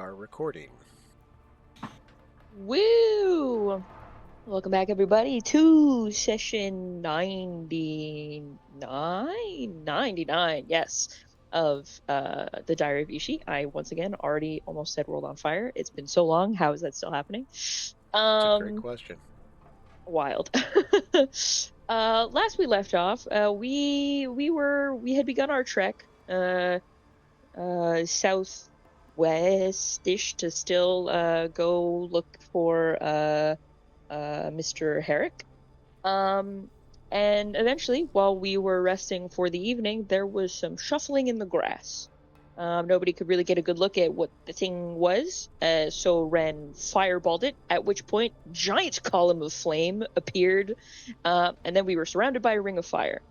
are recording. Woo! Welcome back, everybody, to session 99, yes, of the Diary of Ishi. I, once again, already almost said World on Fire. It's been so long. How is that still happening? That's a great question. Wild. Last we left off, we had begun our trek, southwest-ish to still go look for Mr. Herrick. And eventually, while we were resting for the evening, there was some shuffling in the grass. Nobody could really get a good look at what the thing was, so Ren fireballed it, at which point giant column of flame appeared, and then we were surrounded by a ring of fire.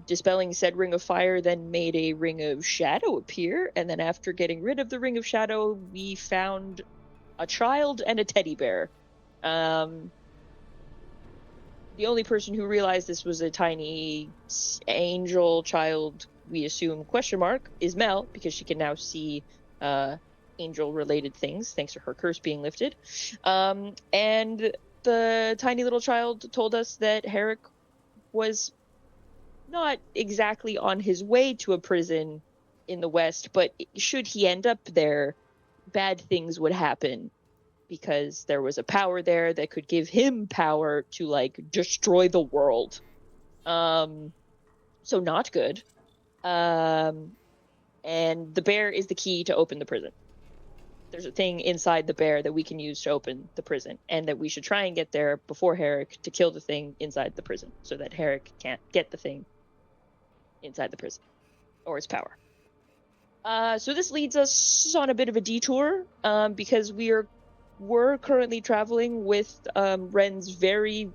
Dispelling said ring of fire then made a ring of shadow appear, and then after getting rid of the ring of shadow, we found a child and a teddy bear. The only person who realized this was a tiny angel child, we assume, is Mel, because she can now see angel-related things, thanks to her curse being lifted. And the tiny little child told us that Herrick was not exactly on his way to a prison in the West, but should he end up there, bad things would happen, because there was a power there that could give him power to, like, destroy the world. So not good. And the bear is the key to open the prison. There's a thing inside the bear that we can use to open the prison, and that we should try and get there before Herrick to kill the thing inside the prison, so that Herrick can't get the thing inside the prison, or its power. So this leads us on a bit of a detour, because we're currently traveling with Ren's very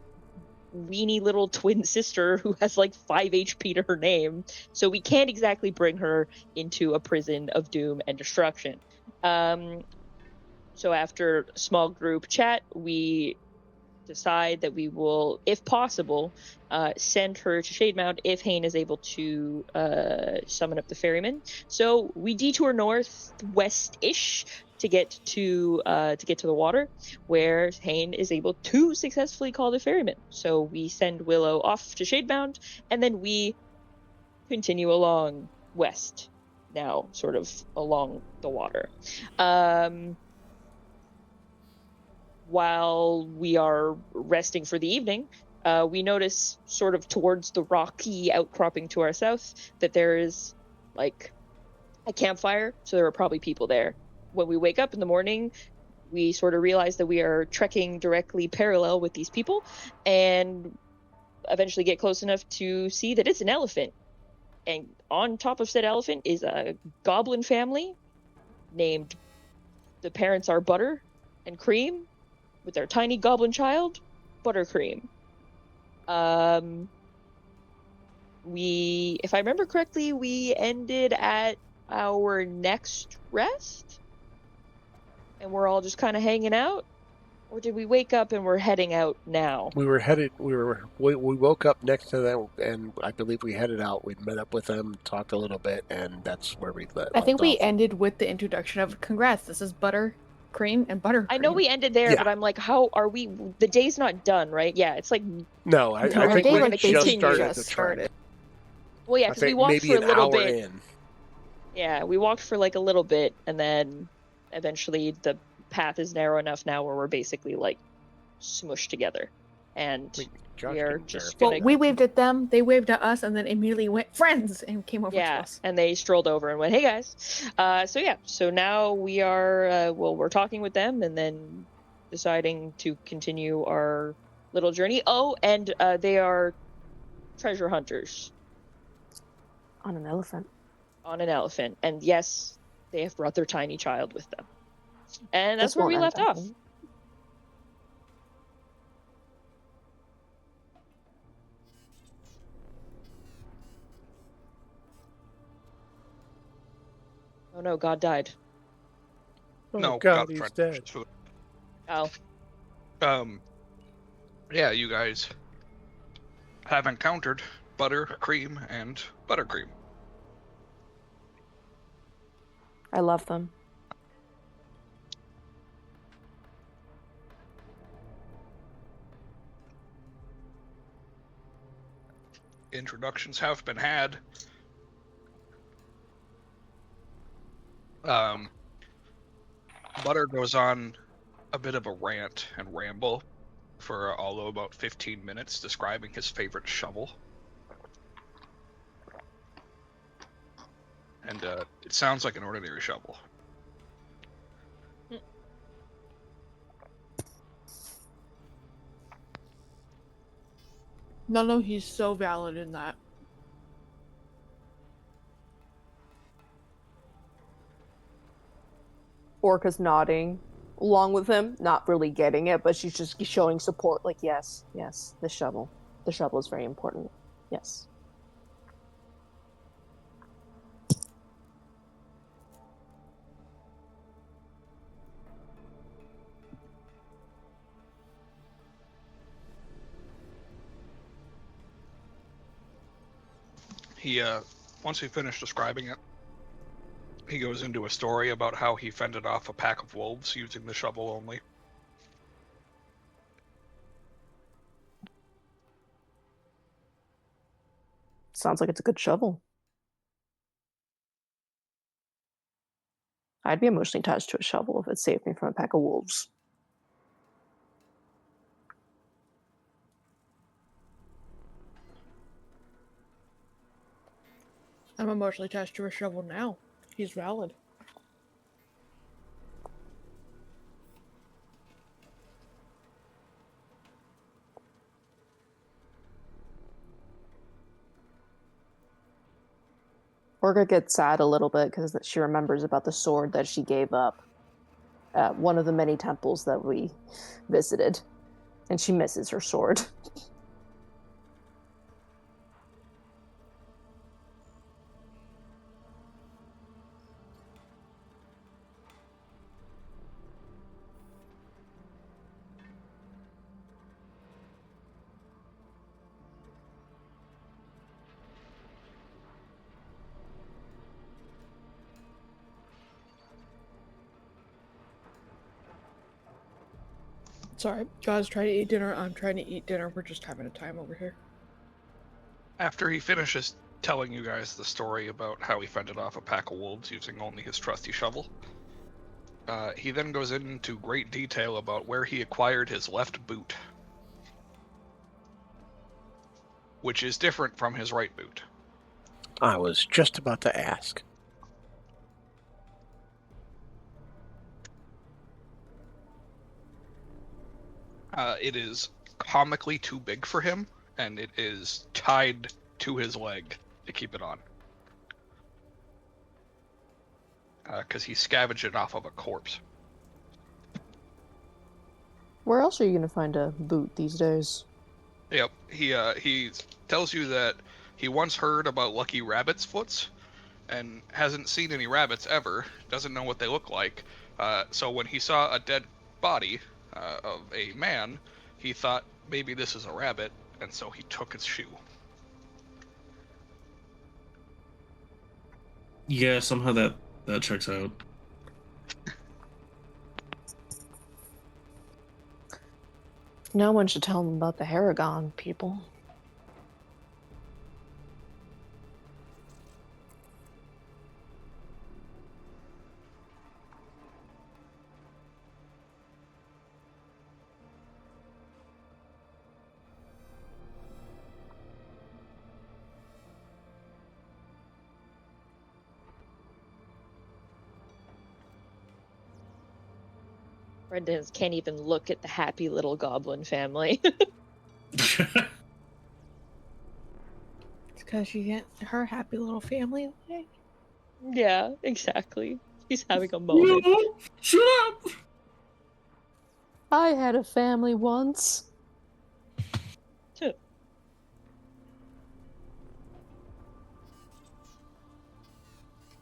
weeny little twin sister who has like 5 HP to her name, so we can't exactly bring her into a prison of doom and destruction. So after a small group chat, we decide that we will, if possible, send her to Shademount if Hane is able to summon up the ferryman. So we detour northwest-ish to get to the water, where Hane is able to successfully call the ferryman. So we send Willow off to Shademount, and then we continue along west, now sort of along the water. While we are resting for the evening, we notice sort of towards the rocky outcropping to our south that there is like a campfire, so there are probably people there. When we wake up in the morning, we sort of realize that we are trekking directly parallel with these people, and eventually get close enough to see that it's an elephant. And on top of said elephant is a goblin family named, the parents are Butter and Cream, with their tiny goblin child, Buttercream. If I remember correctly, we ended at our next rest, and we're all just kind of hanging out. Or did we wake up and we're heading out now? We woke up next to them, and I believe we headed out. We met up with them, talked a little bit, and that's where we left I think we off. ended with the introduction of congrats. This is Buttercream and Buttercream. I know we ended there, Yeah. but I'm like, how are we? The day's not done, right? Yeah, it's like No, I our think day, we like, just basically started just the started. trek. Well, yeah, I because we think walked maybe for a an little hour bit. in. Yeah, we walked for like a little bit, and then eventually the path is narrow enough now where we're basically like smushed together, and Josh we are can just verify. gonna. Well, we waved at them, they waved at us, and then immediately went friends and came over to Yeah, us. and they strolled over and went, "Hey guys." So now we are we're talking with them, and then deciding to continue our little journey. Oh, and they are treasure hunters On an elephant. on an elephant, and yes, they have brought their tiny child with them, and that's This where won't we end left off. badly. Oh no, God died. Oh No, God, he's dead. Oh, Yeah, you guys have encountered Buttercream and Buttercream. I love them. introductions have been had. Butter goes on a bit of a rant and ramble for all of about 15 minutes, describing his favorite shovel. And it sounds like an ordinary shovel. No, he's so valid in that. Orca's nodding along with him, not really getting it, but she's just showing support. Like, yes, the shovel. The shovel is very important. Yes. He, once he finished describing it, he goes into a story about how he fended off a pack of wolves using the shovel only. Sounds like it's a good shovel. I'd be emotionally attached to a shovel if it saved me from a pack of wolves. I'm emotionally attached to a shovel now. He's valid. Orca gets sad a little bit because she remembers about the sword that she gave up at one of the many temples that we visited. And she misses her sword. Sorry, guys, trying to eat dinner. I'm trying to eat dinner. We're just having a time over here. After he finishes telling you guys the story about how he fended off a pack of wolves using only his trusty shovel, he then goes into great detail about where he acquired his left boot, which is different from his right boot. I was just about to ask. It is comically too big for him, and it is tied to his leg to keep it on. Because he scavenged it off of a corpse. Where else are you going to find a boot these days? Yep, he tells you that he once heard about lucky rabbits' foots, and hasn't seen any rabbits ever, doesn't know what they look like. So when he saw a dead body of a man, he thought maybe this is a rabbit, and so he took his shoe. Yeah, somehow that checks out. No one should tell them about the Haragon people. Brendan can't even look at the happy little goblin family. It's because she gets her happy little family away. Yeah, exactly. He's having a moment. No, shut up! I had a family once.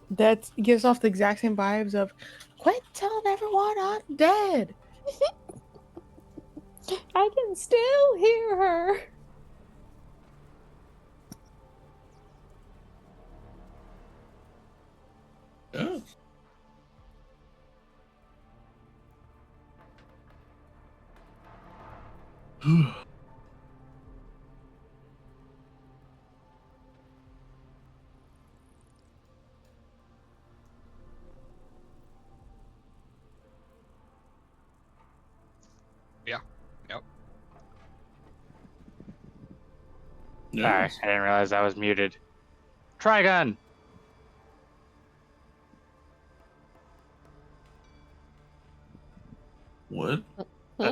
That gives off the exact same vibes of, quit telling everyone I'm dead. I can still hear her. Oh. Sorry, Yes. I didn't realize I was muted. Trigun! What? Hmm?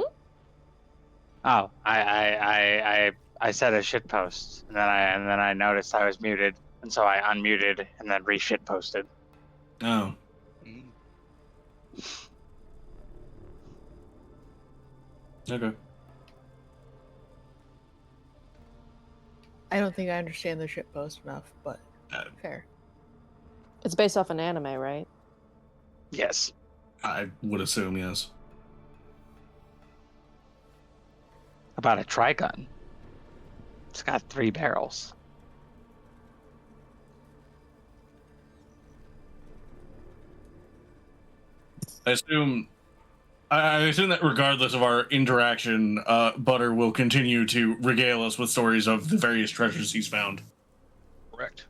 Oh, I said a shit post, and then I noticed I was muted, and so I unmuted and then re-shit posted. Oh. Mm. Okay. I don't think I understand the shit post enough, but Uh, fair. It's based off an anime, right? Yes. I would assume yes. About a trigun. It's got 3 barrels. I assume. I assume that regardless of our interaction, Butter will continue to regale us with stories of the various treasures he's found. Correct.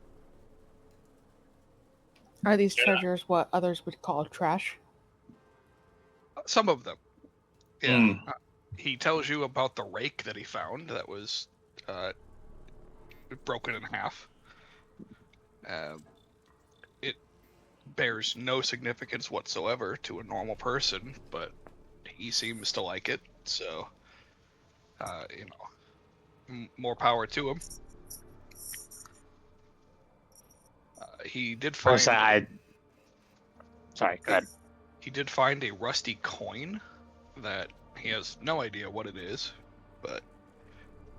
Are these Yeah. treasures what others would call trash? Some of them. Yeah. Mm. He tells you about the rake that he found that was broken in half. It bears no significance whatsoever to a normal person, but he seems to like it. So, more power to him. He did Or say find. Sorry, go ahead. He did find a rusty coin that he has no idea what it is, but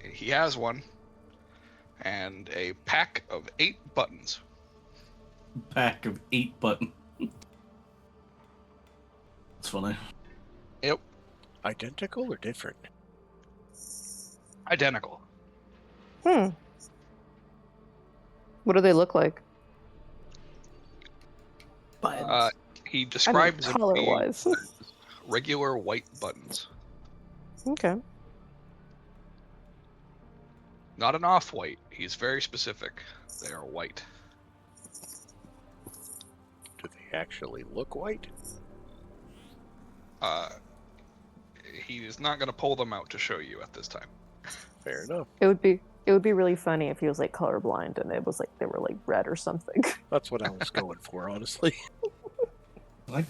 he has one, and a pack of 8 buttons. Pack of 8 buttons. That's funny. Yep, Identical or different? identical. Hmm. What do they look like? Buttons. He I mean, describes them being color-wise. regular white buttons, Okay. not an off-white. He's very specific. They are white. Do they actually look white? He is not going to pull them out to show you at this time. Fair enough. It would be really funny if he was like colorblind and it was like they were like red or something. That's what I was going for, honestly. I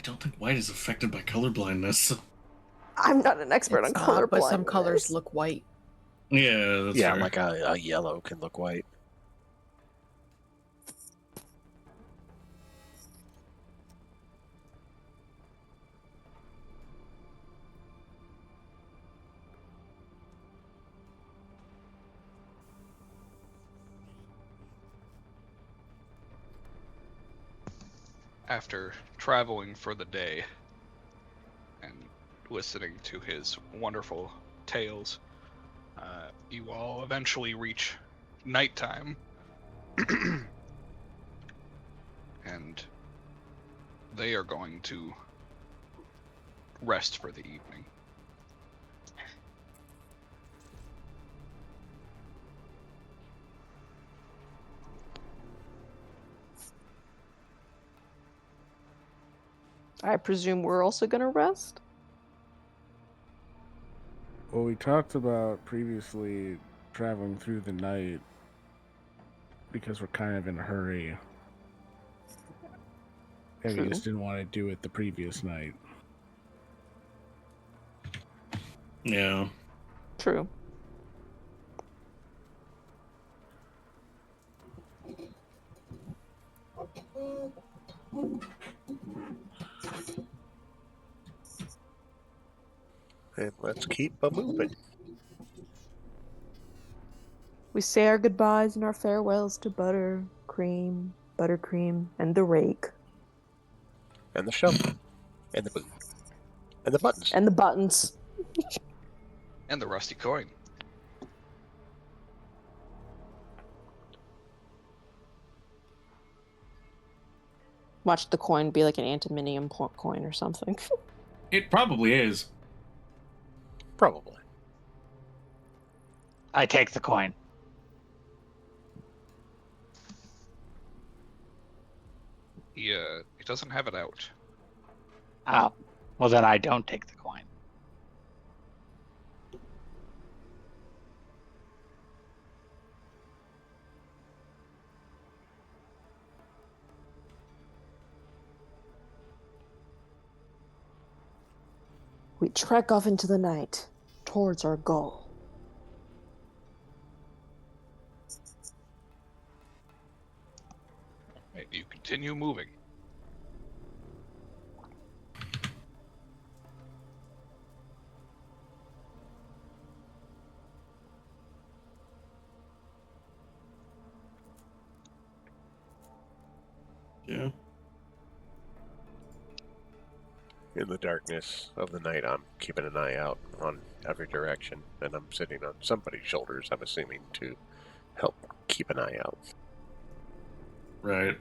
don't think white is affected by colorblindness. I'm not an expert on It's color not, but some blindness. colors look white. Yeah, that's Yeah, fair. like a yellow can look white. After traveling for the day and listening to his wonderful tales, you all eventually reach nighttime, and they are going to rest for the evening. I presume we're also gonna rest? Well, we talked about previously traveling through the night because we're kind of in a hurry. And we True. just didn't want to do it the previous night. Yeah. True. And let's keep a moving. We say our goodbyes and our farewells to buttercream, and the rake. And the shovel. And the boot. And the buttons. And the buttons. And the rusty coin. Watch the coin be like an antiminium coin or something. It probably is. Probably. I take the coin. He doesn't have it out. Oh, well then I don't take the coin. We trek off into the night, towards our goal. And you continue moving. Yeah. In the darkness of the night, I'm keeping an eye out on every direction, and I'm sitting on somebody's shoulders, I'm assuming, to help keep an eye out. Right.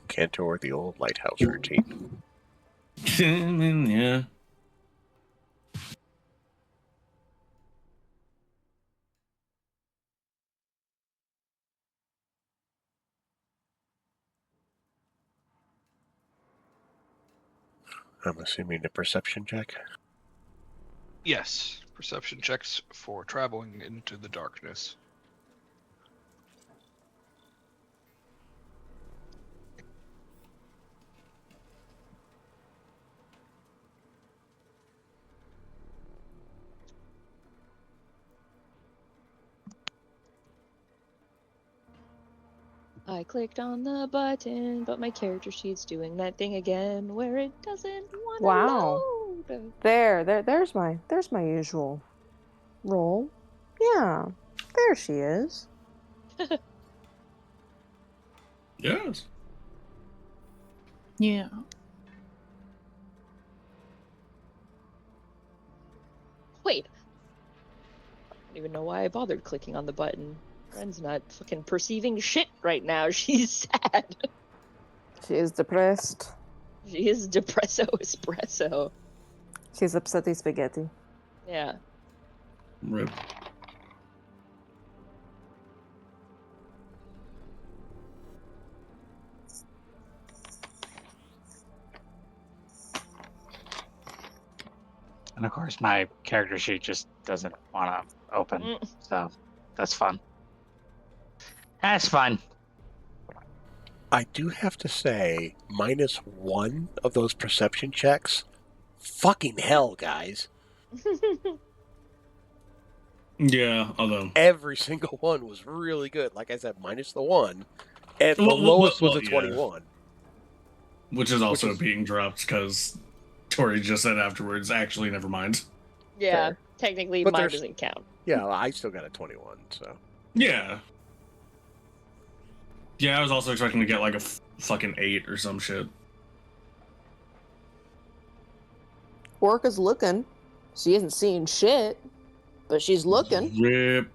Cantor, the old lighthouse routine. Yeah. I'm assuming a perception check. Yes, perception checks for traveling into the darkness. I clicked on the button, but my character sheet's doing that thing again where it doesn't want to Wow. load. There's my usual roll. Yeah, there she is. Yes. Yeah. Wait. I don't even know why I bothered clicking on the button. Ren's not fucking perceiving shit right now. She's sad. She is depressed. She is depresso espresso. She's upsetty spaghetti. Yeah. Rip. And of course, my character sheet just doesn't want to open. Mm. So that's fun. That's fun. I do have to say, -1 of those perception checks. Fucking hell, guys. Yeah, although. Every single one was really good. Like I said, minus the one. And the Well, lowest was a yeah. 21. Which is also Which is- being dropped because Tori just said afterwards, actually, never mind. Yeah, Fair. technically But mine there's- doesn't count. Yeah, I still got a 21, so. Yeah. Yeah, I was also expecting to get like a fucking 8 or some shit. Orca's looking. She isn't seeing shit, but she's looking. Rip.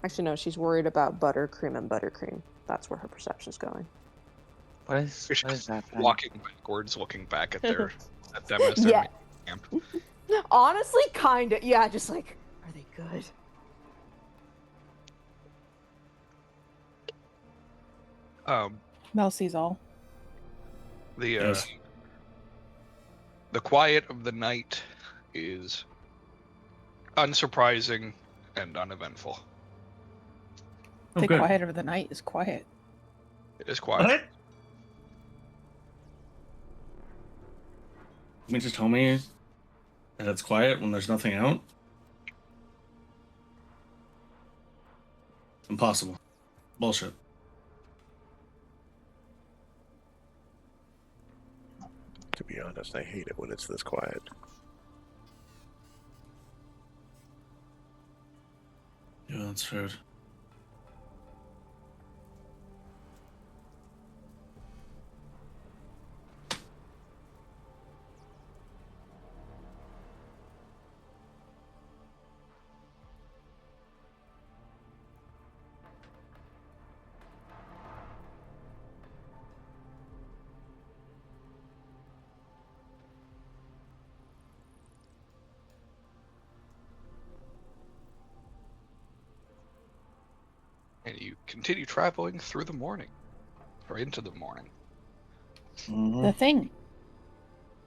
Actually, no, she's worried about buttercream and buttercream. That's where her perception's going. What is She's happening? walking backwards, looking back at them as they're Yeah. making camp. Honestly, kinda. Yeah, just like, are they good? Mel sees all. Yes. The quiet of the night is unsurprising and uneventful. Oh, The good. quiet of the night is quiet. It is quiet. What? You mean to tell me that it's quiet when there's nothing out? Impossible. Bullshit. To be honest, I hate it when it's this quiet. Yeah, that's fair. And you continue traveling through the morning, or into the morning. Mhm. The thing.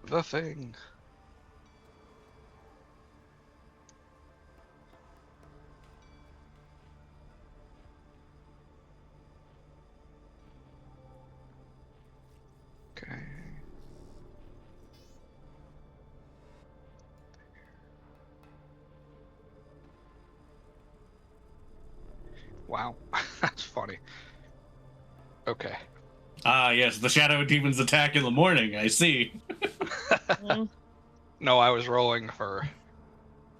The thing. Wow, that's funny. Okay. Ah, yes, the shadow demons attack in the morning. I see. Mm. No, I was rolling for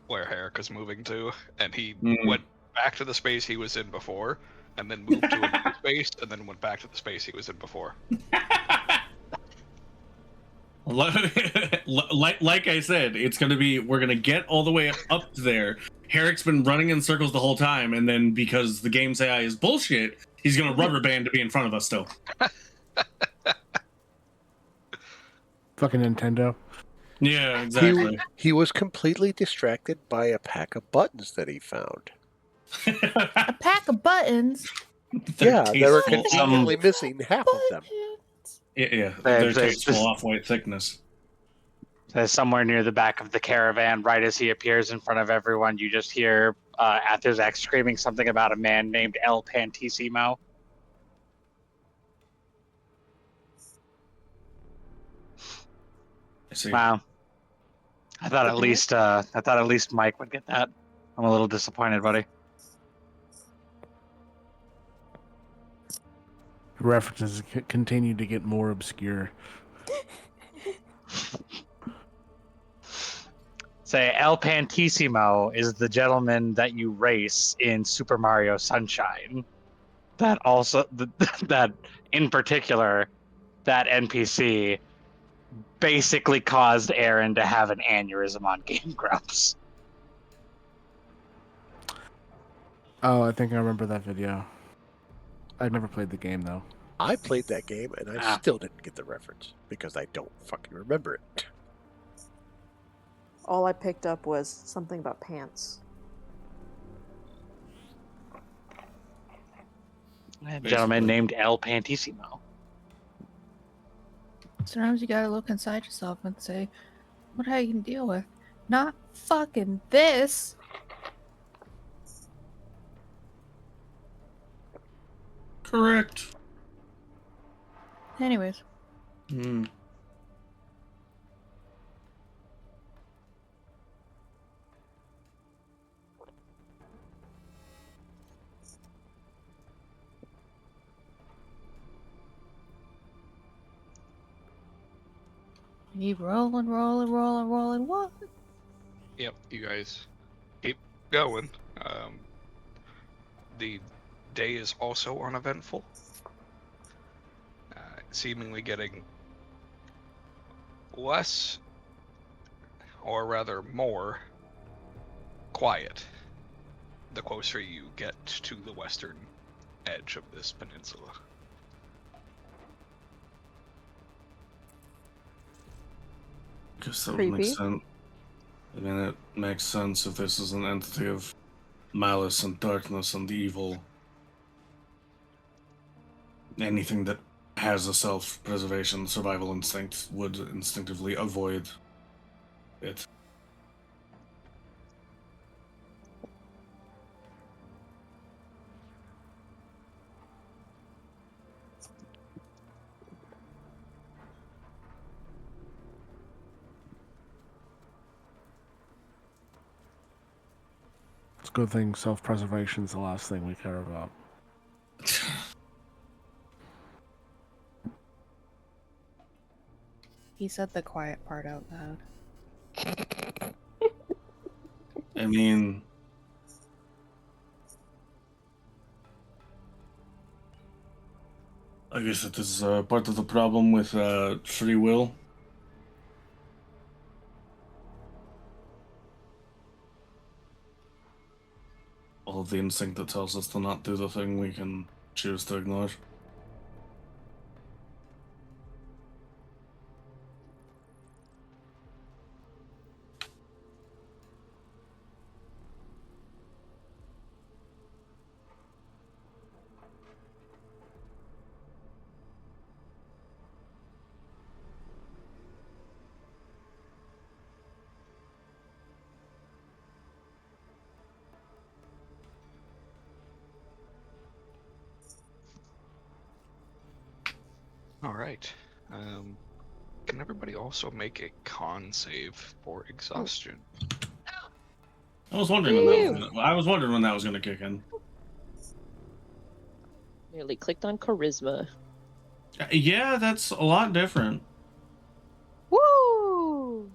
where Herrick moving to, and he went back to the space he was in before, and then moved to a new space, and then went back to the space he was in before. Like I said, it's gonna be, we're gonna get all the way up there. Herrick's been running in circles the whole time, and then because the game's AI is bullshit, he's gonna rubber band to be in front of us still. Fucking Nintendo. Yeah, exactly. He was completely distracted by a pack of buttons that he found. A pack of buttons. Yeah, they were tasteful- conveniently missing half of them. Yeah, There's they're tasteful just- off-white thickness. Somewhere near the back of the caravan, right as he appears in front of everyone, you just hear Athazak screaming something about a man named El Pantissimo. I see. Wow. I thought at least Mike would get that. I'm a little disappointed, buddy. References continue to get more obscure. Say El Pantissimo is the gentleman that you race in Super Mario Sunshine. That also that in particular, that NPC basically caused Aaron to have an aneurysm on Game Grumps. Oh, I think I remember that video. I've never played the game though. I played that game and I still didn't get the reference because I don't fucking remember it. All I picked up was something about pants. A gentleman named El Pantissimo. Sometimes you gotta look inside yourself and say, what I can deal with. Not fucking this. Correct. Anyways. Keep rolling, what? Yep, you guys keep going. The day is also uneventful. Seemingly getting less, or rather more, quiet the closer you get to the western edge of this peninsula. Guess that would Creepy. make sense. I mean, it makes sense if this is an entity of malice and darkness and evil. Anything that has a self-preservation, survival instinct would instinctively avoid it. It's a good thing self-preservation is the last thing we care about. He said the quiet part out loud. I mean, I guess it is part of the problem with free will. All of the instinct that tells us to not do the thing we can choose to ignore. All right. Can everybody also make a con save for exhaustion? I was wondering when that was gonna kick in. Nearly clicked on charisma. Yeah, that's a lot different. Woo!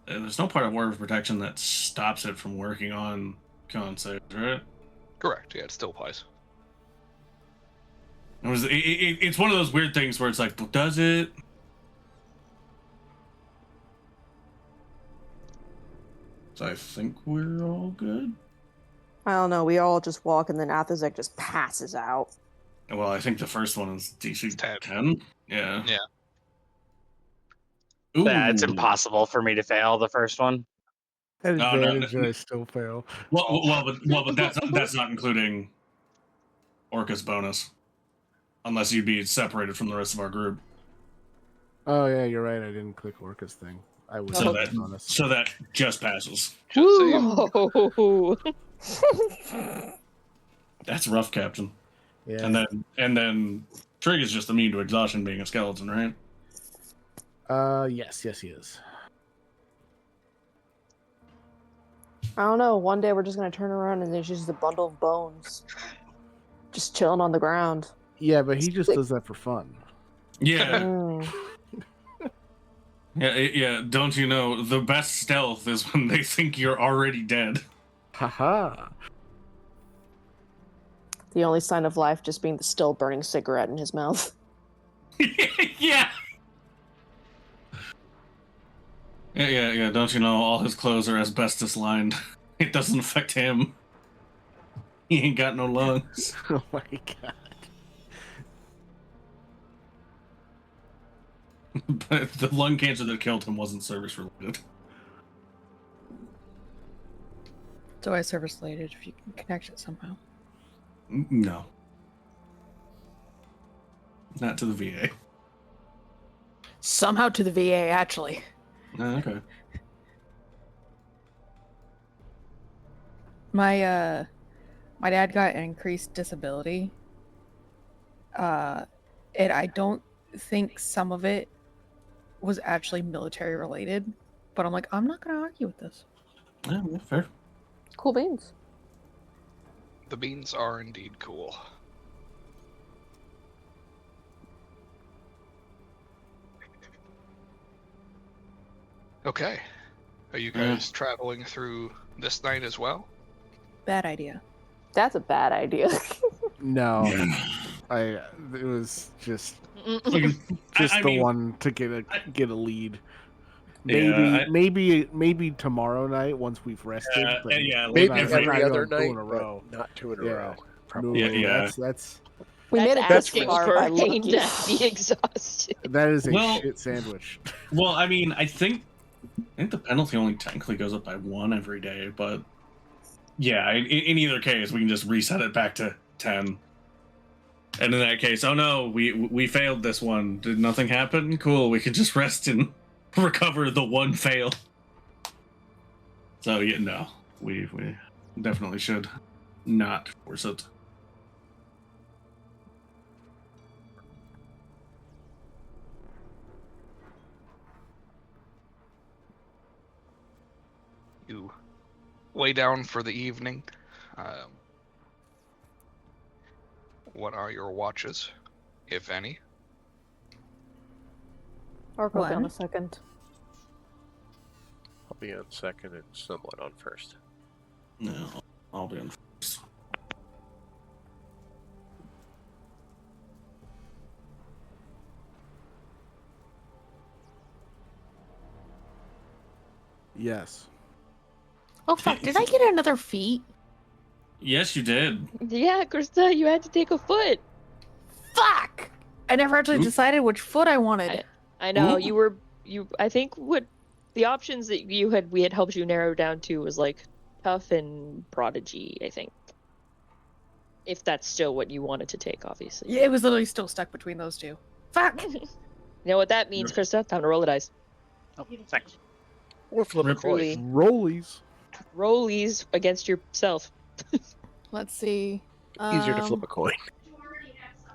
There's no part of word of protection that stops it from working on con saves, right? Correct. Yeah, it still applies. It's one of those weird things where it's like, well, does it? So I think we're all good. I don't know. We all just walk, and then Athazek just passes out. Well, I think the first one is DC 10. 10. Yeah. Yeah. Ooh. Yeah, it's impossible for me to fail the first one. At No, no, advantage, no. and I still fail. But that's not including Orca's bonus, unless you'd be separated from the rest of our group. Oh yeah, you're right. I didn't click Orca's thing. I was So that just passes. Just say Woo! That's rough, Captain. Yeah. And then Trig is just immune to exhaustion being a skeleton, right? Yes, he is. I don't know. One day we're just gonna turn around and there's just a bundle of bones, just chilling on the ground. Yeah, but he just does that for fun. Yeah. Mm. Yeah. Don't you know the best stealth is when they think you're already dead? Haha. The only sign of life just being the still burning cigarette in his mouth. Yeah. Yeah. Don't you know all his clothes are asbestos lined? It doesn't affect him. He ain't got no lungs. Oh my god. But the lung cancer that killed him wasn't service related. So I service related if you can connect it somehow. No. Not to the VA. Somehow to the VA, actually. Okay. My dad got an increased disability. And I don't think some of it was actually military related, but I'm like, I'm not gonna argue with this. Yeah, fair. Cool beans. the beans are indeed cool. Okay. Are you guys traveling through this night as well? Bad idea. That's a bad idea. No, it was just I the mean, one to get a lead. Yeah, Maybe tomorrow night once we've rested. But yeah, we're Maybe not every doing other two night, in a but row. not two in a Yeah. row. No, Probably. Yeah. That's We made it That's this asking far for by a pain looking. to be exhausted. that is a Well- shit sandwich. Well, I mean, I think the penalty only technically goes up by 1 every day, but yeah, in either case, we can just reset it back to 10. And in that case, oh no, we failed this one. Did nothing happen? Cool, we can just rest and recover the one fail. So yeah, no, we definitely should not force it. You lay down for the evening. What are your watches, if any? Or go down One. a second. I'll be on second and somewhat on first. No, I'll be on first. Yes. Oh fuck! Did I get another feat? Yes, you did. Yeah, Krista, you had to take a foot. Fuck! I never actually Oop. decided which foot I wanted. I know Ooh. I think what the options that we had helped you narrow down to was like tough and prodigy, I think. If that's still what you wanted to take, obviously. Yeah, it was literally still stuck between those two. Fuck! You know what that means, Krista? Time to roll the dice. Oh, thanks. Or flip a Rip. coin. Truly. Rollies. Rollies against yourself. Let's see. Easier to flip a coin.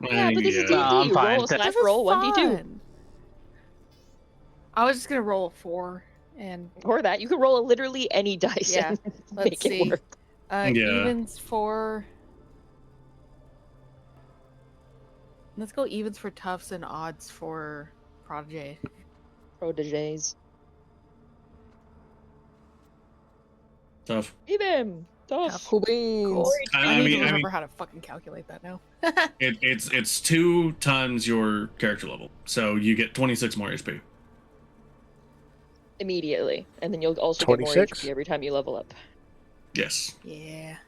Yeah, but this is D&D. No, I'm You fine. roll a This slash is roll 1d2. fun. I was just gonna roll a 4 and Or that. You can roll literally any dice Yeah, and let's make see. it work. Yeah. Evens 4, Let's go evens for toughs and odds for protege. Proteges. Tough. Even tough. Cool beans. I need to remember how to fucking calculate that now. It's 2 times your character level, so you get 26 more HP. Immediately, and then you'll also get more 26? HP every time you level up. Yes. Yeah.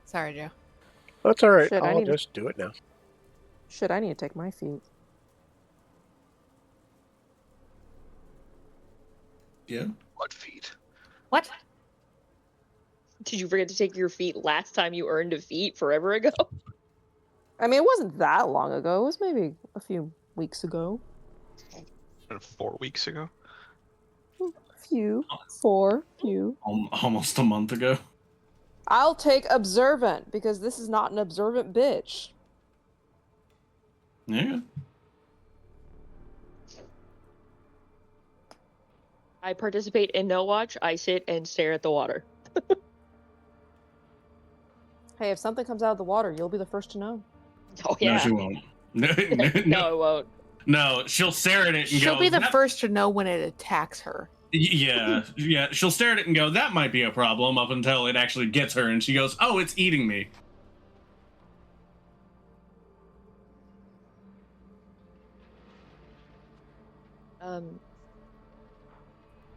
Sorry, Joe. That's all right. Shit, I'll just do it now. Shit, I need to take my feet. Yeah. What feat? What? Did you forget to take your feet last time you earned a feat forever ago? I mean, it wasn't that long ago. It was maybe a few weeks ago. 4 weeks ago. Few. Almost a month ago. I'll take observant, because this is not an observant bitch. Yeah. I participate in No Watch. I sit and stare at the water. Hey, if something comes out of the water, you'll be the first to know. Oh yeah. No, she won't. No, No, it won't. No, she'll stare at it and She'll go, be the "That-" first to know when it attacks her. Yeah, she'll stare at it and go, that might be a problem, up until it actually gets her, and she goes, oh, it's eating me.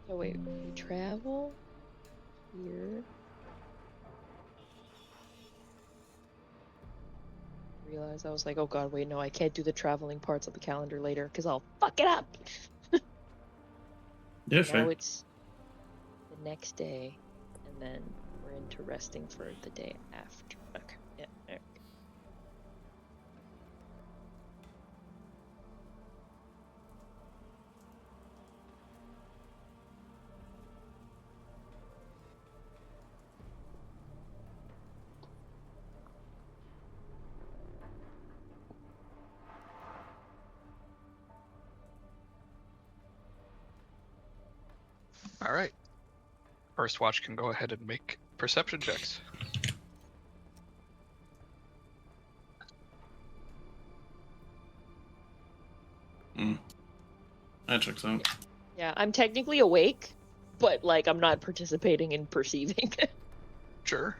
So wait, we travel here. Realize I was like, oh god, wait, no, I can't do the traveling parts of the calendar later because I'll fuck it up. Yeah, Now fair. it's the next day, and then we're into resting for the day after. Okay, yeah. There. All right. First watch can go ahead and make perception checks. That checks out. Yeah, I'm technically awake, but like I'm not participating in perceiving. Sure.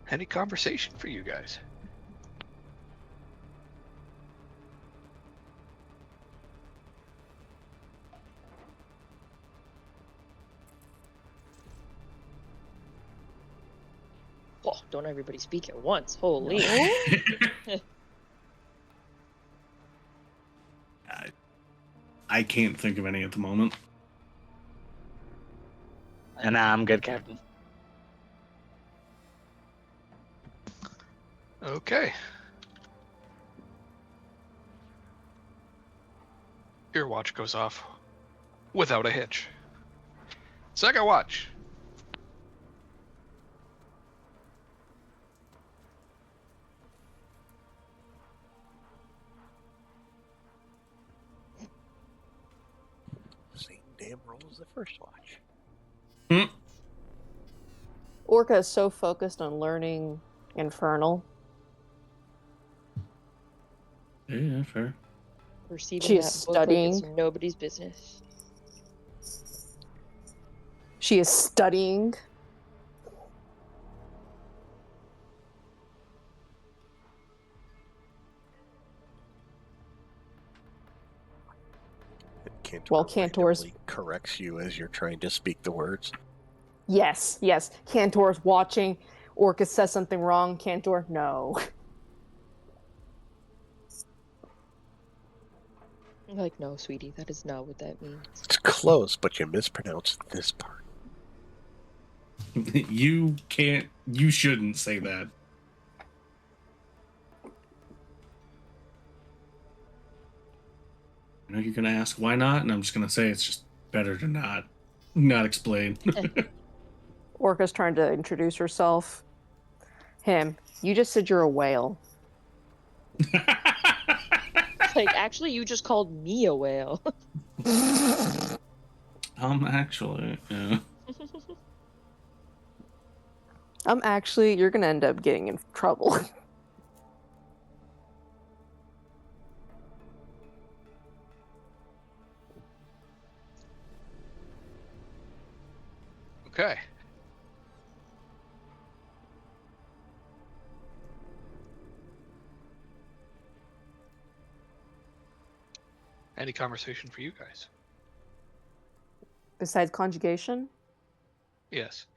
Any conversation for you guys? Oh, don't everybody speak at once. Holy. I can't think of any at the moment. And I'm good, Captain. Okay. Your watch goes off without a hitch. Second watch. Same damn roll as the first watch. Orca is so focused on learning Infernal. Yeah, fair. Perceiving She that is book like it's studying. nobody's business. She is studying. Cantor Cantor's randomly corrects you as you're trying to speak the words. Yes. Cantor's watching. Orca says something wrong. Cantor, no. I'm like, no, sweetie, that is not what that means. It's close, but you mispronounced this part. You shouldn't say that. I know you're gonna ask why not, and I'm just gonna say it's just better to not explain. Orca's trying to introduce herself. Him, you just said you're a whale. Like, actually, you just called me a whale. Actually, yeah. Actually, you're gonna end up getting in trouble. Okay. Any conversation for you guys? Besides conjugation? Yes.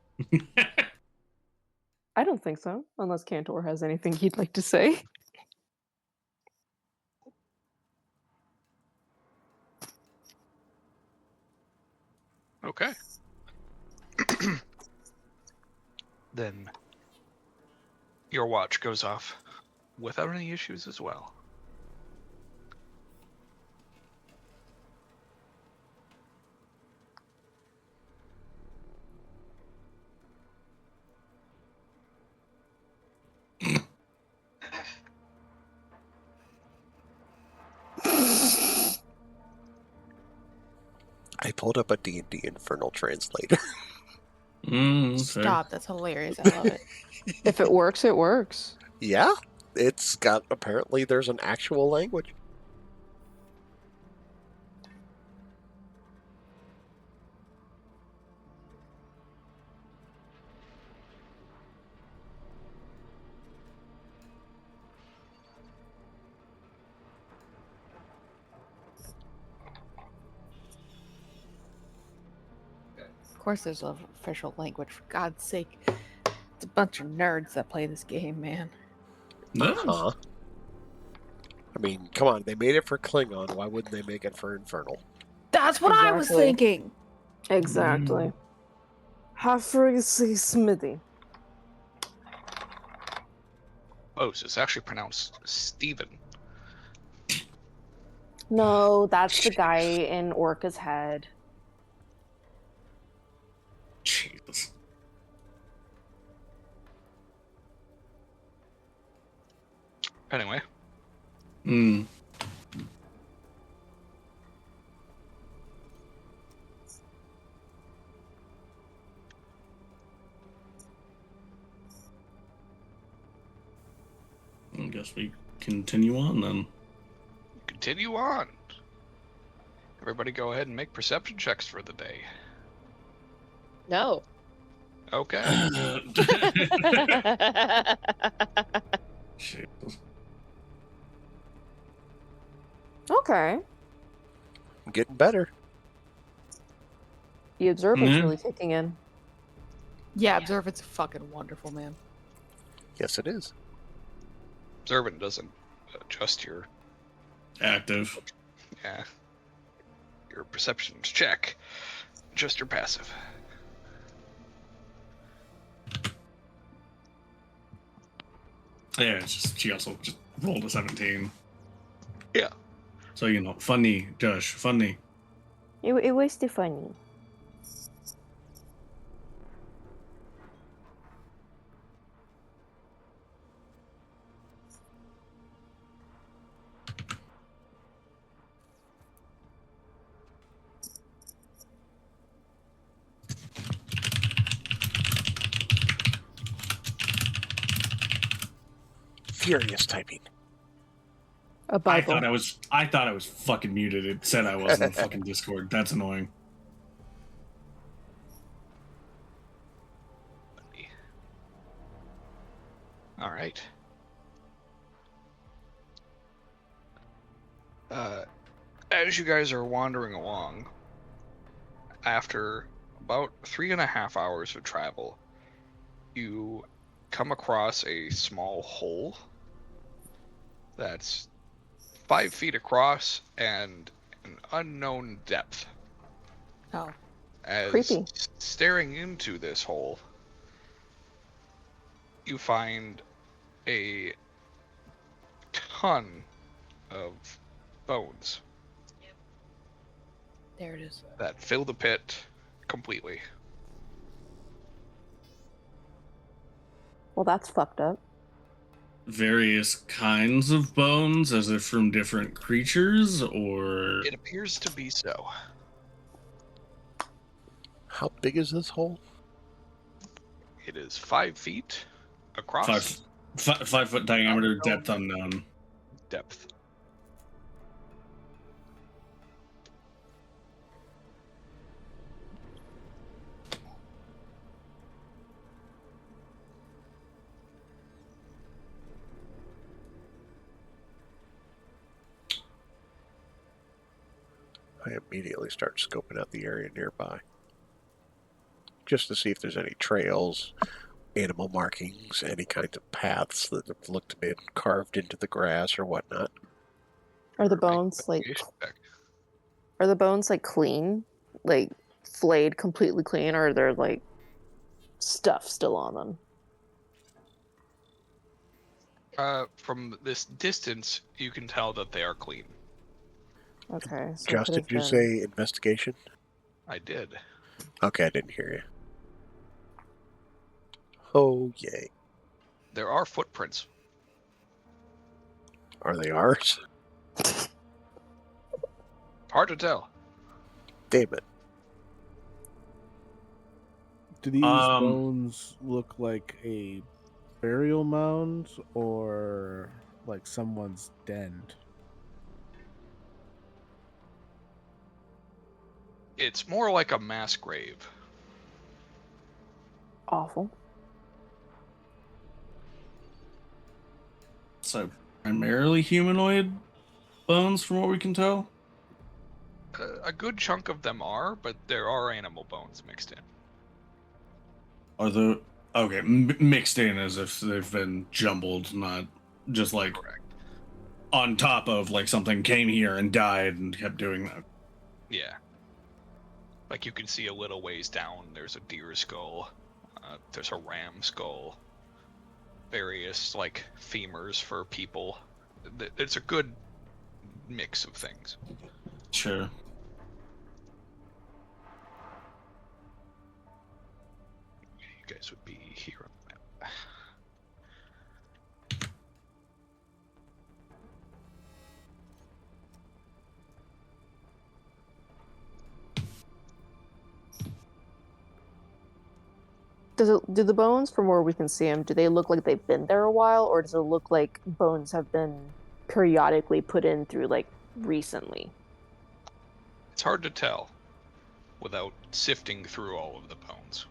I don't think so, unless Cantor has anything he'd like to say. Okay. Then your watch goes off without any issues as well. I pulled up a D&D Infernal translator. Fair. Stop. That's hilarious. I love it. If it works, it works. Yeah, it's got, apparently there's an actual language. Of course, there's an official language. For God's sake, it's a bunch of nerds that play this game, man. Uh-huh. I mean, come on, they made it for Klingon. Why wouldn't they make it for Infernal? That's what I was Exactly. thinking. Exactly. Halfriggy Smithy. Oh, so it's actually pronounced Stephen. No, that's the guy in Orca's head. Jesus. Anyway, Hmm. I guess we continue on then. continue on. Everybody go ahead and make perception checks for the day. No. Okay. Jesus. Okay. I'm getting better. The observance Mhm. really kicking in. Yeah, observance is fucking wonderful, man. Yes, it is. Observant doesn't adjust your Active. your perceptions check, just your passive. Yeah, it's just she also just rolled a 17. Yeah. So funny, Josh, funny. It was too funny. Furious typing. A I Bible. thought I was fucking muted. It said I was in the fucking Discord. That's annoying. All right. As you guys are wandering along, after about 3.5 hours of travel, you come across a small hole that's 5 feet across and an unknown depth. Oh. As Creepy. staring into this hole, you find a ton of bones There it is. that fill the pit completely. Well, that's fucked up. Various kinds of bones, as if from different creatures, or It appears to be so. How big is this hole? It is 5 feet across. 5 foot diameter, depth unknown. Depth. I immediately start scoping out the area nearby, just to see if there's any trails, animal markings, any kinds of paths that have looked to be carved into the grass or whatnot. Are the Make bones like investigation check. are the bones like clean? Like flayed completely clean, or are there like stuff still on them? From this distance, you can tell that they are clean. Okay, so it Josh, could did have you been... say investigation? I did. Okay, I didn't hear you. Oh, yay. There are footprints. Are they ours? Hard to tell. Damn it. Do these Um, bones look like a burial mound or like someone's den? It's more like a mass grave. Awful. So primarily humanoid bones, from what we can tell. A good chunk of them are, but there are animal bones mixed in. Are the okay mixed in as if they've been jumbled, not just like Correct. on top of like something came here and died and kept doing that. Yeah. Like you can see a little ways down, there's a deer skull, there's a ram skull, various like femurs for people. It's a good mix of things. Sure. You guys would be here on the map. Do the bones, from where we can see them, do they look like they've been there a while, or does it look like bones have been periodically put in through like recently? It's hard to tell without sifting through all of the bones.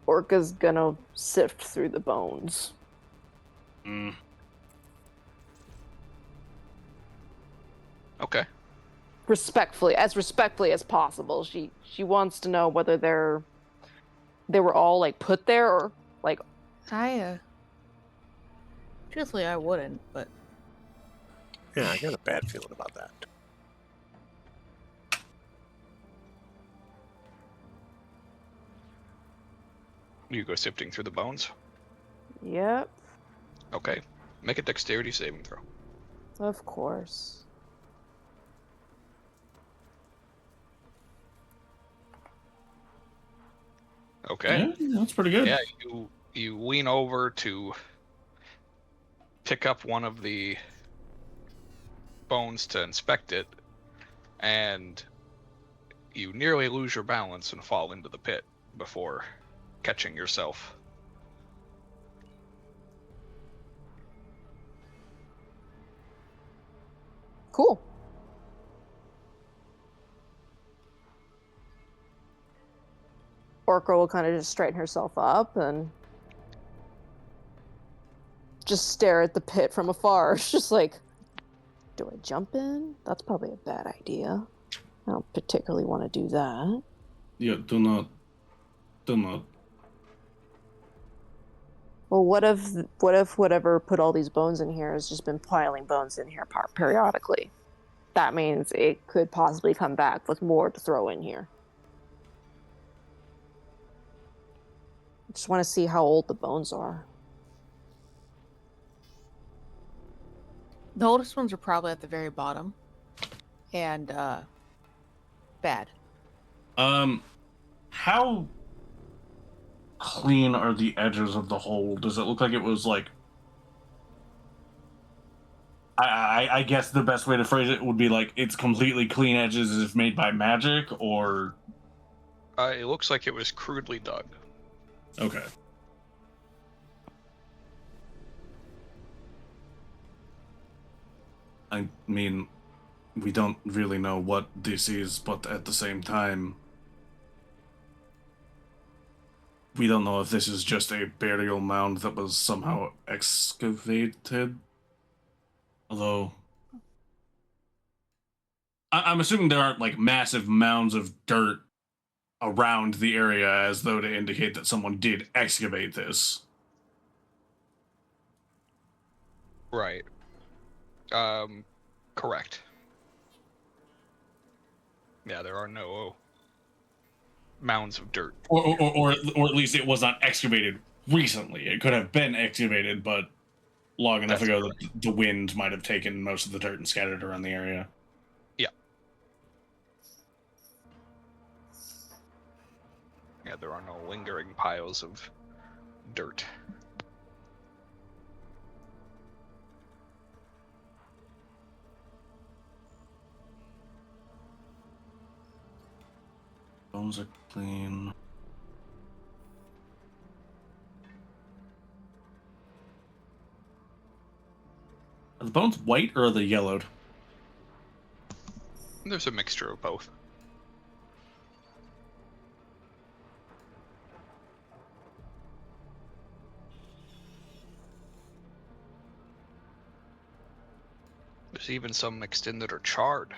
Orca's gonna sift through the bones. Okay. Respectfully as possible. She wants to know whether they were all like put there, or like... Truthfully, I wouldn't, but Yeah, I got a bad feeling about that. You go sifting through the bones. Yep, Okay. Make a dexterity saving throw. of course. Okay. Yeah, that's pretty good. Yeah, you lean over to pick up one of the bones to inspect it, and you nearly lose your balance and fall into the pit before catching yourself. Cool. Orca will kind of just straighten herself up and just stare at the pit from afar. It's just like, do I jump in? That's probably a bad idea. I don't particularly want to do that. Yeah, do not. Well, what if whatever put all these bones in here has just been piling bones in here periodically? That means it could possibly come back with more to throw in here. I just want to see how old the bones are. the oldest ones are probably at the very bottom. And bad. How clean are the edges of the hole? Does it look like it was like I guess the best way to phrase it would be like it's completely clean edges as if made by magic, or It looks like it was crudely dug. okay. I mean, we don't really know what this is, but at the same time, we don't know if this is just a burial mound that was somehow excavated. Although, I'm assuming there aren't like massive mounds of dirt around the area as though to indicate that someone did excavate this. Right. Correct. Yeah, there are no mounds of dirt. Or at least it was not excavated recently. It could have been excavated, but long enough That's ago correct. that the wind might have taken most of the dirt and scattered it around the area. Yeah. Yeah, there are no lingering piles of dirt. Bones are clean. Are the bones white or are they yellowed? There's a mixture of both. There's even some mixed in that are charred.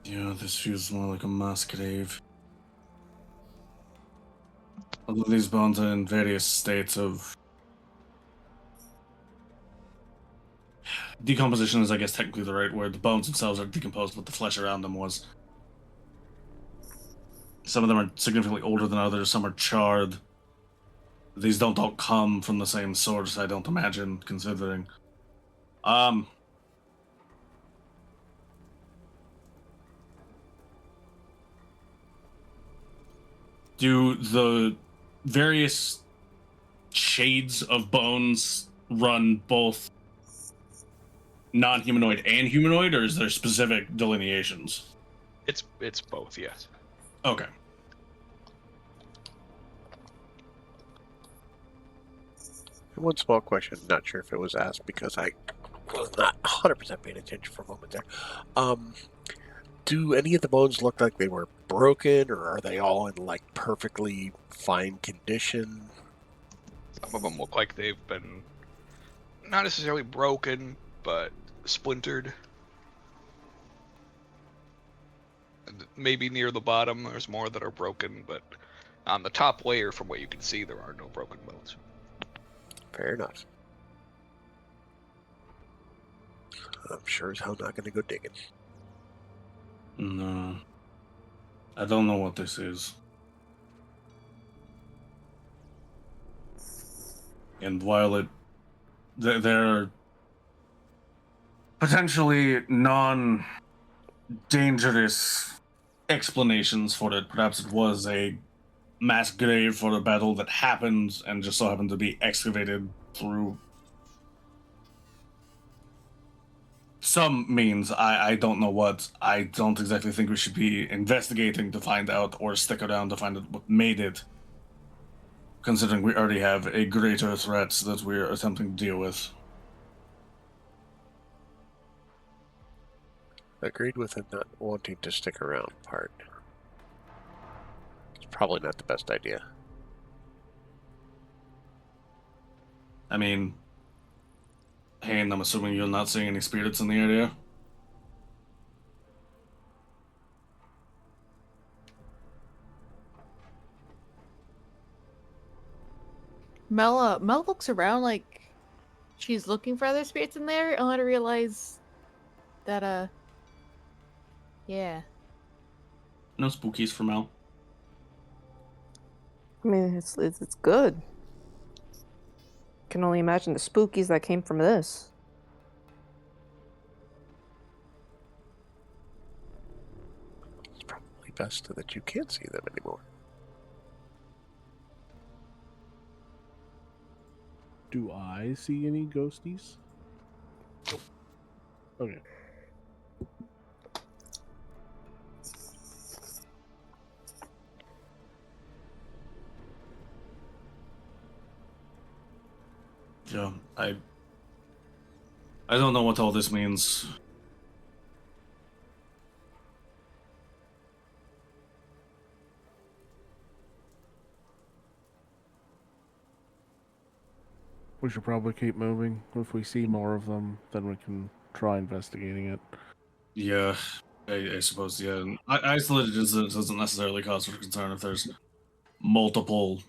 Yeah, this feels more like a mass grave. Although these bones are in various states of decomposition is, I guess, technically the right word. The bones themselves are decomposed, but the flesh around them was. Some of them are significantly older than others, some are charred. These don't all come from the same source, I don't imagine, considering. Do the various shades of bones run both non-humanoid and humanoid, or is there specific delineations? It's both, yes. Okay. One small question, not sure if it was asked because I was not 100% paying attention for a moment there. Do any of the bones look like they were broken, or are they all in like perfectly fine condition? Some of them look like they've been not necessarily broken, but splintered. And maybe near the bottom there's more that are broken, but on the top layer, from what you can see, there are no broken bones. Fair enough. I'm sure as hell not going to go digging. No. I don't know what this is. And while there are potentially non-dangerous explanations for it. Perhaps it was a mass grave for a battle that happened and just so happened to be excavated through some means. I don't know what. I don't exactly think we should be investigating to find out or stick around to find out what made it, considering we already have a greater threat that we're attempting to deal with. Agreed with him not wanting to stick around part. It's probably not the best idea. I mean, Hayne, I'm assuming you're not seeing any spirits in the area? Mel looks around like she's looking for other spirits in there, only to realize that yeah. No spookies for Mel. I mean, it's good. Can only imagine the spookies that came from this. It's probably best that you can't see them anymore. Do I see any ghosties? Okay. Yeah, I don't know what all this means. We should probably keep moving. If we see more of them, then we can try investigating it. Yeah, I suppose, yeah. Isolated incidents doesn't necessarily cause for concern if there's multiple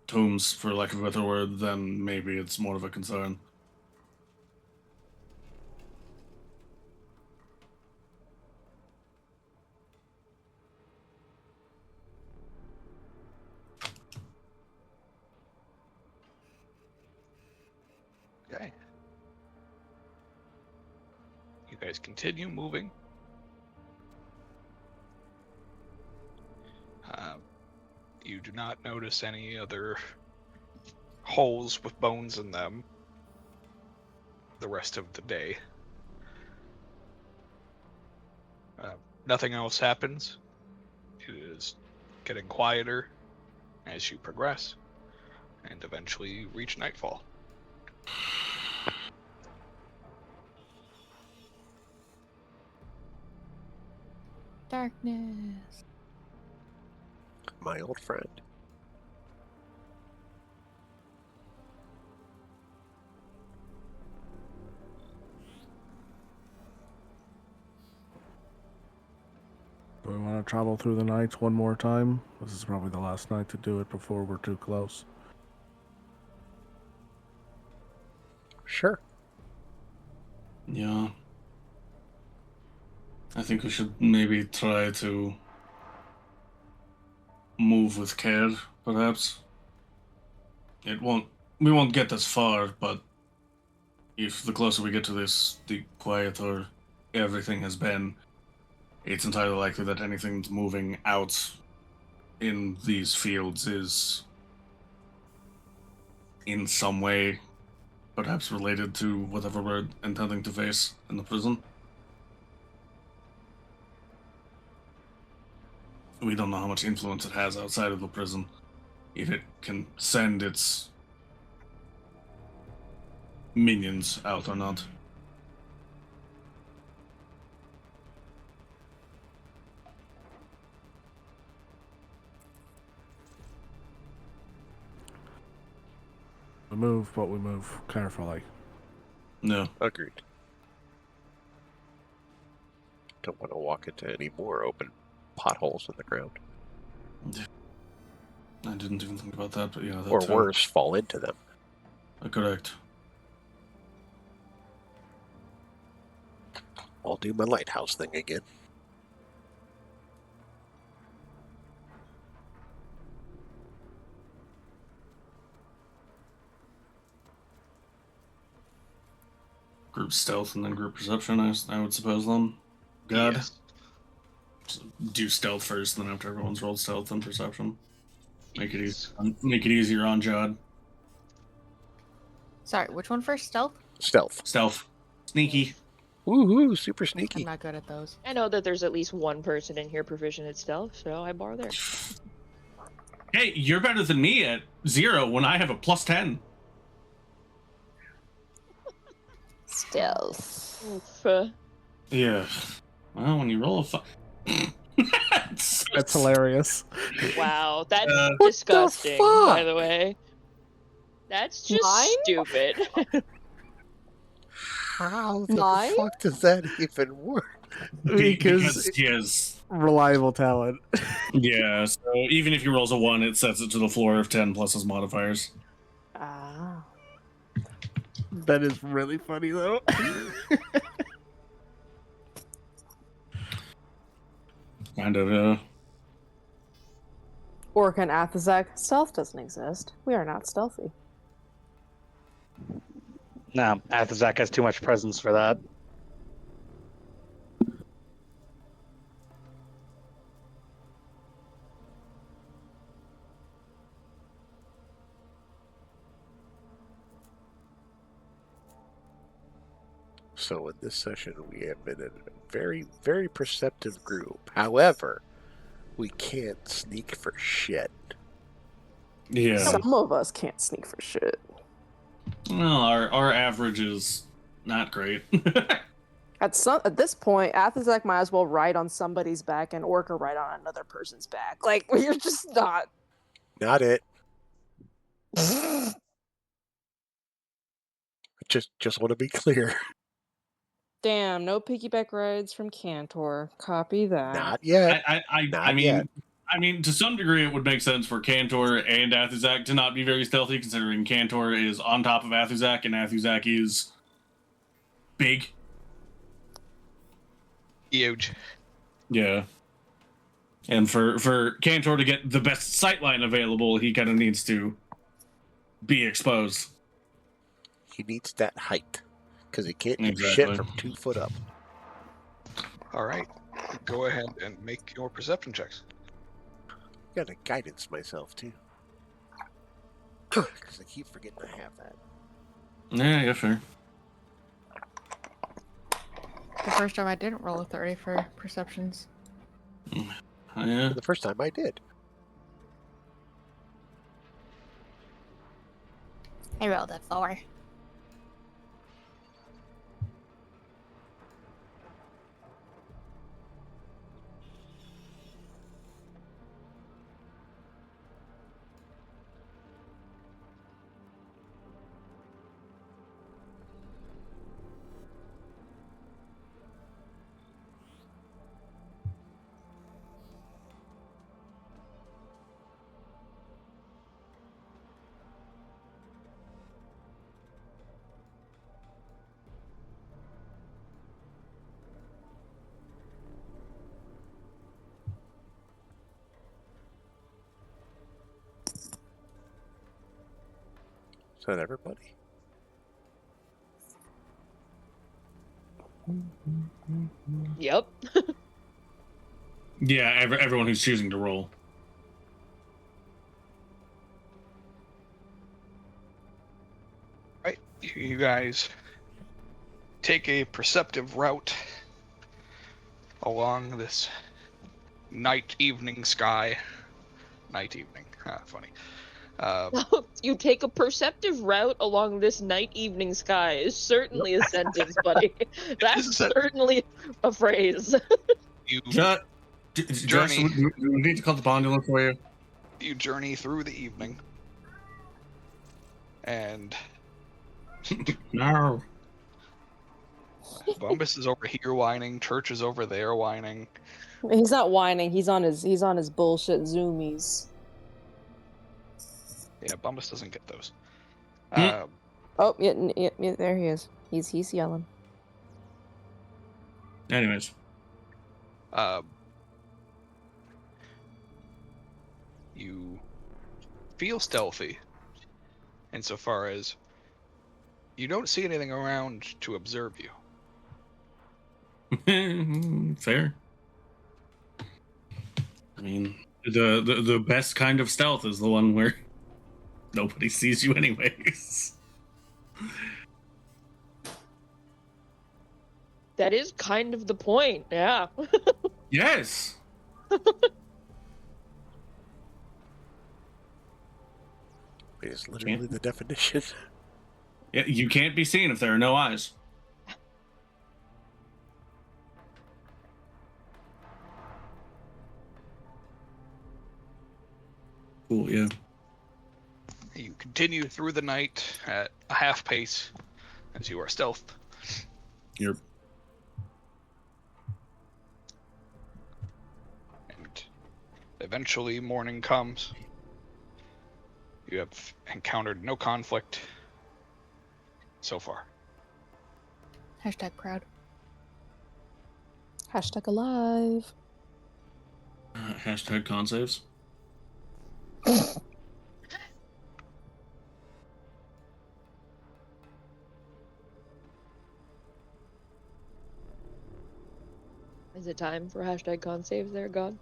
tombs, for lack of a better word, then maybe it's more of a concern. Okay. You guys continue moving. You do not notice any other holes with bones in them the rest of the day. Nothing else happens. It is getting quieter as you progress, and eventually reach nightfall. Darkness. My old friend. Do we want to travel through the night one more time? This is probably the last night to do it before we're too close. Sure. Yeah. I think we should maybe try to move with care, perhaps. We won't get as far, but if the closer we get to this, the quieter everything has been, it's entirely likely that anything moving out in these fields is in some way perhaps related to whatever we're intending to face in the prison. We don't know how much influence it has outside of the prison. If it can send its minions out or not. We move, but we move carefully. No. Agreed. Don't want to walk into any more open potholes in the ground. I didn't even think about that, but yeah, that Or too. worse, fall into them. Correct. I'll do my lighthouse thing again. Group stealth and then group perception, I would suppose then. God. Yes. So do stealth first, then after everyone's rolled stealth and perception. Make it Yes. make it easier on Jod. Sorry, which one first? Stealth? Stealth. Stealth. Sneaky. Woohoo, super I'm sneaky. not good at those. I know that there's at least one person in here proficient at stealth, so I borrow there. Hey, you're better than me at 0 when I have a +10. Stealth. Oof. Yeah. Well, when you roll a That's hilarious. Wow, that's What the disgusting, by fuck? the way. That's just Nine? stupid. How the Nine? fuck does that even work? Because yes. reliable talent. Yeah, so even if he rolls a 1, it sets it to the floor of 10 plus his modifiers. Ah. That is really funny, though. Kind of, Orc and Athazak, stealth doesn't exist. We are not stealthy. No, Athazak has too much presence for that. So in this session, we have been in a very, very perceptive group. However, we can't sneak for shit. Yeah. Some of us can't sneak for shit. Well, our average is not great. At this point, Athazak might as well ride on somebody's back and Orca ride on another person's back. Like, you're just not. Not it. Just want to be clear. Damn, no piggyback rides from Cantor. Copy that. Not yet. I mean, to some degree, it would make sense for Cantor and Athuzak to not be very stealthy, considering Cantor is on top of Athuzak, and Athuzak is big. Huge. Yeah. And for Cantor to get the best sightline available, he kind of needs to be exposed. He needs that height because he can't do Exactly. shit from 2 foot up. All right. Go ahead and make your perception checks. Gotta guidance myself too, because I keep forgetting I have that. Yeah, fair. The first time I didn't roll a 30 for perceptions. Yeah. The first time I did. I rolled a 4. Is that everybody? Yep. Yeah, everyone who's choosing to roll. Right. You guys take a perceptive route along this evening sky. Night evening. Funny. You take a perceptive route along this night evening sky is certainly a sentence, buddy. That's certainly a phrase. You Josh, Journey. we need to call the Bondula for you. you journey through the evening, and No. Bumbus is over here whining. Church is over there whining. He's not whining. He's on his bullshit zoomies. Yeah, Bumbus doesn't get those. Oh, yeah, there he is. He's yelling. Anyways. You feel stealthy insofar as you don't see anything around to observe you. Fair. I mean, the best kind of stealth is the one where nobody sees you anyways. That is kind of the point, yeah. Yes. It is literally the definition. Yeah, you can't be seen if there are no eyes. Cool, yeah. You continue through the night at a half pace as you are stealth. You're And eventually morning comes. You have encountered no conflict so far. Hashtag proud. Hashtag alive. hashtag con saves. Is it time for hashtag con saves there, God?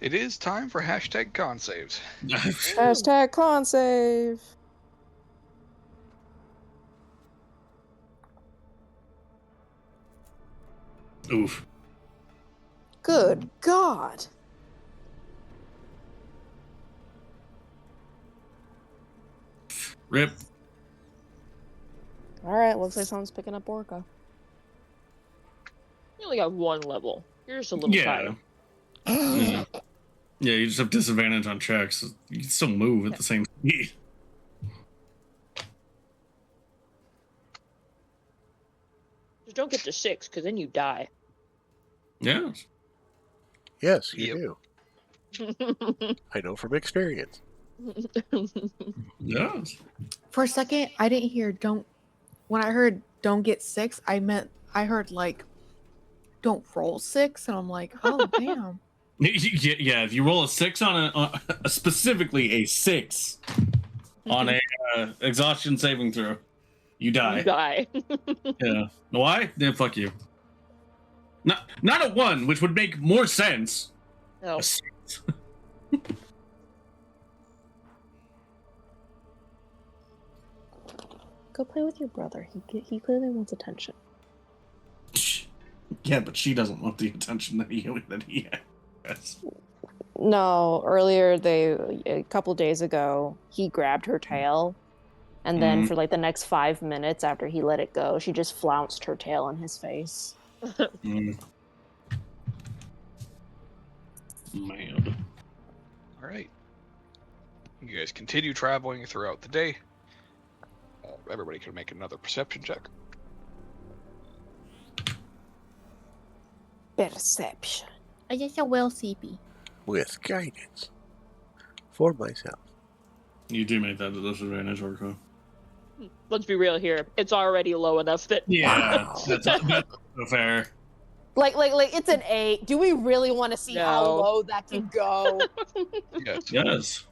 It is time for hashtag con saves. Hashtag con save. Oof. Good God. Rip. All right, looks like someone's picking up Orca. You only got one level. You're just a little Yeah. tired. Yeah. Yeah, you just have disadvantage on checks. You can still move at the same speed. Just don't get to 6, because then you die. Yeah. Yes, you Yep. do. I know from experience. Yes. For a second, I didn't hear don't. When I heard don't get 6, I heard like don't roll 6, and I'm like, oh damn. Yeah, if you roll a 6 on specifically a 6 on a exhaustion saving throw, you die. You die. Yeah. Why? Then fuck you. Not a 1, which would make more sense. No. A 6. Go play with your brother. He clearly wants attention. Yeah, but she doesn't want the attention that he has. No, a couple days ago, he grabbed her tail, and then for like the next 5 minutes after he let it go, she just flounced her tail in his face. Man. All right. You guys continue traveling throughout the day. Everybody can make another perception check. Perception. I just a well CP. With guidance. For myself. You do make that a disadvantage, Orca. Let's be real here. It's already low enough that. Yeah, Wow. that's so fair. Like it's an 8. Do we really want to see how No. low that can go? Yes. Yes.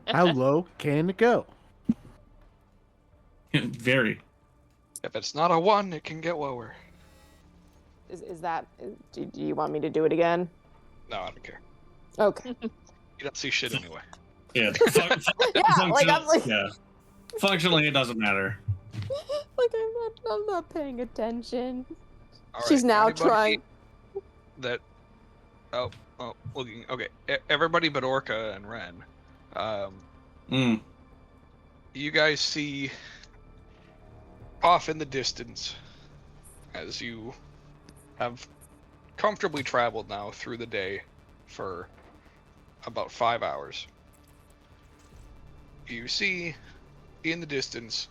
How low can it go? Very. If it's not a 1, it can get lower. Is that? Do you want me to do it again? No, I don't care. Okay. You don't see shit anyway. Yeah. Yeah, like I'm like, Yeah. Functionally, it doesn't matter. like I'm not paying attention. All She's right, now anybody trying. That. Oh, looking. Okay, everybody but Orca and Ren. You guys see off in the distance, as you have comfortably traveled now through the day for about 5 hours. You see in the distance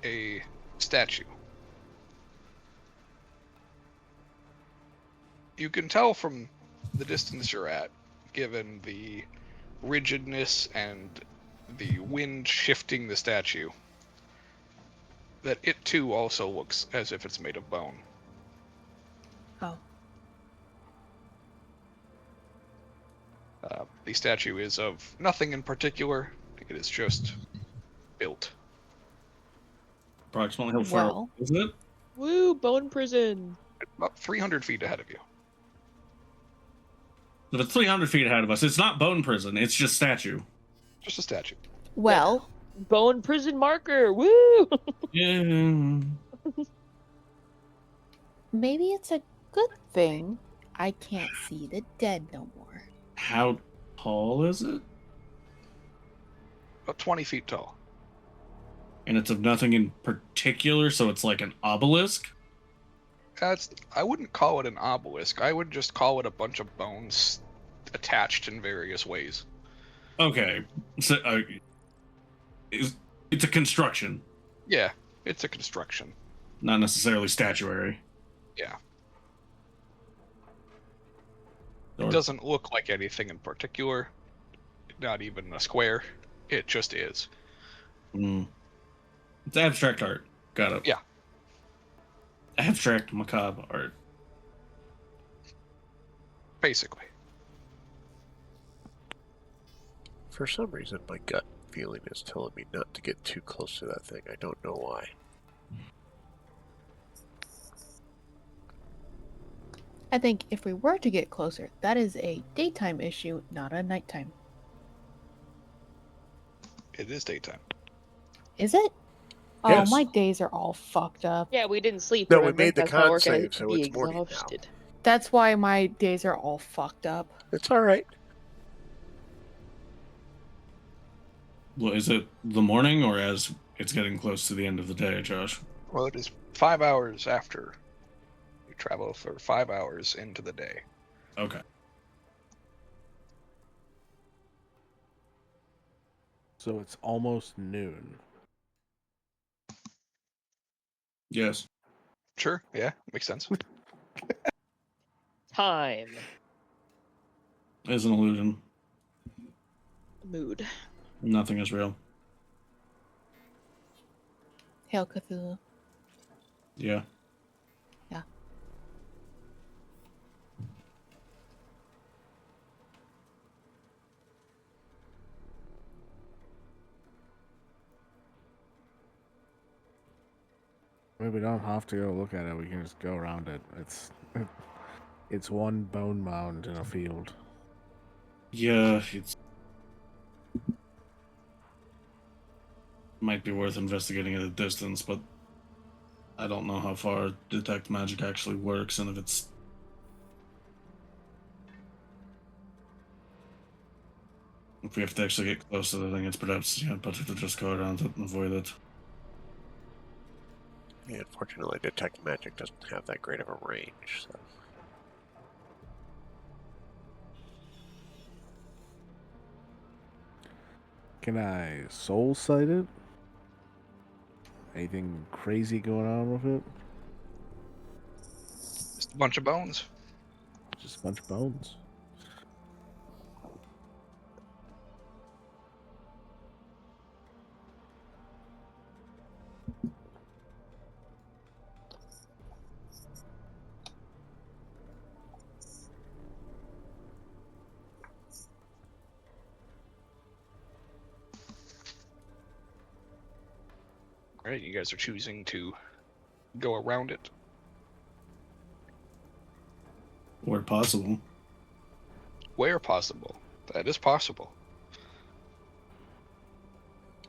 a statue. You can tell from the distance you're at, given the rigidness and the wind shifting the statue, that it too also looks as if it's made of bone. Oh. The statue is of nothing in particular. It is just built. Approximately how far Well. is it? Woo, bone prison. About 300 feet ahead of you. If it's 300 feet ahead of us, it's not bone prison. It's just statue. Just a statue. Well, Bone prison marker. Woo. Yeah. maybe it's a good thing I can't see the dead no more. How tall is it? About 20 feet tall. And it's of nothing in particular, so it's like an obelisk? I wouldn't call it an obelisk. I would just call it a bunch of bones attached in various ways. Okay. So, it's a construction, Yeah, it's a construction. not necessarily statuary. Yeah. Or- It doesn't look like anything in particular. Not even a square. It just is. It's abstract art. Got it. Yeah. Abstract macabre art. Basically. For some reason, my gut feeling is telling me not to get too close to that thing. I don't know why. I think if we were to get closer, that is a daytime issue, not a nighttime. It is daytime. Is it? Yes. Oh, my days are all fucked up. Yeah, we didn't sleep. No, we remember? made the That's why con Orca has save, to so be it's morning now. exhausted. That's why my days are all fucked up. It's all right. Well, is it the morning or as it's getting close to the end of the day, Josh? Well, it is 5 hours after you travel for 5 hours into the day. Okay. So it's almost noon. Yes. Sure, yeah, makes sense. Time. Is an illusion. Mood. Nothing is real. Hail Cthulhu. Yeah. Yeah. I mean, we don't have to go look at it. We can just go around it. It's one bone mound in a field. Yeah, it's might be worth investigating at a distance, but I don't know how far detect magic actually works, and if we have to actually get close to the thing, it's perhaps better to just go around it and avoid it. Yeah, unfortunately, detect magic doesn't have that great of a range. So. Can I soul sight it? Anything crazy going on with it? Just a bunch of bones. Just a bunch of bones. Right, you guys are choosing to go around it. Where possible. Where possible. That is possible.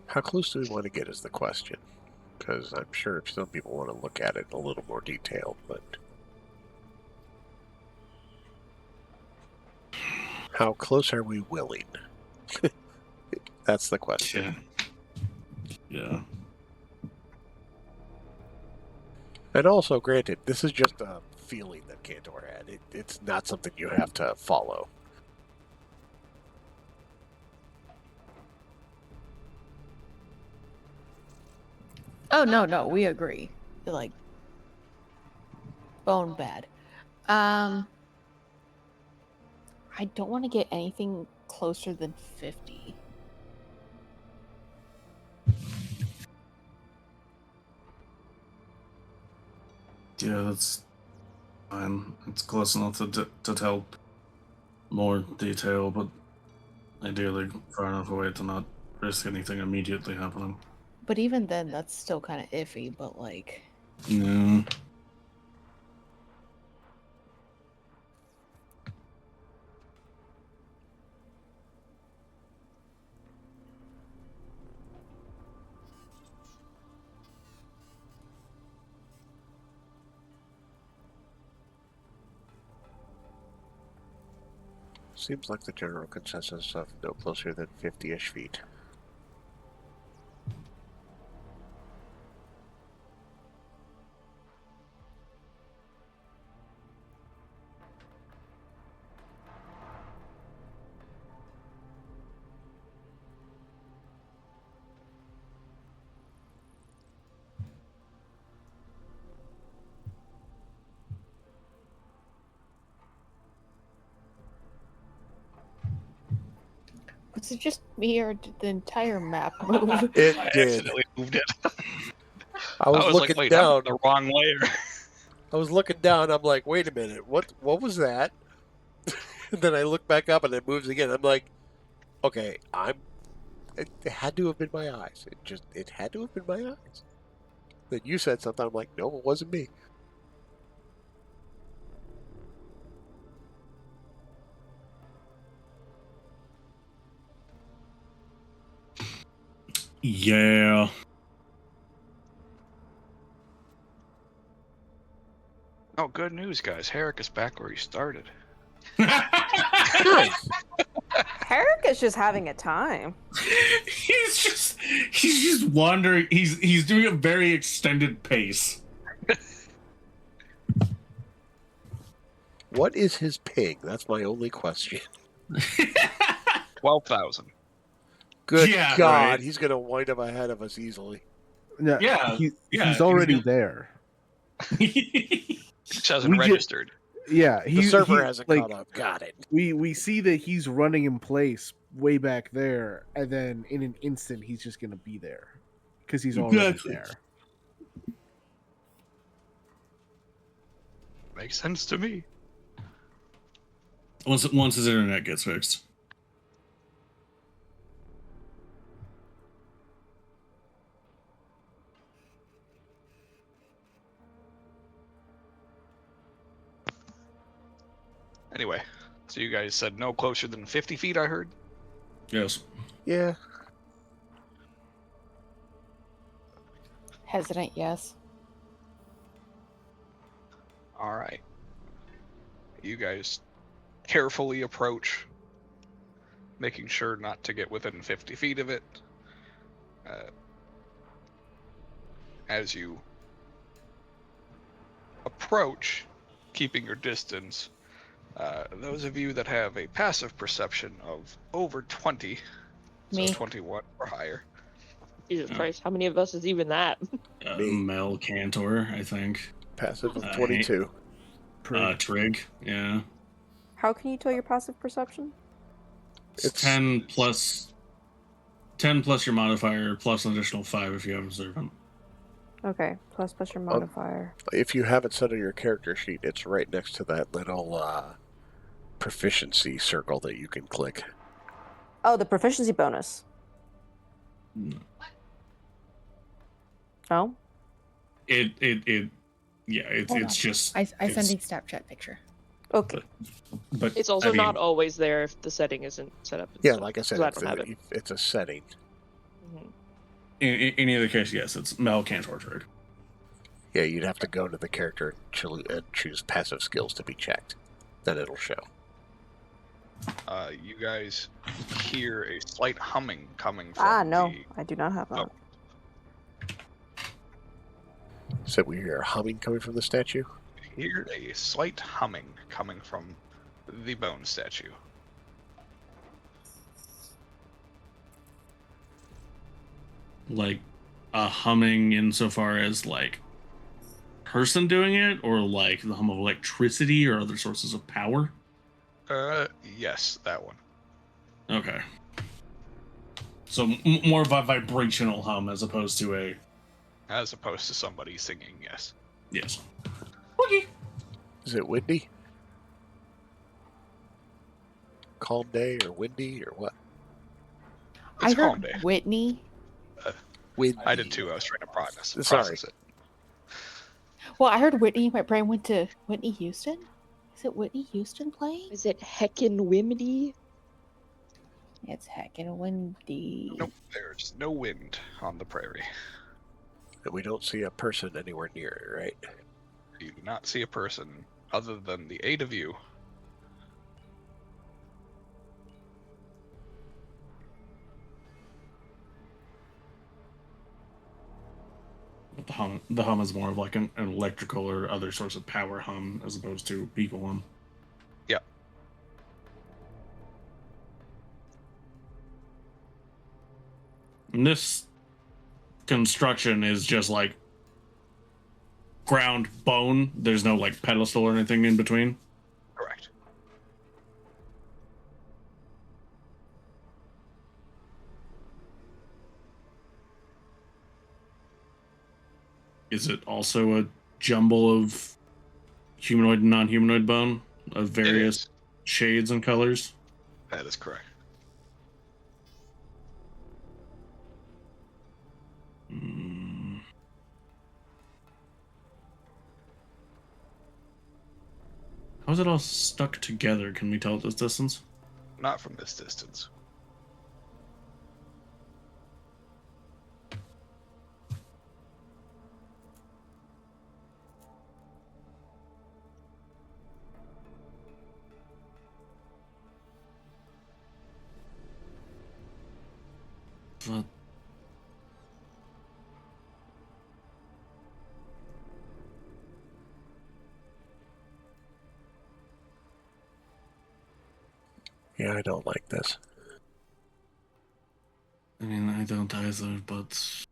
How close do we want to get is the question. Because I'm sure some people want to look at it in a little more detail, but... How close are we willing? That's the question. Yeah. And also, granted, this is just a feeling that Cantor had. It's not something you have to follow. Oh no, we agree. Like bone bad. I don't want to get anything closer than 50. Yeah, that's fine. It's close enough to tell more detail, but ideally far enough away to not risk anything immediately happening. But even then, that's still kind of iffy. But like, No. Seems like the general consensus of no closer than 50-ish feet. was it just me or did the entire map move? It I did. accidentally moved it. I was like, looking wait, down. I'm the wrong layer. I was looking down. I'm like, wait a minute. What was that? And then I look back up and it moves again. I'm like, okay, it had to have been my eyes. It had to have been my eyes. Then you said something. I'm like, no, it wasn't me. Yeah. Oh, good news, guys. Herrick is back where he started. Good. Herrick is just having a time. he's just wandering. He's doing a very extended pace. What is his ping? That's my only question. 12,000. Good Yeah, God, right. he's going to wind up ahead of us easily. Yeah, he's already there. Just hasn't We get- registered. Yeah, The server hasn't caught up. Got it. We see that he's running in place way back there, and then in an instant he's just gonna be there because he's already Exactly. there. Makes sense to me. Once his internet gets fixed. Anyway, so you guys said no closer than 50 feet, I heard? Yes. Yeah. Hesitant, yes. All right. You guys carefully approach, making sure not to get within 50 feet of it. As you approach, keeping your distance, those of you that have a passive perception of over 20, Me. so 21 or higher, Jesus Christ, how many of us is even that? Mel Cantor, I think. Passive of 22. Trig, yeah. How can you tell your passive perception? It's 10 plus your modifier, plus an additional 5 if you have observant. Okay, plus your modifier. If you have it set on your character sheet, it's right next to that little proficiency circle that you can click. Oh, the proficiency bonus. No. Oh? It's just... I send a Snapchat picture. Okay. But It's also not always there if the setting isn't set up. Yeah, like I said, I don't have it. it's a setting. Mhm. In any other case, yes, it's Mel Cantor Trig. Yeah, you'd have to go to the character and choose passive skills to be checked. Then it'll show. you guys hear a slight humming coming from No, the... I do not have that. So we hear humming coming from the statue? Hear a slight humming coming from the bone statue. Like a humming insofar as like person doing it, or like the hum of electricity or other sources of power? Yes, that one. Okay. So more of a vibrational hum as opposed to a... As opposed to somebody singing, yes. Yes. Is it windy? Calm day or windy or what? It's I calm heard day. Whitney. Windy. I did too. I was trying to process Sorry. it. Well, I heard Whitney. My brain went to Whitney Houston. Is it Whitney Houston playing? Is it heckin' windy? It's heckin' windy. Nope, there's no wind on the prairie. And we don't see a person anywhere near it, right? You do not see a person other than the 8 of you. The hum is more of like an electrical or other source of power hum as opposed to people hum. Yeah. And this construction is just like ground bone. There's no like pedestal or anything in between. Correct. Is it also a jumble of humanoid and non-humanoid bone of various shades and colors? That is correct. How's it all stuck together? Can we tell at this distance? Not from this distance. But Yeah, I don't like this. I mean, I don't either, but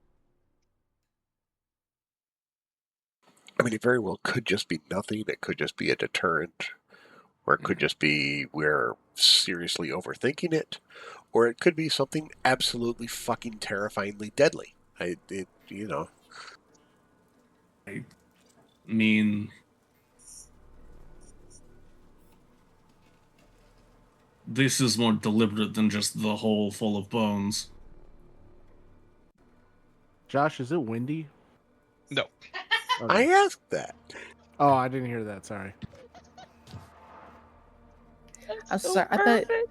I mean, it very well could just be nothing. It could just be a deterrent, or it could just be we're seriously overthinking it, or it could be something absolutely fucking terrifyingly deadly. I mean, this is more deliberate than just the hole full of bones. Josh, is it windy? No. I Okay. asked that. Oh, I didn't hear that. Sorry. I'm So sorry. I thought perfect.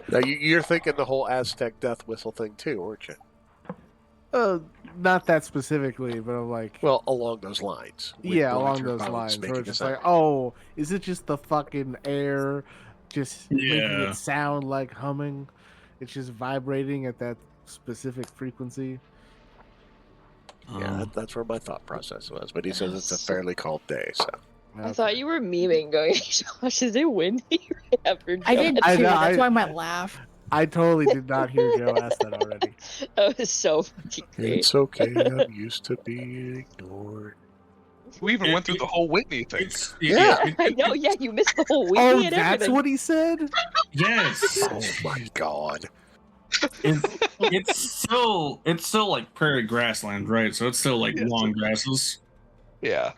Now you're thinking the whole Aztec death whistle thing too, aren't you? Not that specifically, but I'm like, Well, along those lines. Wind yeah, blowing along through those bones, lines, where making it's a just sound. like, oh, is it just the fucking air just making Yeah. it sound like humming? It's just vibrating at that specific frequency. Yeah, that's where my thought process was. But he says it's a fairly cold day, so. I thought you were memeing, going, "Josh, is it windy?" right after I Joe did had too. know, That's why my laugh. I totally did not hear Joe ask that already. That was so fucking great. It's okay. I'm used to being ignored. We even went through the whole Whitney thing. Yeah. I know. Yeah, you missed the whole Whitney Oh, and that's everything. what he said? Yes. Oh my god. It's still like prairie grassland, right? So it's still like Yes, long grasses. Yeah.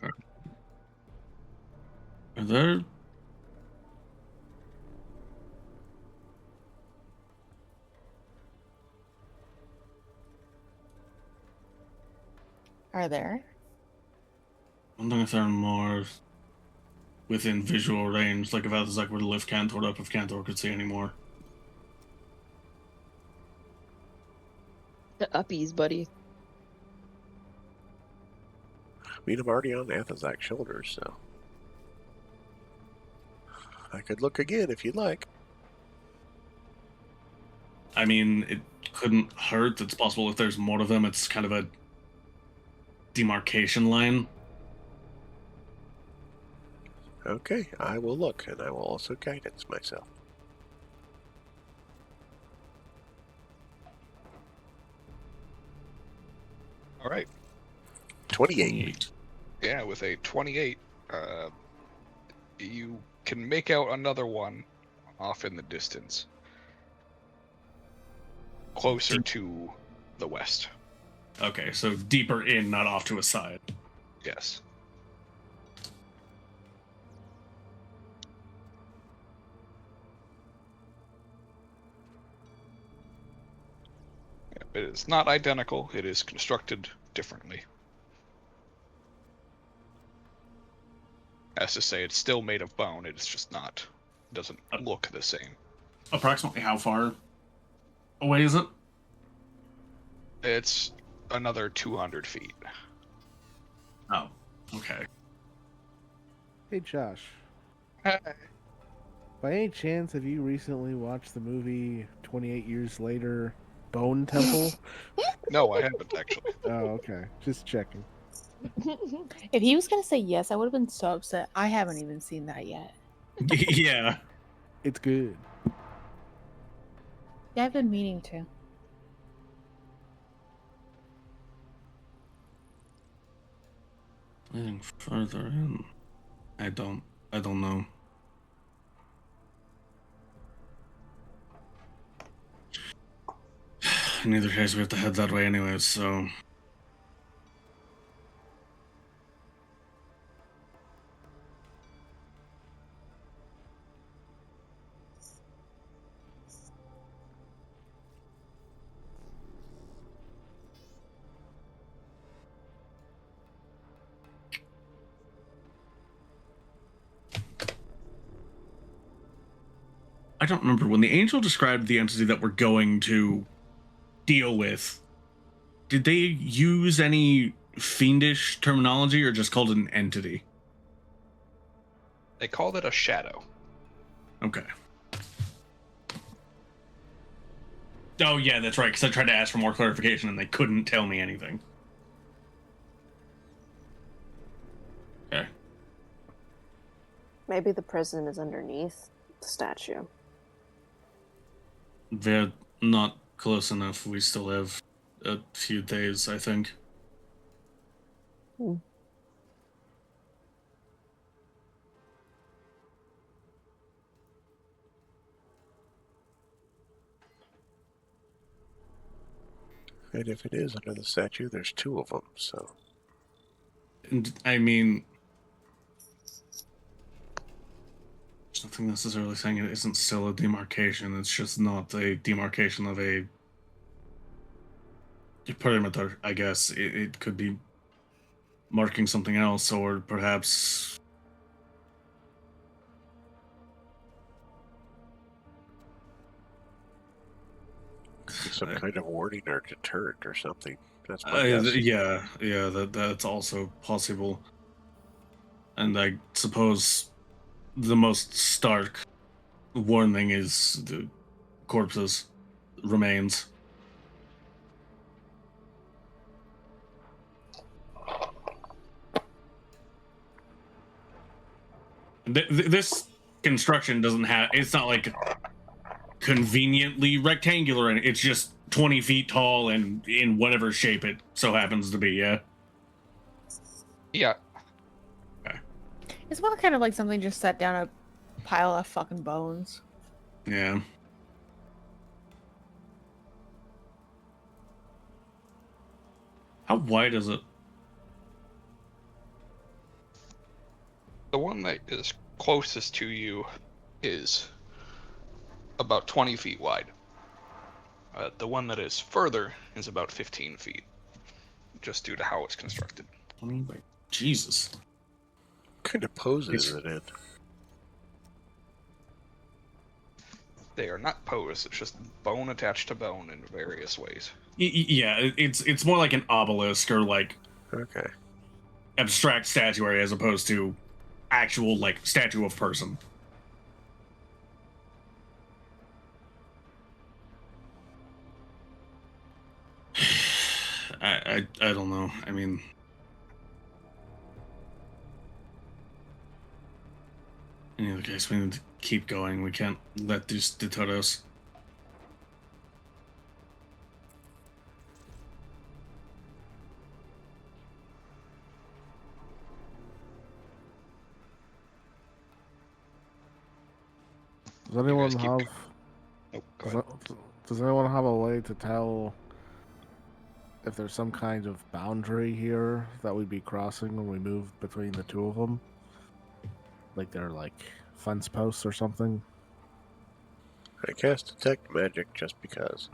Are there? Are there? I wonder if there are more within visual range. Like if I was like were to lift Cantor up, if Cantor could see anymore. The uppies, buddy. I mean, I'm already on Athazak's shoulders, so. I could look again if you'd like. I mean, it couldn't hurt. It's possible if there's more of them, it's kind of a demarcation line. Okay, I will look, and I will also guidance myself. All right. 28. Yeah, with a 28, you can make out another one off in the distance, closer to the west. Okay, so deeper in, not off to a side. Yes. It is not identical. It is constructed differently. As to say, it's still made of bone. It's just not. Doesn't look the same. Approximately how far away is it? It's another 200 feet. Oh, okay. Hey, Josh. Hi. By any chance, have you recently watched the movie 28 Years Later, Bone Temple? No, I haven't actually. Oh, okay. Just checking. If he was gonna say yes, I would have been so upset. I haven't even seen that yet. Yeah. It's good. Yeah, I've been meaning to. Leading further in. I don't know. In either case, we have to head that way anyways, so. I don't remember. When the angel described the entity that we're going to deal with, did they use any fiendish terminology or just called it an entity? They called it a shadow. Okay. Oh, yeah, that's right, because I tried to ask for more clarification and they couldn't tell me anything. Okay. Maybe the prison is underneath the statue. They're not close enough. We still have a few days, I think. Hmm. And if it is under the statue, there's 2 of them, so... And, I mean... There's nothing necessarily saying it isn't still a demarcation. It's just not a demarcation of a perimeter, I guess. It could be marking something else, or perhaps... Some kind of warning or deterrent or something. That's my guess. Yeah, that's also possible. And I suppose the most stark warning is the corpses, remains. This construction doesn't have, it's not like conveniently rectangular, and it's just 20 feet tall and in whatever shape it so happens to be, yeah? Yeah. It's more kind of like something just set down a pile of fucking bones. Yeah. How wide is it? The one that is closest to you is about 20 feet wide. The one that is further is about 15 feet, just due to how it's constructed. I mean, like, Jesus. What kind of pose is it in? They are not posed, it's just bone attached to bone in various ways. Yeah, it's more like an obelisk or like Okay. abstract statuary as opposed to actual like statue of person. I don't know. I mean, in either case, we need to keep going. We can't let this deter us. Does anyone keep have? Oh, go ahead. Does anyone have a way to tell if there's some kind of boundary here that we'd be crossing when we move between the 2 of them? Like they're like fence posts or something? I cast Detect Magic just because.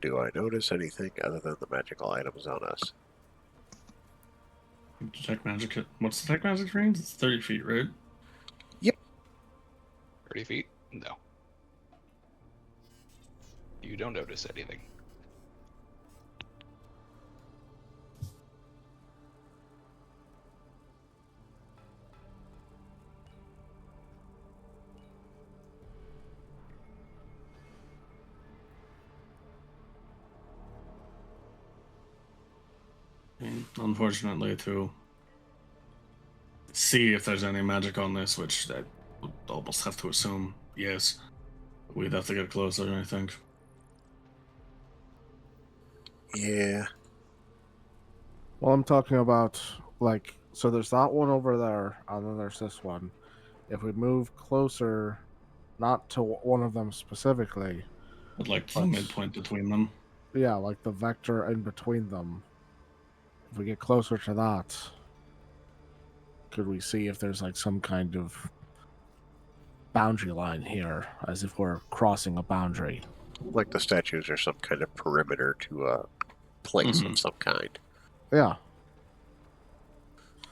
Do I notice anything other than the magical items on us? Detect magic. What's the detect magic range? It's 30 feet, right? 30 feet? No. You don't notice anything. And unfortunately, to see if there's any magic on this, which I would almost have to assume, yes, we'd have to get closer, I think. Yeah. Well, I'm talking about like, so there's that one over there, and then there's this one. If we move closer, not to one of them specifically, But like the midpoint between them. yeah, like the vector in between them. If we get closer to that, could we see if there's like some kind of boundary line here, as if we're crossing a boundary? Like the statues are some kind of perimeter to a place of some kind. Yeah,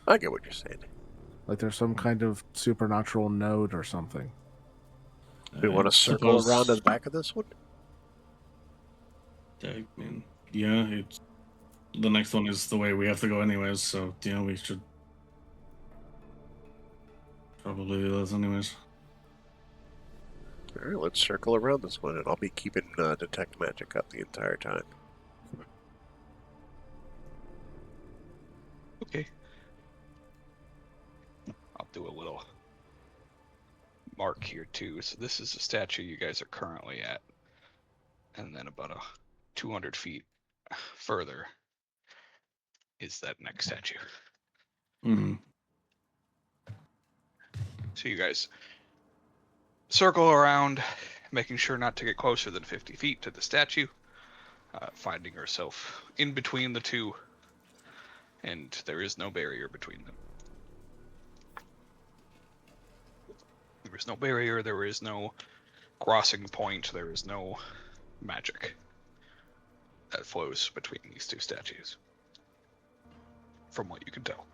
I get what you're saying. like there's some kind of supernatural node or something. We want to circle around to the back of this one? I mean, yeah, it's the next one is the way we have to go anyways, so yeah, we should probably do this anyways. All right, let's circle around this one, and I'll be keeping detect magic up the entire time. Okay. I'll do a little mark here too. So this is the statue you guys are currently at. And then about 200 feet further is that next statue. Mm-hmm. So you guys circle around, making sure not to get closer than 50 feet to the statue, finding yourself in between the two, and there is no barrier between them. There is no barrier, there is no crossing point, there is no magic that flows between these two statues, from what you can tell.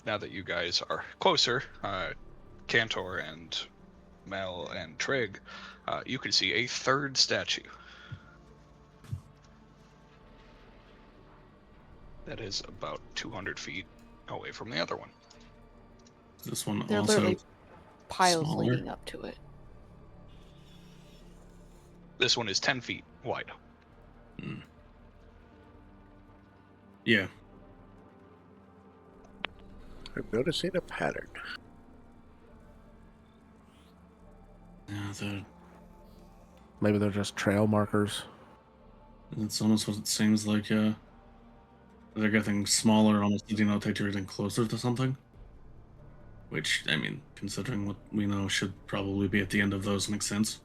Now that you guys are closer, Cantor and Mel and Trig, you can see a third statue. That is about 200 feet away from the other one. This one They're also literally piles smaller. leading up to it. This one is 10 feet wide. Mm. Yeah. I'm noticing a pattern. Yeah, Maybe they're just trail markers. it's almost what it seems like. They're getting smaller, almost denotate you're getting closer to something. Which, I mean, considering what we know, should probably be at the end of those, makes sense.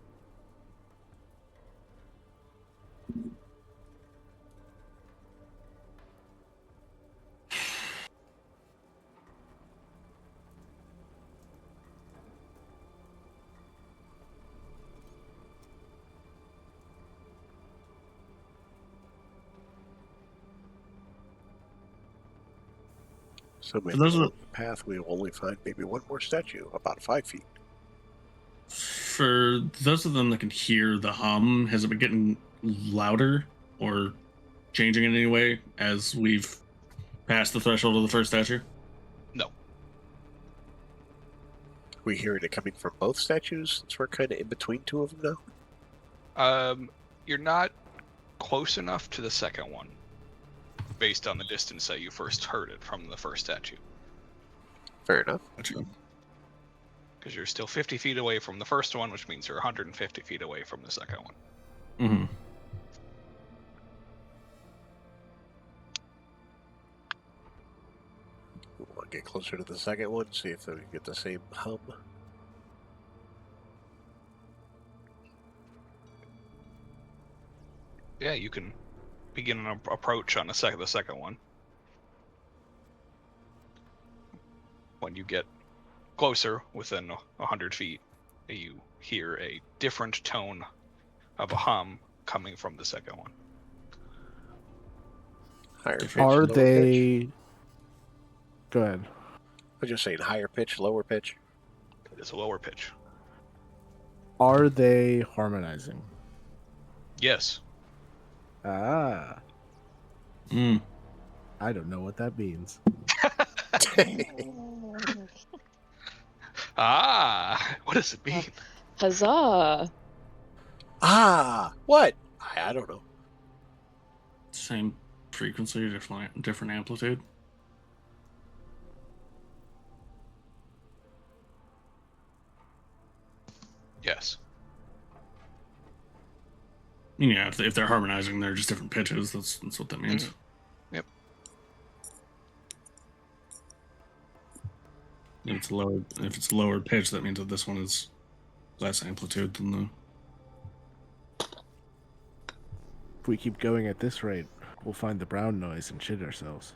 So maybe those are- along the path we will only find maybe one more statue, about 5 feet. For those of them that can hear the hum, has it been getting louder or changing in any way as we've passed the threshold of the first statue? No. We hearing it coming from both statues, since we're kind of in between two of them now? You're not close enough to the second one, based on the distance that you first heard it from the first statue. Fair enough. Gotcha. Because you're still 50 feet away from the first one, which means you're 150 feet away from the second one. Mm-hmm. We want to get closer to the second one, see if we can get the same hum. Yeah, you can begin an approach on the second one. When you get closer, within 100 feet, you hear a different tone of a hum coming from the second one. Higher pitch, Are lower pitch? they? Go ahead. I'm just saying higher pitch, lower pitch. It is a lower pitch. Are they harmonizing? Yes. Ah, Mm. I don't know what that means. What does it mean? Huzzah! What? I don't know. Same frequency, different amplitude. Yes. I mean, yeah, if they're harmonizing, they're just different pitches. That's what that means. Yep. If it's lower pitch, that means that this one is less amplitude than the. If we keep going at this rate, we'll find the brown noise and shit ourselves.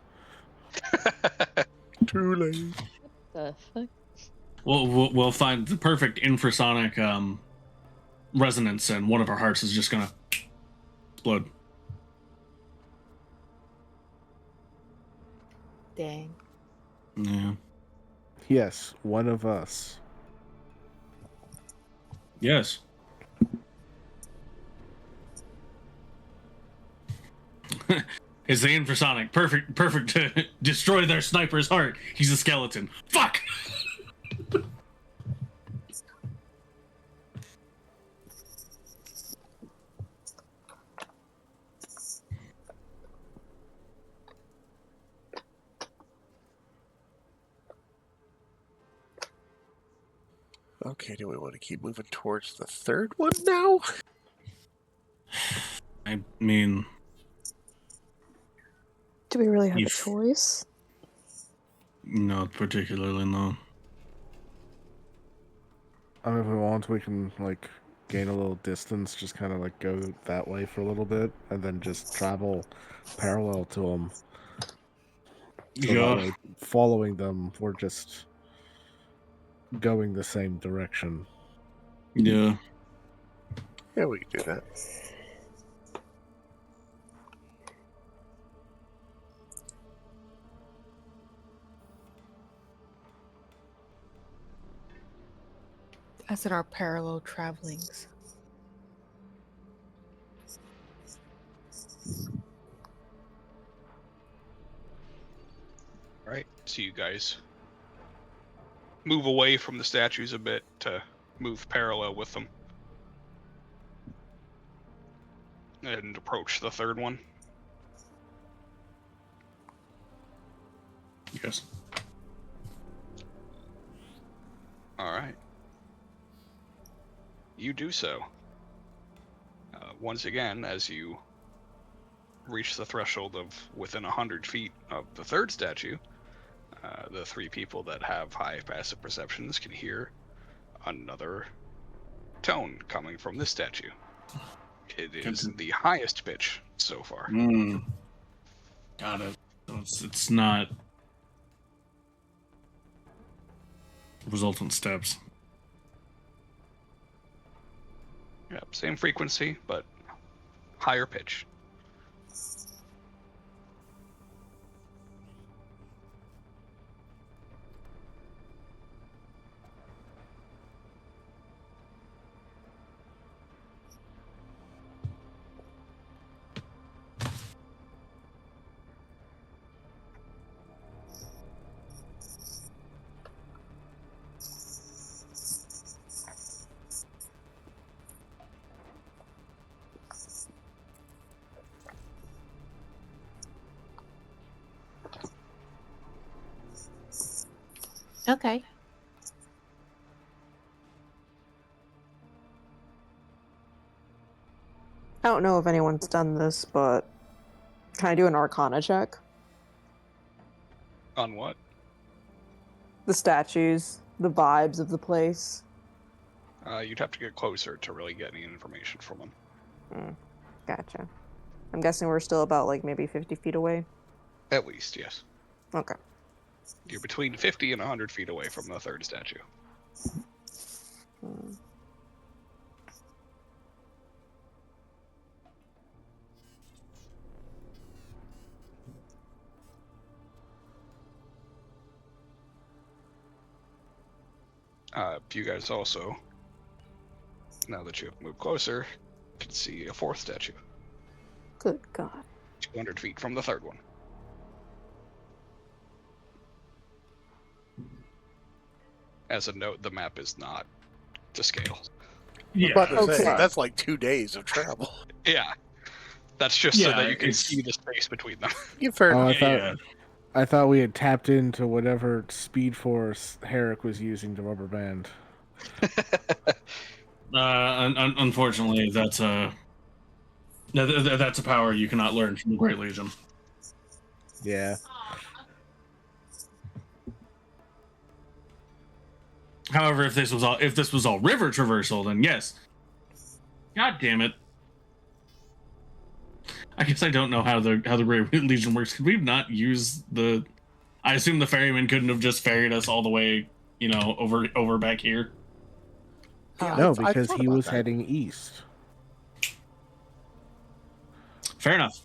Too late. The fuck? We'll find the perfect infrasonic resonance, and one of our hearts is just gonna explode. Dang. Yeah. Yes, one of us. Yes. Is the infrasonic. Perfect to destroy their sniper's heart. He's a skeleton. Fuck! Okay, do we want to keep moving towards the third one now? I mean, Do we really have a You've- choice? not particularly, no. I mean, if we want, we can like gain a little distance, just kind of like go that way for a little bit, and then just travel parallel to them. So that Yeah. way, following them, we're just going the same direction. Yeah. Yeah, we can do that. As in our parallel travelings. Right. So you guys move away from the statues a bit to move parallel with them. And approach the third one. Yes. Alright. You do so. Once again, as you reach the threshold of within 100 feet of the third statue, the three people that have high passive perceptions can hear another tone coming from this statue. It is the highest pitch so far. Got it. So it's not resultant steps. Yep, same frequency, but higher pitch. Okay. I don't know if anyone's done this, but can I do an Arcana check? On what? The statues, the vibes of the place. You'd have to get closer to really get any information from them. Gotcha. I'm guessing we're still about like maybe 50 feet away. At least, yes. Okay. You're between 50 and 100 feet away from the third statue. Hmm. You guys also, now that you have moved closer, can see a fourth statue. Good God. 200 feet from the third one. As a note, the map is not to scale. I was about to say, Okay. that's like 2 days of travel. Yeah. That's just so Yeah, that you can it's- see the space between them. Yeah, fair Oh, enough. I thought we had tapped into whatever speed force Herrick was using to rubber band. Unfortunately, that's that's a power you cannot learn from the Great Legion. Yeah. However, if this was all river traversal, then yes. God damn it! I guess I don't know how the Great Legion works. Could we not use the? I assume the ferryman couldn't have just ferried us all the way, over back here. No, I because thought he about was that. heading east. Fair enough.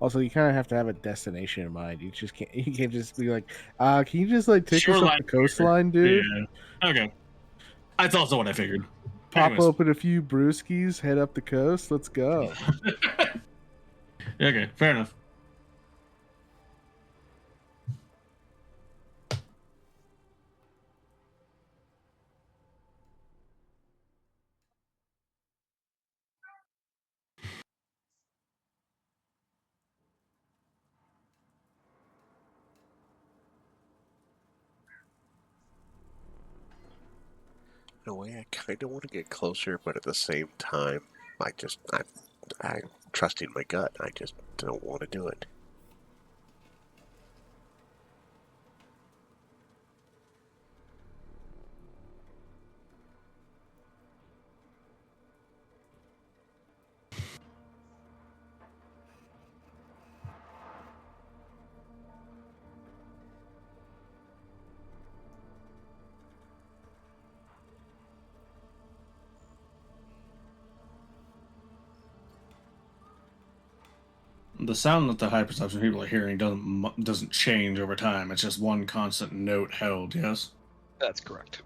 Also, you kind of have to have a destination in mind. You just can't. You can't just be like, can you just like take us Shoreline up the coastline, dude? Yeah. Okay. That's also what I figured. Pop Anyways. open a few brewskis, head up the coast. Let's go. Okay, fair enough. In a way, I kind of want to get closer, but at the same time, I'm trusting my gut. I just don't want to do it. The sound that the high perception people are hearing doesn't change over time. It's just one constant note held. Yes. That's correct.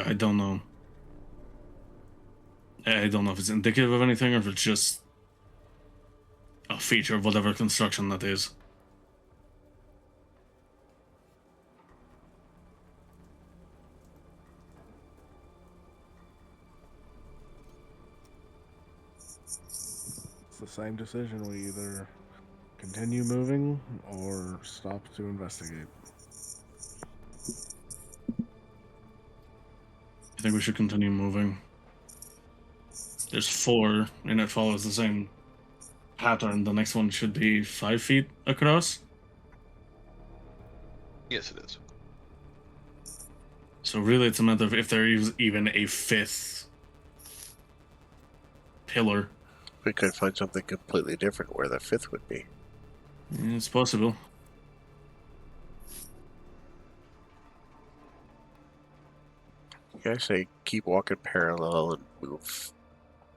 I don't know. I don't know if it's indicative of anything or if it's just a feature of whatever construction that is. It's the same decision. We either continue moving or stop to investigate. I think we should continue moving. There's 4, and it follows the same pattern. The next one should be 5 feet across. Yes, it is. So really, it's a matter of if there is even a 5th pillar. We could find something completely different where the 5th would be. It's possible. I say keep walking parallel and move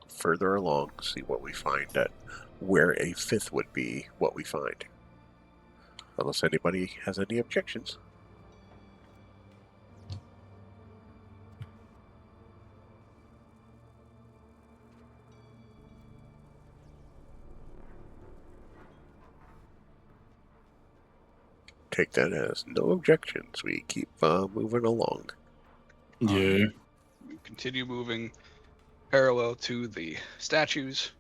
further along, see what we find at where a 5th would be, what we find. Unless anybody has any objections. Take that as no objections. We keep moving along. Yeah. You continue moving parallel to the statues.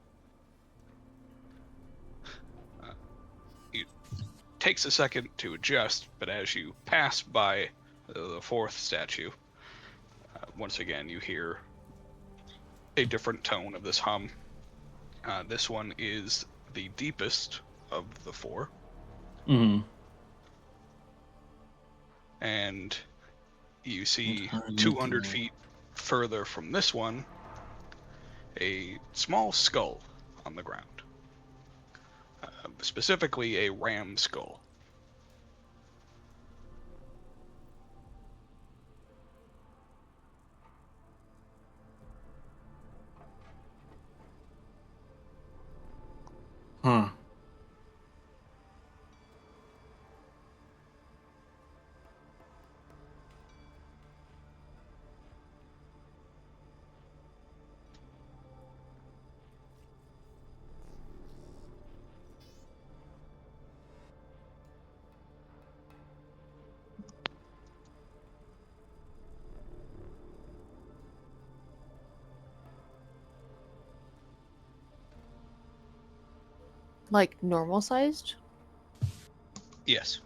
It takes a second to adjust, but as you pass by the 4th statue, once again you hear a different tone of this hum. This one is the deepest of the 4. Mm-hmm. And you see 200 feet further from this one a small skull on the ground, specifically a ram skull. Huh. Like normal sized? Yes.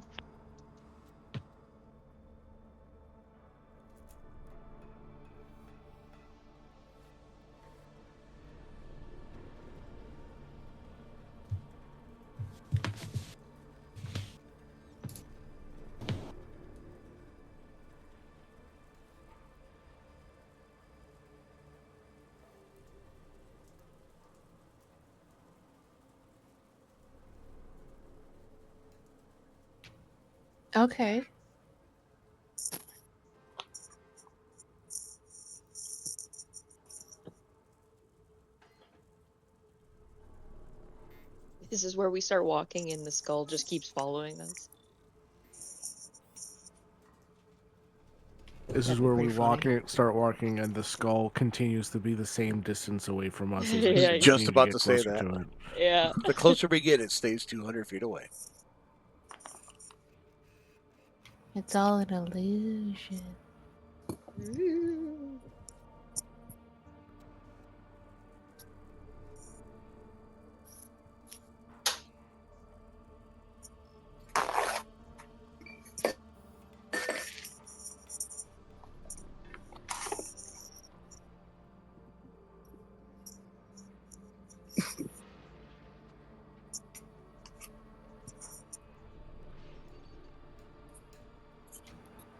Okay. This is where we start walking and the skull just keeps following us. This That'd is be where we pretty funny. start walking, and the skull continues to be the same distance away from us as we Yeah, continue Just to about get to say closer that. to it. yeah. The closer we get, it stays 200 feet away. It's all an illusion.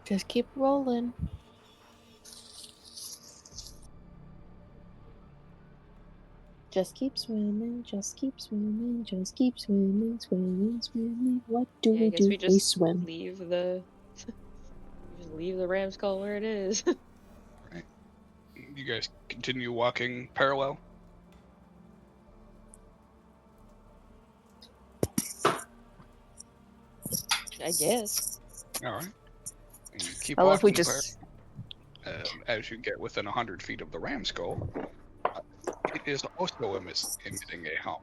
Just keep rolling. Just keep swimming, just keep swimming, just keep swimming, swimming, swimming. What do Yeah, I we guess do? we We just swim. leave the we just leave the ram skull where it is. Right. You guys continue walking parallel. I guess. All right. And you keep I love we walking just. as you get within 100 feet of the ram skull. It is also emitting a hum,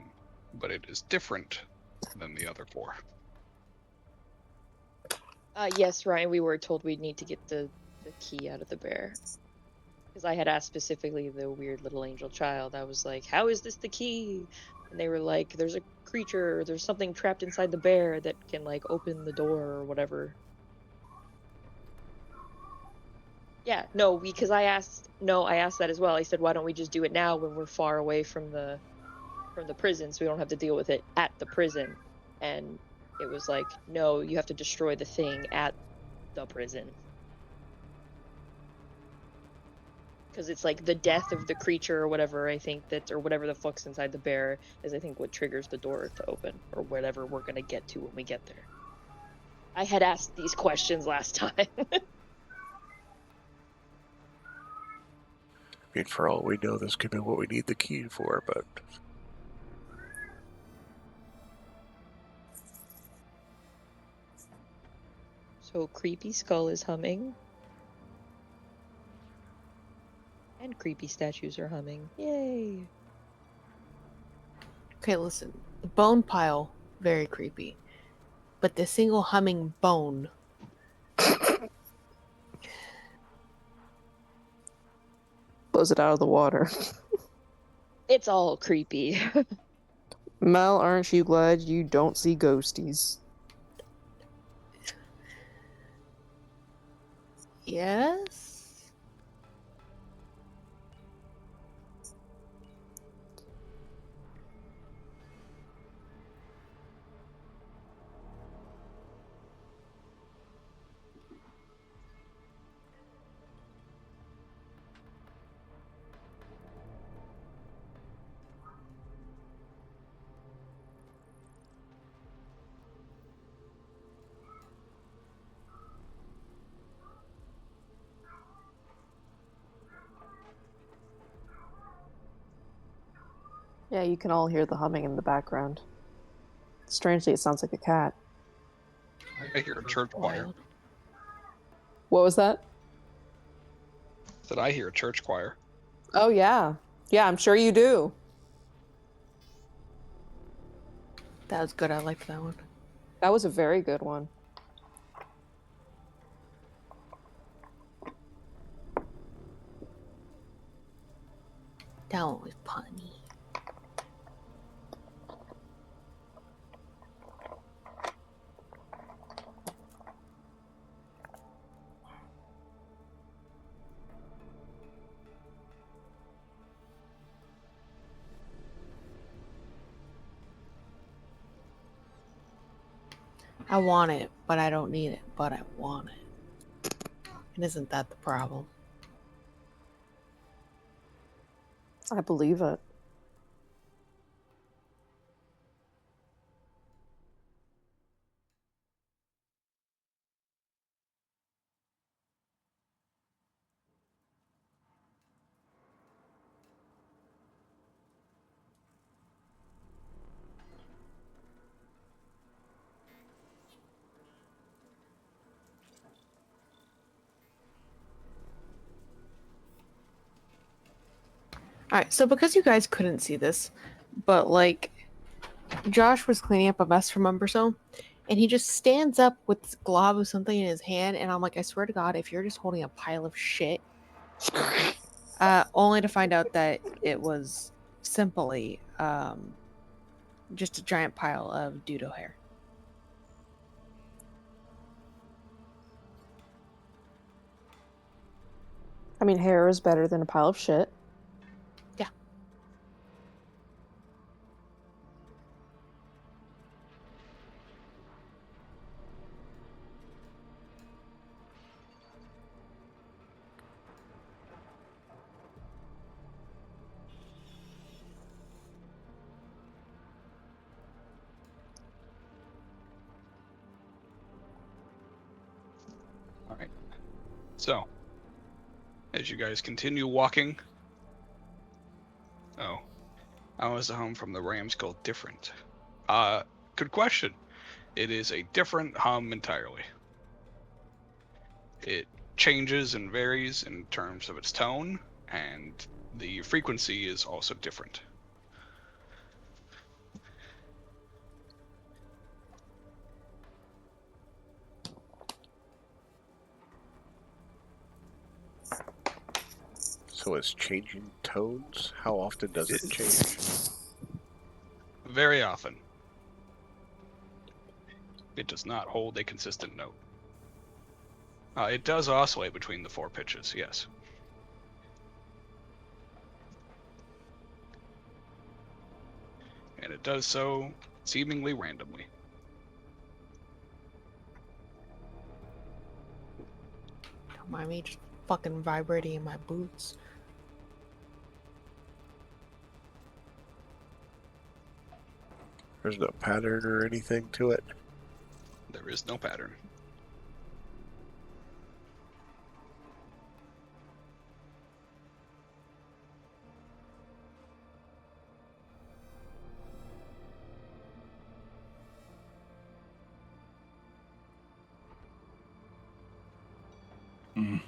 but it is different than the other four. Yes, Ryan, we were told we'd need to get the key out of the bear. Because I had asked specifically the weird little angel child. I was like, how is this the key? And they were like, there's a creature, there's something trapped inside the bear that can, like, open the door or whatever. Yeah, no, because I asked that as well. I said, why don't we just do it now when we're far away from the prison so we don't have to deal with it at the prison? And it was like, no, you have to destroy the thing at the prison. Because it's like the death of the creature or whatever, I think that, or whatever the fuck's inside the bear is, I think, what triggers the door to open, or whatever we're gonna get to when we get there. I had asked these questions last time. I mean, for all we know, this could be what we need the key for, but So creepy skull is humming. And creepy statues are humming. Yay! Okay, listen. The bone pile, very creepy. But the single humming bone. Blows it out of the water. It's all creepy. Mel, aren't you glad you don't see ghosties? Yes? Yeah, you can all hear the humming in the background. Strangely, it sounds like a cat. I hear a church choir. Wild. What was that? Said I hear a church choir. Oh, yeah. Yeah, I'm sure you do. That was good. I liked that one. That was a very good one. That one was punny. I want it, but I don't need it, but I want it. And isn't that the problem? I believe it. Alright, so because you guys couldn't see this, but like Josh was cleaning up a mess from Umberso, and he just stands up with this glob of something in his hand, and I'm like, I swear to God, if you're just holding a pile of shit, only to find out that it was simply just a giant pile of doodle hair. I mean, hair is better than a pile of shit. Yeah. All right. So, as you guys continue walking, oh, how is the hum from the Rams Skull different? Good question. It is a different hum entirely. It changes and varies in terms of its tone, and the frequency is also different. So it's changing tones? How often does it change? Very often. It does not hold a consistent note. It does oscillate between the 4 pitches, yes. And it does so seemingly randomly. Don't mind me just fucking vibrating in my boots. There's no pattern or anything to it? There is no pattern. Mm.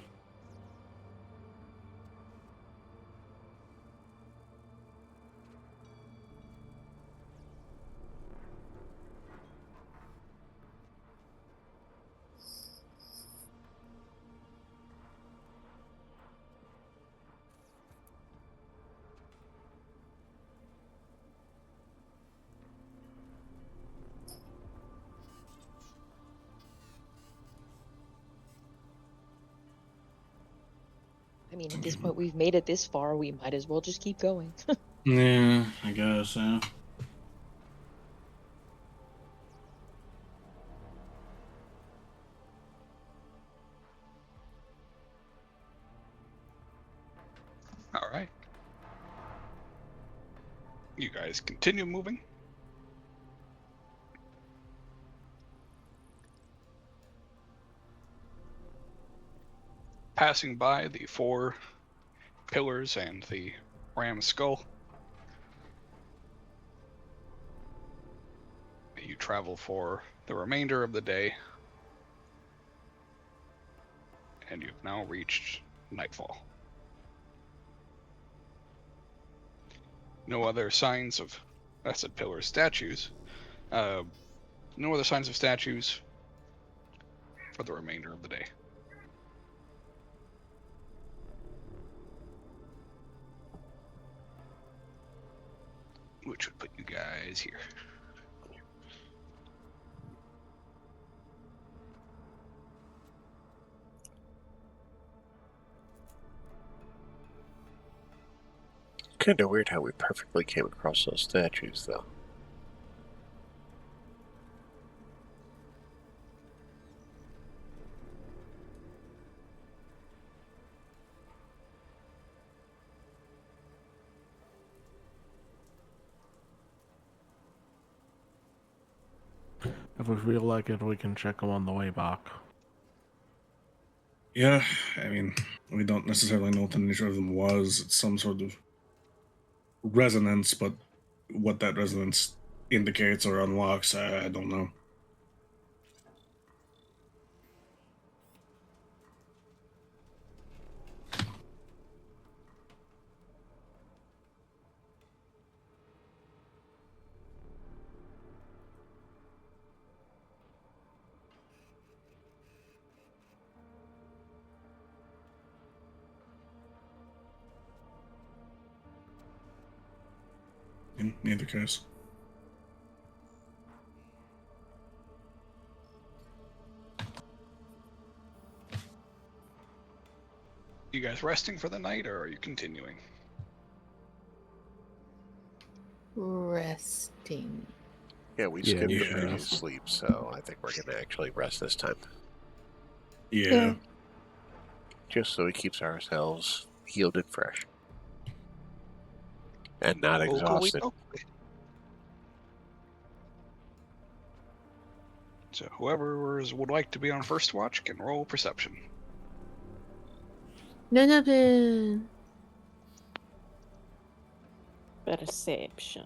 I mean, at this point, we've made it this far. We might as well just keep going. Yeah, I guess, yeah. All right. You guys continue moving. Passing by the 4 pillars and the ram's skull. You travel for the remainder of the day, and you've now reached nightfall. No other signs of, I said pillars, statues. No other signs of statues for the remainder of the day. Which would put you guys here. Kind of weird how we perfectly came across those statues, though. If we feel like it, we can check them on the way back. Yeah, I mean, we don't necessarily know what the nature of them was. It's some sort of resonance, but what that resonance indicates or unlocks, I don't know. in either case. You guys resting for the night, or are you continuing? Resting. Yeah, we Yeah, skipped we the should beauty rest. sleep, so I think we're going to actually rest this time. Yeah. Just so he keeps ourselves healed and fresh. And not Okely exhausted. dokely. So whoever would like to be on first watch can roll perception. No, nothing. Perception.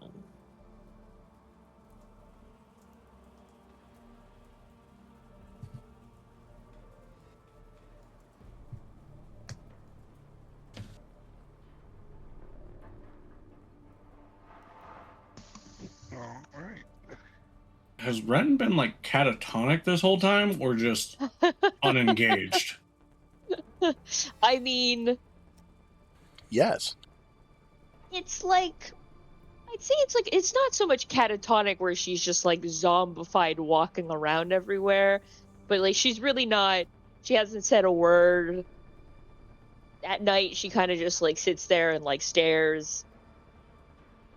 All right. Has Ren been like catatonic this whole time, or just unengaged? I mean, Yes. it's like I'd say it's not so much catatonic where she's just like zombified walking around everywhere, but like she's really not. She hasn't said a word. At night, she kind of just like sits there and like stares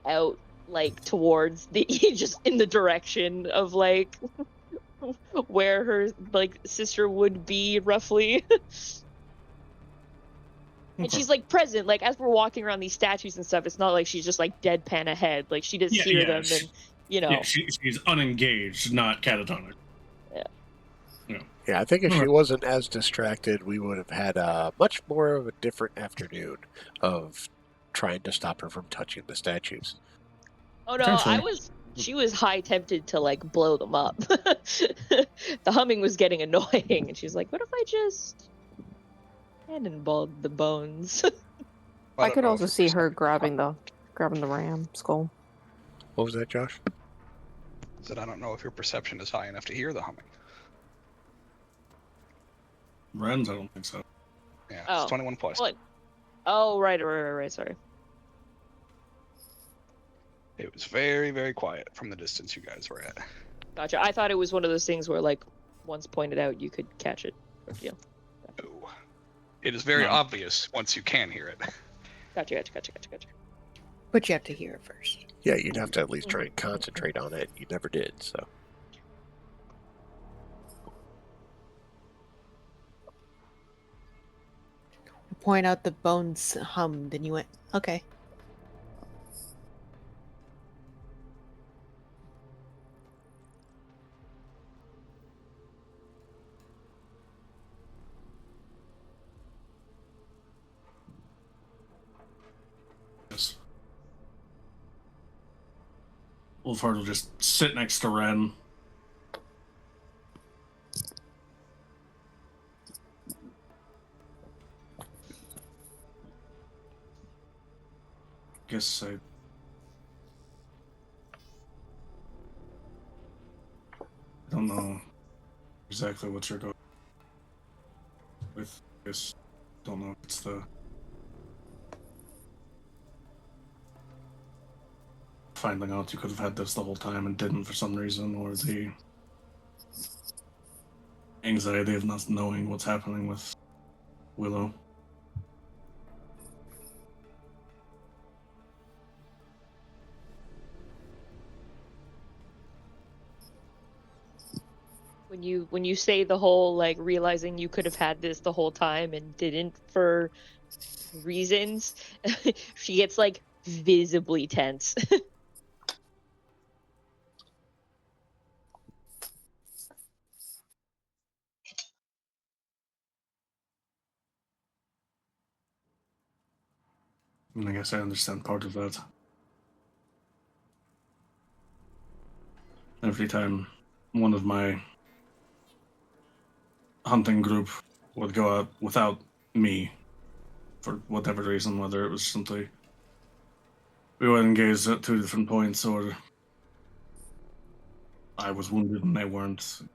out like towards the just in the direction of like where her like sister would be roughly. And Okay. she's like present, like as we're walking around these statues and stuff, it's not like she's just like deadpan ahead. Like she does hear them and Yeah, she's unengaged, not catatonic. Yeah, I think if she Alright. wasn't as distracted, we would have had a much more of a different afternoon of trying to stop her from touching the statues. Oh no, Potentially. she was high tempted to like blow them up. The humming was getting annoying and she's like, what if I just cannonballed the bones? I could don't know also if see your her perception- grabbing the ram skull. What was that, Josh? Said I don't know if your perception is high enough to hear the humming. Ren's, I don't think so. Yeah, Oh. it's 21 plus. What? Oh, right, sorry. It was very, very quiet from the distance you guys were at. Gotcha. I thought it was one of those things where like once pointed out you could catch it. Yeah. No. It is very No. obvious once you can hear it. Gotcha. But you have to hear it first. Yeah, you'd have to at least try and concentrate on it. You never did, so. Point out the bones hummed, and you went, okay. Yes. Wolfhard will just sit next to Ren. Guess I don't know exactly what you're going with. Guess don't know if it's the finding out you could have had this the whole time and didn't for some reason, or the anxiety of not knowing what's happening with Willow. When you say the whole like realizing you could have had this the whole time and didn't for reasons, she gets like visibly tense. And I guess I understand part of that. Every time one of my hunting group would go out without me for whatever reason, whether it was simply we were engaged at 2 different points or I was wounded and they weren't.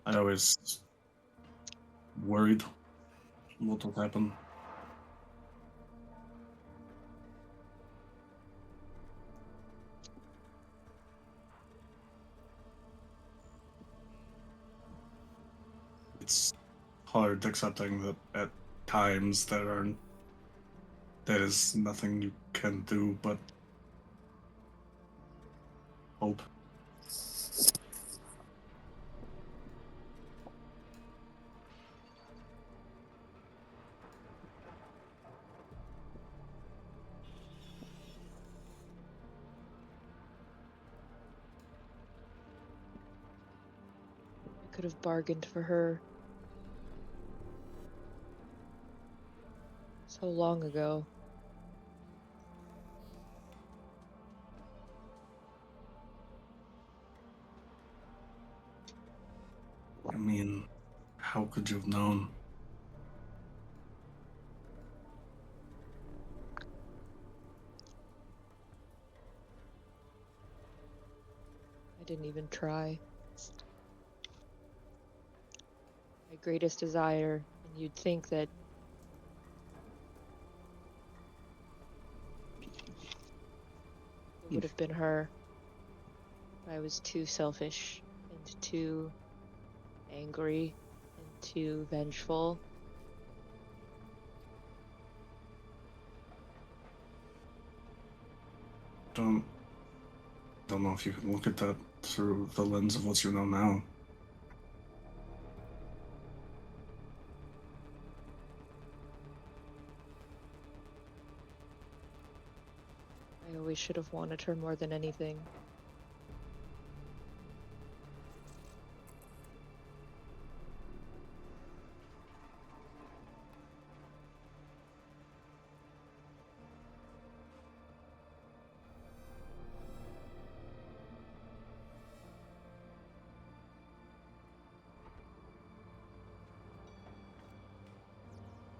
I always worried what would happen. it's hard accepting that at times there is nothing you can do but hope. I could have bargained for her so long ago. I mean, how could you have known? I didn't even try. My greatest desire, and you'd think that it would have been her. I was too selfish and too angry and too vengeful. Don't know if you can look at that through the lens of what you know now. I always should have wanted her more than anything.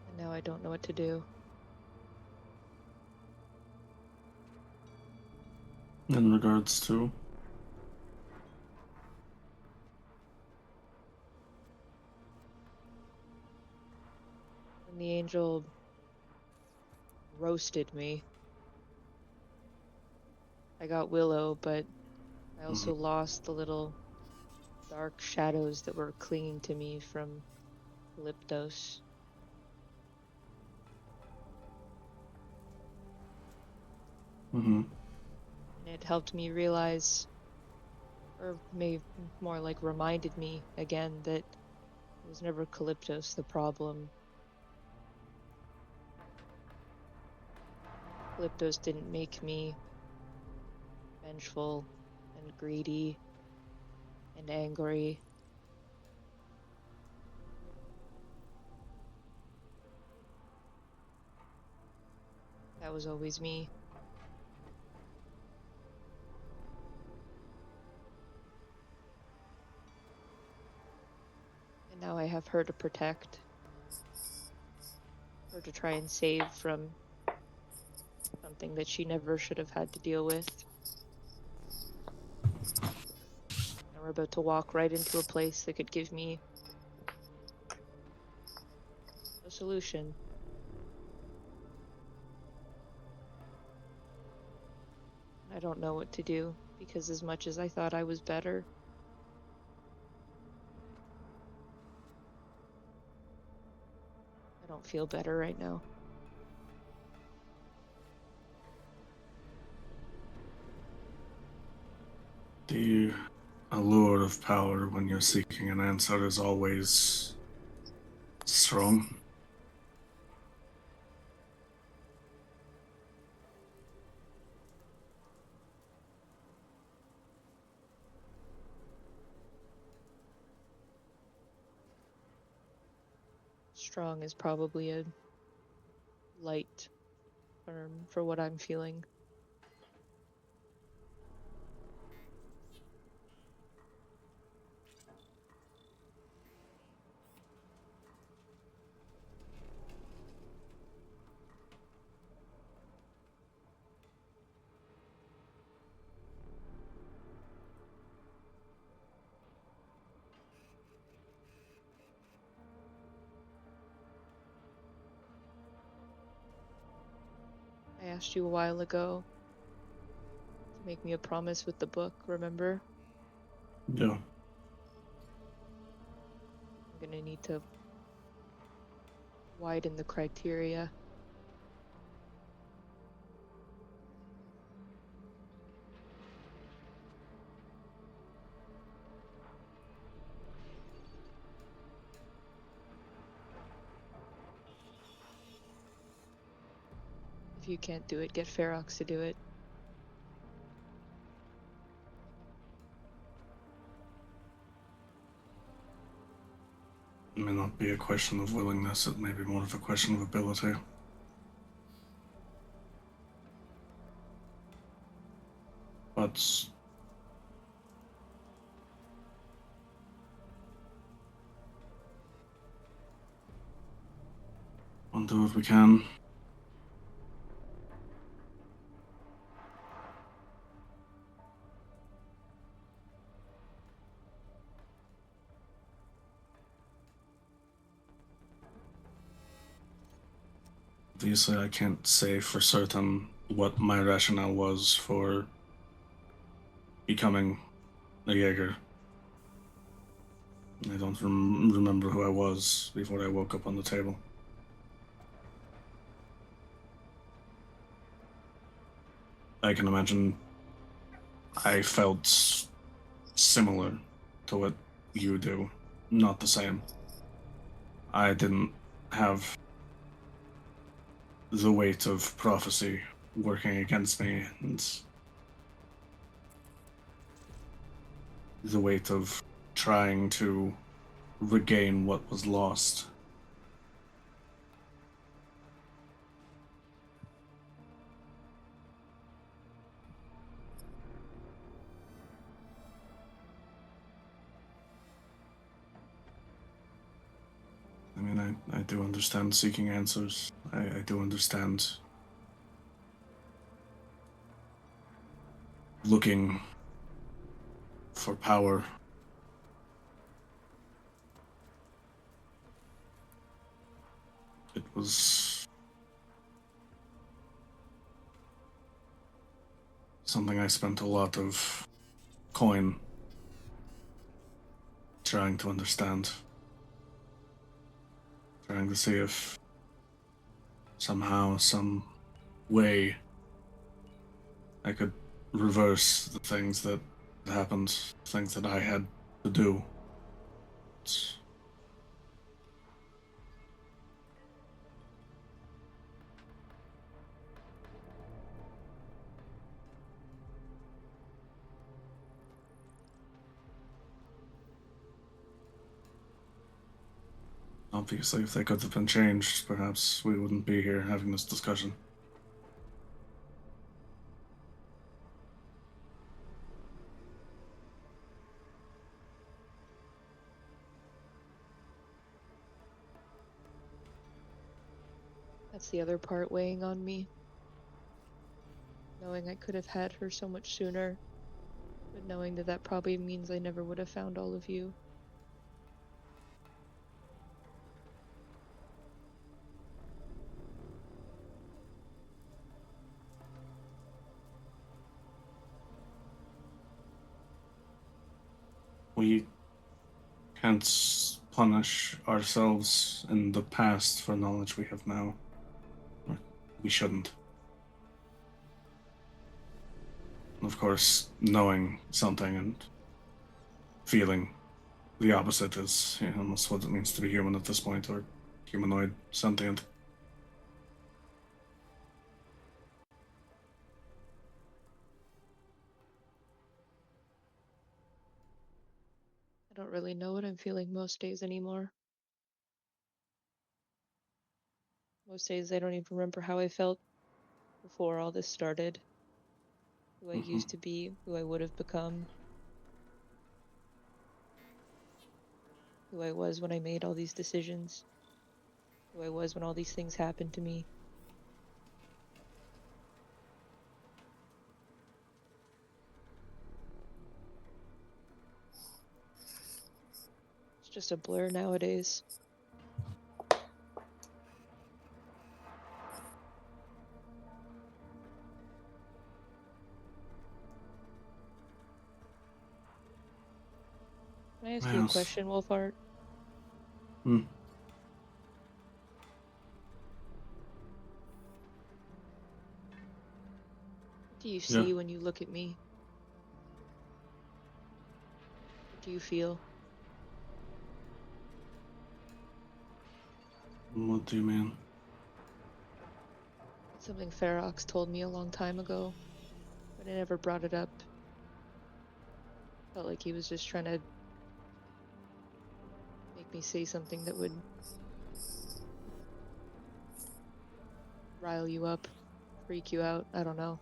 And now I don't know what to do. In regards to? When the angel roasted me, I got Willow, but I also lost the little dark shadows that were clinging to me from Calyptos. Mm-hmm. And it helped me realize, or maybe more like reminded me again, that it was never Calyptos the problem. Calyptos didn't make me vengeful and greedy and angry. That was always me. And now I have her to protect, her to try and save from something that she never should have had to deal with. And we're about to walk right into a place that could give me a solution. I don't know what to do, because as much as I thought I was better, I don't feel better right now. The allure of power when you're seeking an answer is always strong. Strong is probably a light term for what I'm feeling. I asked you a while ago to make me a promise with the book, remember? Yeah. I'm gonna need to widen the criteria. If you can't do it, get Ferox to do it. It may not be a question of willingness, it may be more of a question of ability. But we'll do what we can. Obviously, I can't say for certain what my rationale was for becoming a Jaeger. I don't remember who I was before I woke up on the table. I can imagine I felt similar to what you do, not the same. I didn't have the weight of prophecy working against me, and the weight of trying to regain what was lost. I mean, I do understand seeking answers. I do understand looking for power. It was something I spent a lot of coin trying to understand. Trying to see if somehow, some way, I could reverse the things that happened, things that I had to do. It's obviously, if they could have been changed, perhaps we wouldn't be here having this discussion. That's the other part weighing on me. Knowing I could have had her so much sooner, but knowing that that probably means I never would have found all of you. We can't punish ourselves in the past for knowledge we have now. We shouldn't. Of course, knowing something and feeling the opposite is almost what it means to be human at this point, or humanoid, sentient. I don't really know what I'm feeling most days anymore. Most days I don't even remember how I felt before all this started. Who I used to be, who I would have become. Who I was when I made all these decisions. Who I was when all these things happened to me. It's just a blur nowadays. Can I ask you a Yes. question, Wolfart? Hmm. What do you see when you look at me? What do you feel? What do you mean? It's something Ferox told me a long time ago, but I never brought it up. Felt like he was just trying to make me say something that would rile you up, freak you out. I don't know.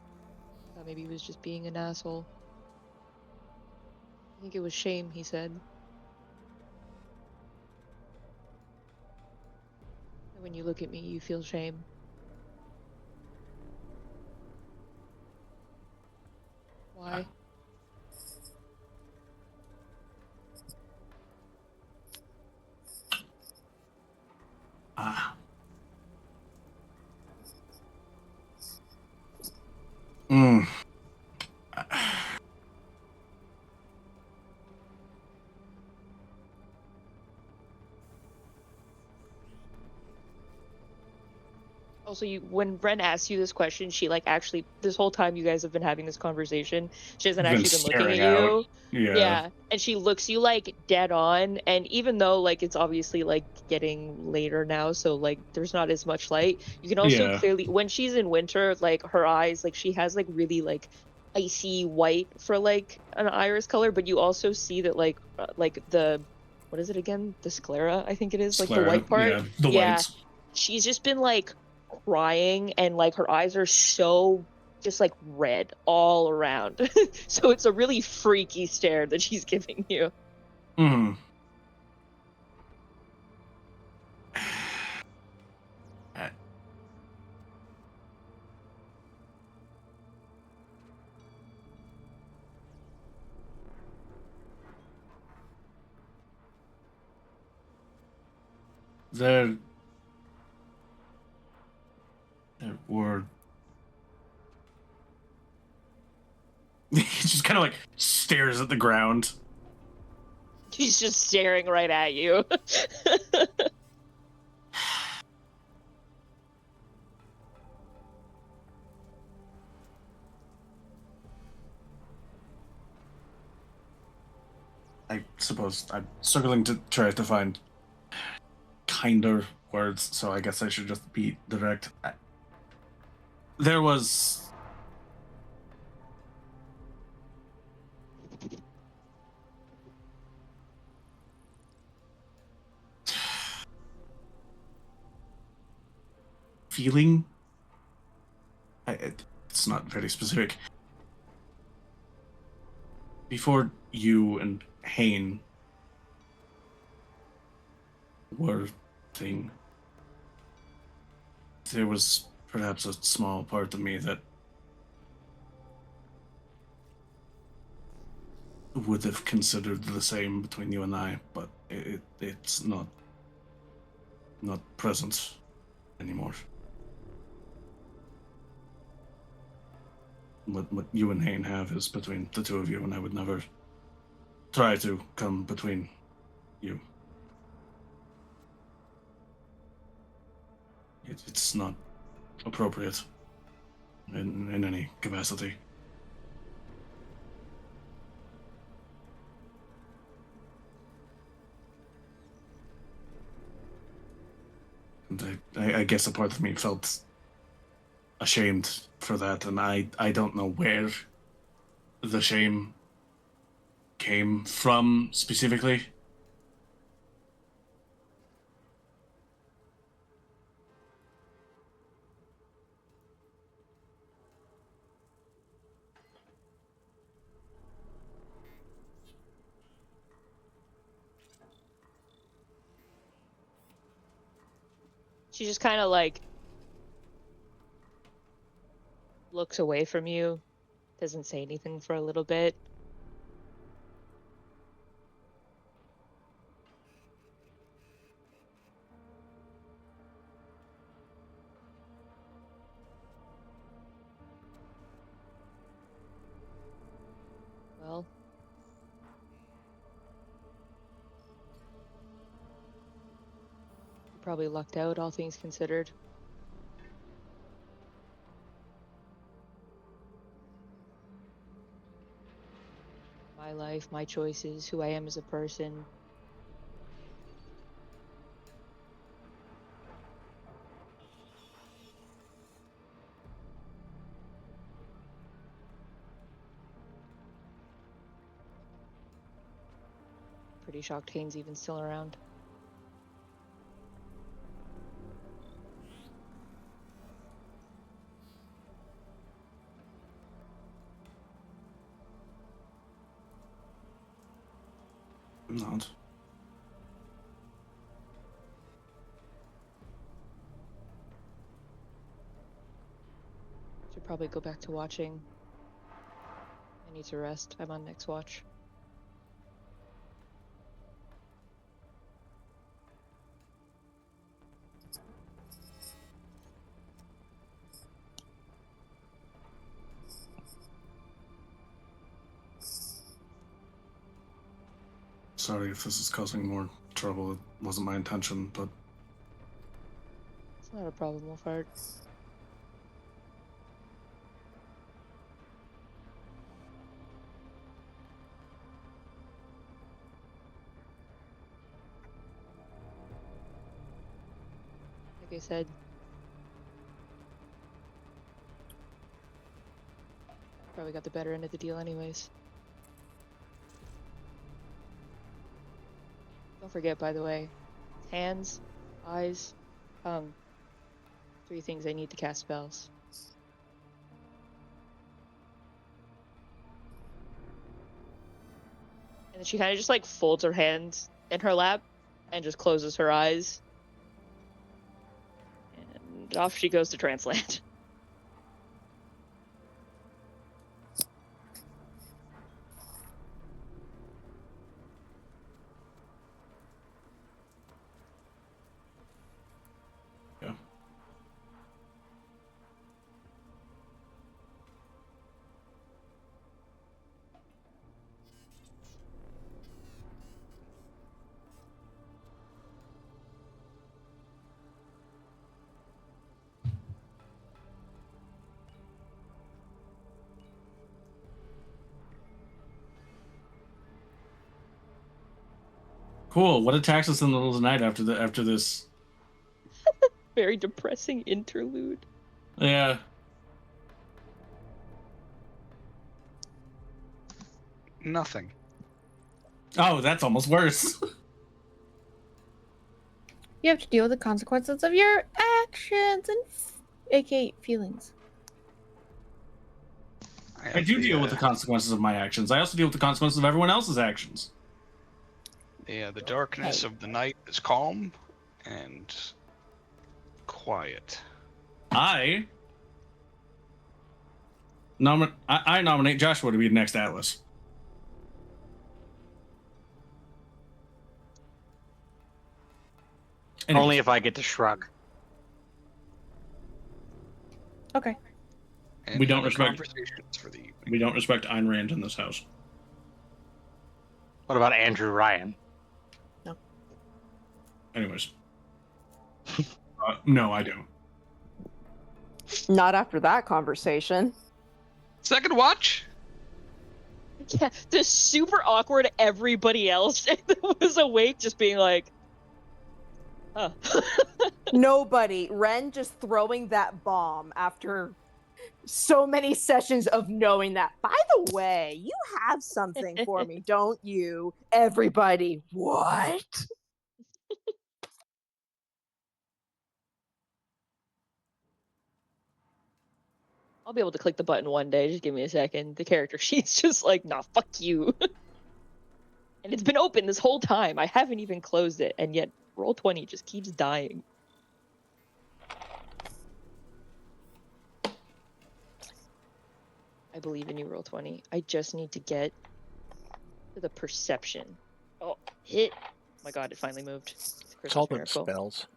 Thought maybe he was just being an asshole. I think it was shame, he said. And when you look at me, you feel shame. Why? Ah. Mm. Also, when Ren asks you this question, she like actually this whole time you guys have been having this conversation, she hasn't Been actually been looking at staring out. you. Yeah. And she looks you like dead on, and even though like it's obviously like getting later now, so like there's not as much light, you can also Yeah. clearly when she's in winter, like her eyes, like she has like really like icy white for like an iris color, but you also see that like the what is it again? The sclera, I think it is, like the Sclera. white part. Yeah. The Yeah. whites. She's just been like crying and like her eyes are so just like red all around. So it's a really freaky stare that she's giving you. Hmm. There were. He just kind of like stares at the ground. She's just staring right at you. I suppose I'm struggling to try to find kinder words, so I guess I should just be direct. There was. Feeling? It's not very specific. Before you and Hain were thing, there was perhaps a small part of me that would have considered the same between you and I, but it's not present anymore. What you and Hain have is between the two of you, and I would never try to come between you. It's not appropriate in any capacity. And I guess a part of me felt ashamed for that, and I don't know where the shame came from specifically. She just kind of like looks away from you, doesn't say anything for a little bit. Well, Probably lucked out, all things considered. My life, my choices, who I am as a person. Pretty shocked Hane's even still around. Not. Should probably go back to watching. I need to rest. I'm on next watch. Sorry if this is causing more trouble. It wasn't my intention, but It's not a problem, Wolfhard. Like I said, probably got the better end of the deal anyways. Don't forget, by the way, hands, eyes, tongue. 3 things I need to cast spells. And then she kind of just like folds her hands in her lap and just closes her eyes. And off she goes to Transland. yeah. Cool. What attacks us in the middle of the night after this? Very depressing interlude. Yeah. Nothing. Oh, that's almost worse. You have to deal with the consequences of your actions and aka feelings. I do deal with the consequences of my actions. I also deal with the consequences of everyone else's actions. Yeah, the darkness of the night is calm and quiet. I nominate Joshua to be the next Atlas. Anyways. Only if I get to shrug. Okay. And We don't other respect- conversations for the evening. We don't respect Ayn Rand in this house. What about Andrew Ryan? Anyways. No, I don't. Not after that conversation. Second watch? Yeah, the super awkward everybody else was awake just being like, huh. Nobody. Ren just throwing that bomb after so many sessions of knowing that. By the way, you have something for me, don't you? Everybody, what? I'll be able to click the button one day. Just give me a second. The character sheet's just like, nah, fuck you. And it's been open this whole time. I haven't even closed it. And yet, Roll20 just keeps dying. I believe in you, Roll20. I just need to get to the perception. Oh, hit. Oh my god, it finally moved. It's all them Miracle. spells.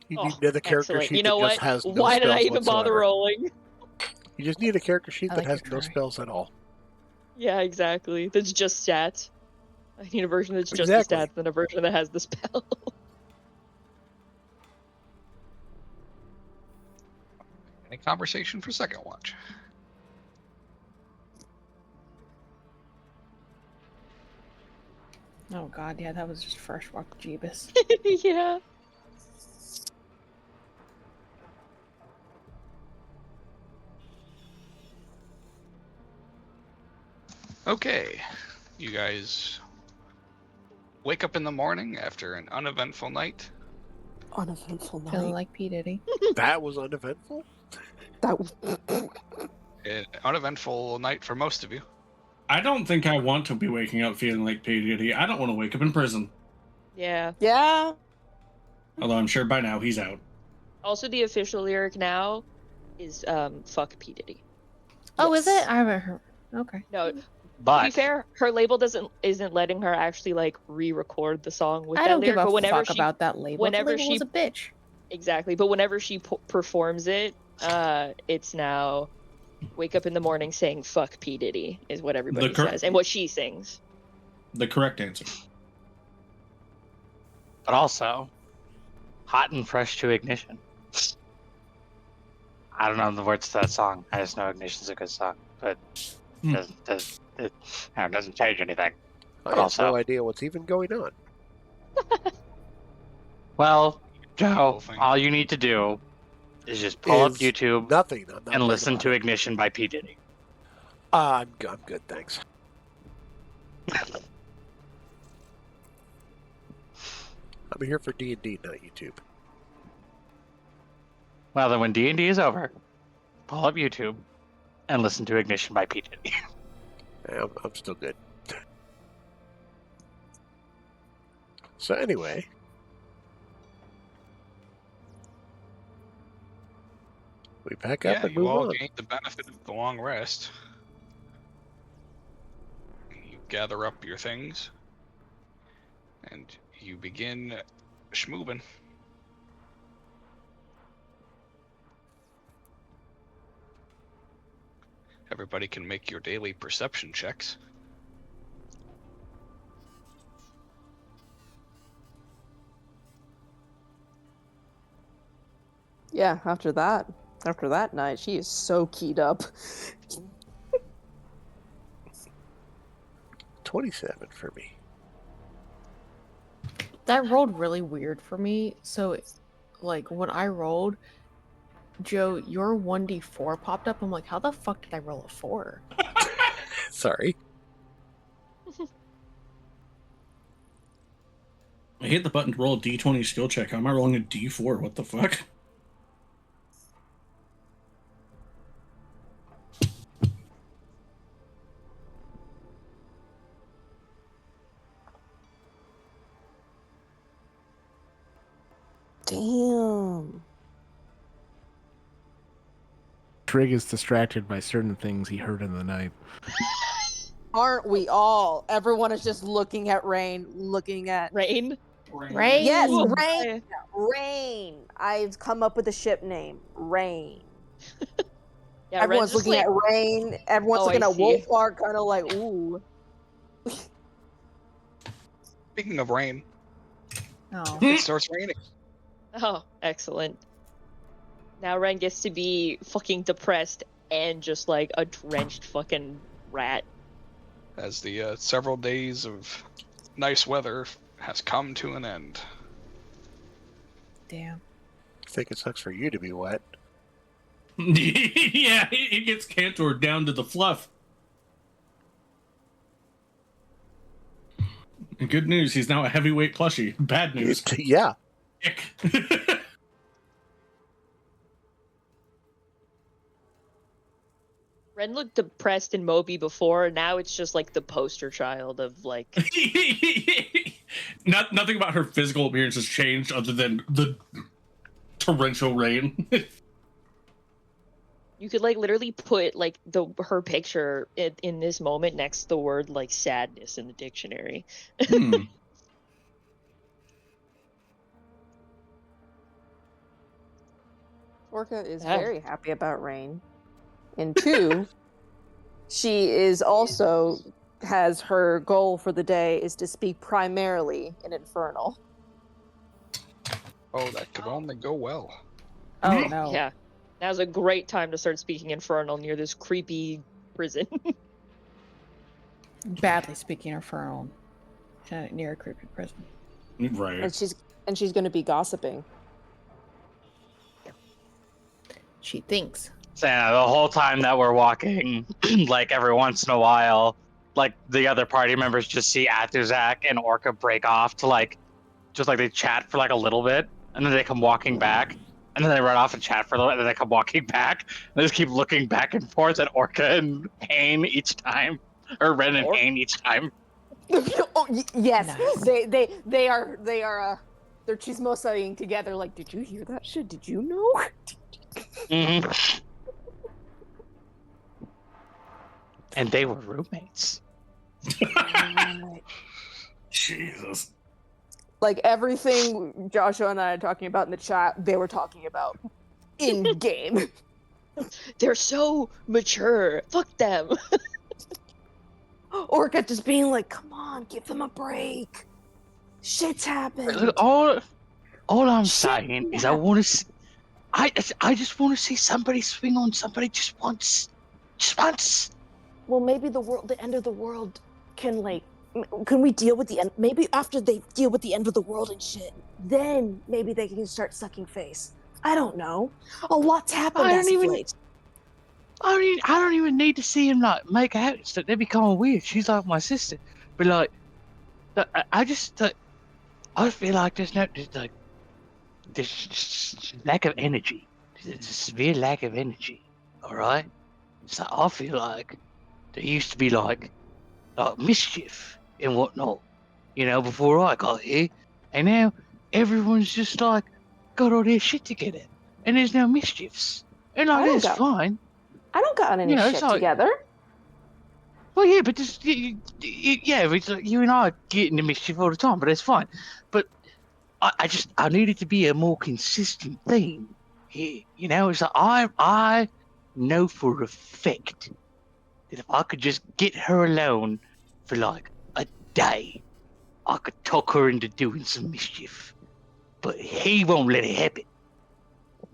You Oh, need another character excellent. sheet You know that just what? has no Why did I spells even bother whatsoever. rolling? You just need a character sheet I that like has your no try. spells at all. Yeah, exactly. That's just stats. I need a version that's just Exactly. the stats than a version that has the spell. A conversation for second watch. Oh god, yeah, that was just fresh walk Jeebus. Yeah. Okay, you guys wake up in the morning after an uneventful night. Uneventful Feeling night. like P. Diddy. That was uneventful? That was... An uneventful night for most of you. I don't think I want to be waking up feeling like P. Diddy. I don't want to wake up in prison. Yeah. Yeah. Although I'm sure by now he's out. Also, the official lyric now is "fuck P Diddy." Oh, is Yes. it? I haven't heard. Okay. No, to be But fair, her label isn't letting her actually like re-record the song with I that don't lyric. give But a whenever fuck she about that label. whenever The label she- was a bitch. exactly, but whenever she performs it, it's now "wake up in the morning saying fuck P Diddy" is what everybody says, and what she sings. The correct answer. but also hot and fresh to ignition. I don't know the words to that song. I just know Ignition's a good song, but it doesn't change anything. I But have also- no idea what's even going on. Well, Joe, Whole thing. all you need to do is just pull up Is YouTube Nothing. I'm not and worried listen about to it. Ignition by P. Diddy. I'm good, thanks. I'm here for D&D, not YouTube. Well, then when D&D is over, pull up YouTube and listen to Ignition by P. Diddy. I'm still good. So anyway, we pack up Yeah, and you move all on. gained the benefit of the long rest. You gather up your things, and you begin schmoobin'. Everybody can make your daily perception checks. Yeah, after that night, she is so keyed up. 27 for me. That rolled really weird for me. So, like, when I rolled, Joe, your 1d4 popped up. I'm like, how the fuck did I roll a 4? Sorry. I hit the button to roll a D20 skill check. How am I rolling a D4? What the fuck? Damn. Trig is distracted by certain things he heard in the night. Aren't we all? Everyone is just looking at Rain, looking at... Rain. Right? Yes, Ooh. Rain! Rain! I've come up with a ship name. Rain. Yeah, Everyone's Ren's just looking like, at Rain. Everyone's Oh, looking I at see. Wolfheart, kind of like, ooh. Speaking of rain, Oh. it starts raining. oh, excellent. Now Ren gets to be fucking depressed and just like a drenched fucking rat. As the several days of nice weather has come to an end. Damn. I think it sucks for you to be wet. Yeah, he gets Cantor down to the fluff. And good news, he's now a heavyweight plushie. Bad news. Yeah. Ick. Ren looked depressed in Moby before, now it's just like the poster child of like Nothing about her physical appearance has changed other than the torrential rain. you could like literally put like her picture in this moment next to the word like sadness in the dictionary. Orca is Yeah. very happy about Rain. And 2, she is also has her goal for the day is to speak primarily in Infernal. Oh, that could only go well. Oh, no. Yeah. Now's a great time to start speaking Infernal near this creepy prison. Badly speaking Infernal near a creepy prison. Right. And she's going to be gossiping. She thinks. So yeah, the whole time that we're walking, like every once in a while, like the other party members just see Athuzak and Orca break off to like, just like they chat for like a little bit, and then they come walking back, and then they run off and chat for a little bit, and then they come walking back, and they just keep looking back and forth at Orca and Hain each time, or Ren and Hain each time. Yes, Nice. they are they're chismosaing together. Like, did you hear that shit? Did you know? Mm-hmm. And they were roommates. Jesus. Like everything Joshua and I are talking about in the chat, they were talking about in game. They're so mature. Fuck them. Orca just being like, "Come on, give them a break. Shit's happened." Look, all I'm Shit saying is I happened. want to. I just want to see somebody swing on somebody just once. Just once. Well, maybe the end of the world can can we deal with the end? Maybe after they deal with the end of the world and shit, then maybe they can start sucking face. I don't know. A lot's happened I as don't of even- late. I don't even need to see him like make out. That'd be kind of weird. She's like my sister, but like, I just I feel like there's like this lack of energy. There's a severe lack of energy. All right, so I feel like there used to be like mischief and whatnot, you know, before I got here, and now everyone's just like got all their shit together, and there's no mischiefs, and like that's fine. I don't got any You know, shit so- together. Well, yeah, but just yeah, it's like you and I get into mischief all the time, but it's fine. But I need it to be a more consistent theme here. You know, it's like I know for a fact that if I could just get her alone for like a day, I could talk her into doing some mischief. But he won't let it happen.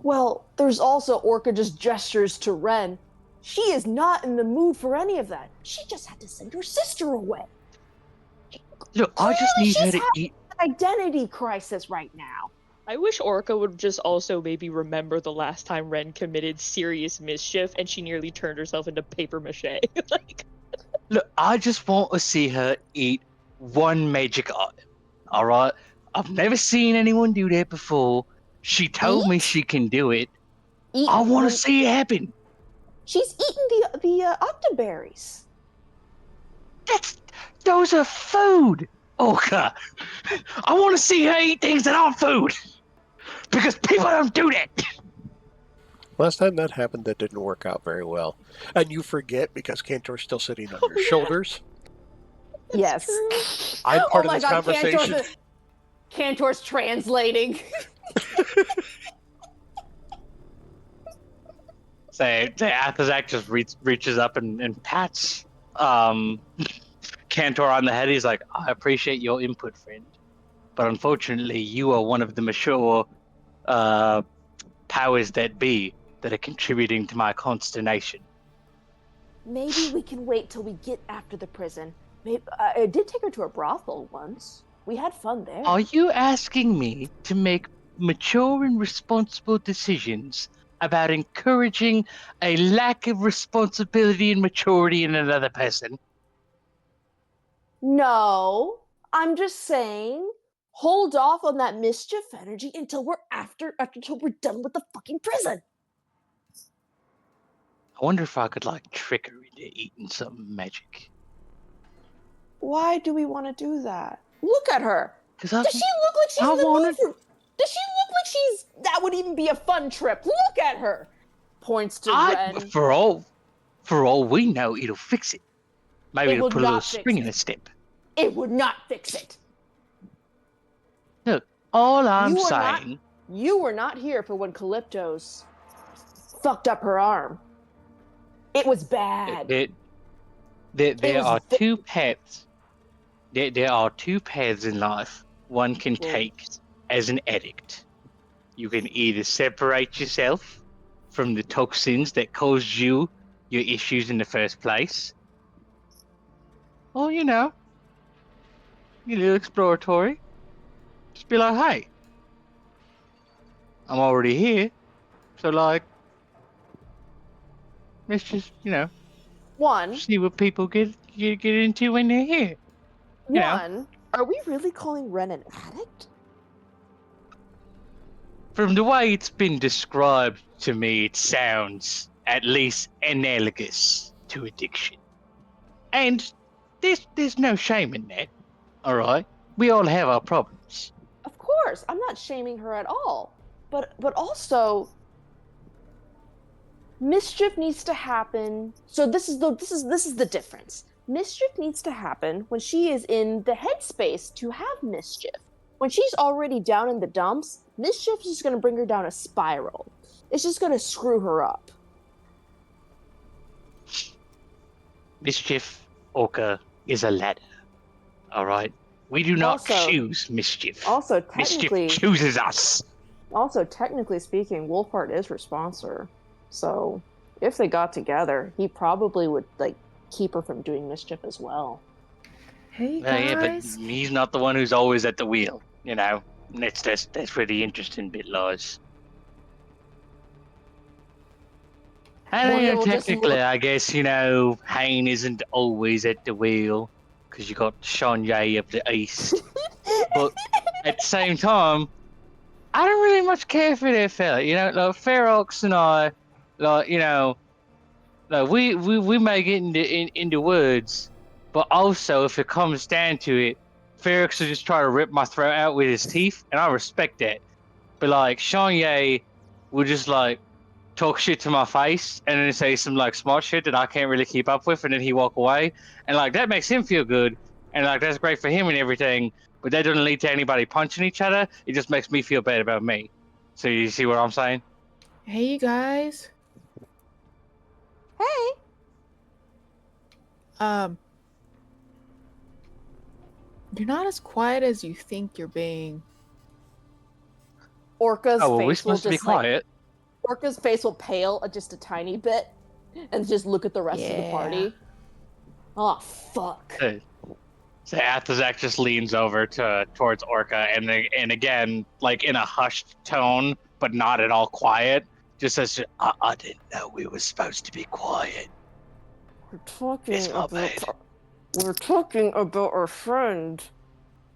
Well, there's also Orca just gestures to Ren. She is not in the mood for any of that. She just had to send her sister away. Look, I just need her to eat. Identity crisis right now. I wish Orca would just also maybe remember the last time Ren committed serious mischief and she nearly turned herself into paper mache. Like, Look, I just want to see her eat one magic item. All right, I've never seen anyone do that before. She told me she can do it. I want to see it happen. She's eaten the octoberries. Those are food, Orca. I want to see her eat things that aren't food. Because people don't do that. Last time that happened, that didn't work out very well. And you forget because Cantor's still sitting on your shoulders. Yes. I'm part of my this God, conversation. Cantor's translating. Say Athazak just reaches up and pats Cantor on the head. He's like, I appreciate your input, friend. But unfortunately, you are one of the mature powers that be that are contributing to my consternation. Maybe we can wait till we get after the prison. Maybe I did take her to a brothel once. We had fun there. Are you asking me to make mature and responsible decisions about encouraging a lack of responsibility and maturity in another person? No, I'm just saying, hold off on that mischief energy until we're until we're done with the fucking prison. I wonder if I could like trick her into eating some magic. Why do we want to do that? Look at her. Does she look like she's I in the wanna- mood for? Does she look like she's? That would even be a fun trip. Look at her. Points to Ren. For all we know, it'll fix it. Maybe It it'll would put a little not fix spring in it. a step. It would not fix it. Look, all I'm You were saying. You were not here for when Calypto's fucked up her arm. It was bad. There are two paths. There are two paths in life one can take as an addict. You can either separate yourself from the toxins that caused you your issues in the first place. Or, you know, a little exploratory. Just be like, hey, I'm already here. So, like, let's just, you know, One, see what people get into when they're here. You know. one. Are we really calling Ren an addict? From the way it's been described to me, it sounds at least analogous to addiction. And there's no shame in that, all right? We all have our problems. Of course, I'm not shaming her at all. But also, mischief needs to happen. So this is the difference. Mischief needs to happen when she is in the headspace to have mischief. When she's already down in the dumps, mischief is just going to bring her down a spiral. It's just going to screw her up. Mischief, Orca, is a ladder, all right? We do not Also- choose mischief. Also, Mischief technically, chooses us. speaking, Wolfheart is her sponsor. So if they got together, he probably would like keep her from doing mischief as well. Hey Yeah, but guys. he's not the one who's always at the wheel, you know? That's where the interesting bit lies. And Well, you yeah, know, we'll just technically, look- I guess, you know, Hayne isn't always at the wheel because you got Shanye of the East. But at the same time, I don't really much care for that fella. You know, like Ferox and I, like, you know, like we may get into words, but also if it comes down to it, Ferox will just try to rip my throat out with his teeth, and I respect that. But like Shanye will just like talk shit to my face and then say some like smart shit that I can't really keep up with, and then he walk away, and like that makes him feel good, and like that's great for him and everything. But that doesn't lead to anybody punching each other. It just makes me feel bad about me. So you see what I'm saying? Hey you guys. Hey, You're not as quiet as you think you're being. Orca's Oh, well, we're face will supposed to be just like quiet. Orca's face will pale just a tiny bit, and just look at the rest of the Yeah. party. Oh fuck! So Athazak just leans over towards Orca and again, like in a hushed tone, but not at all quiet, just says, I didn't know we were supposed to be quiet. We're talking It's my about bad. our friend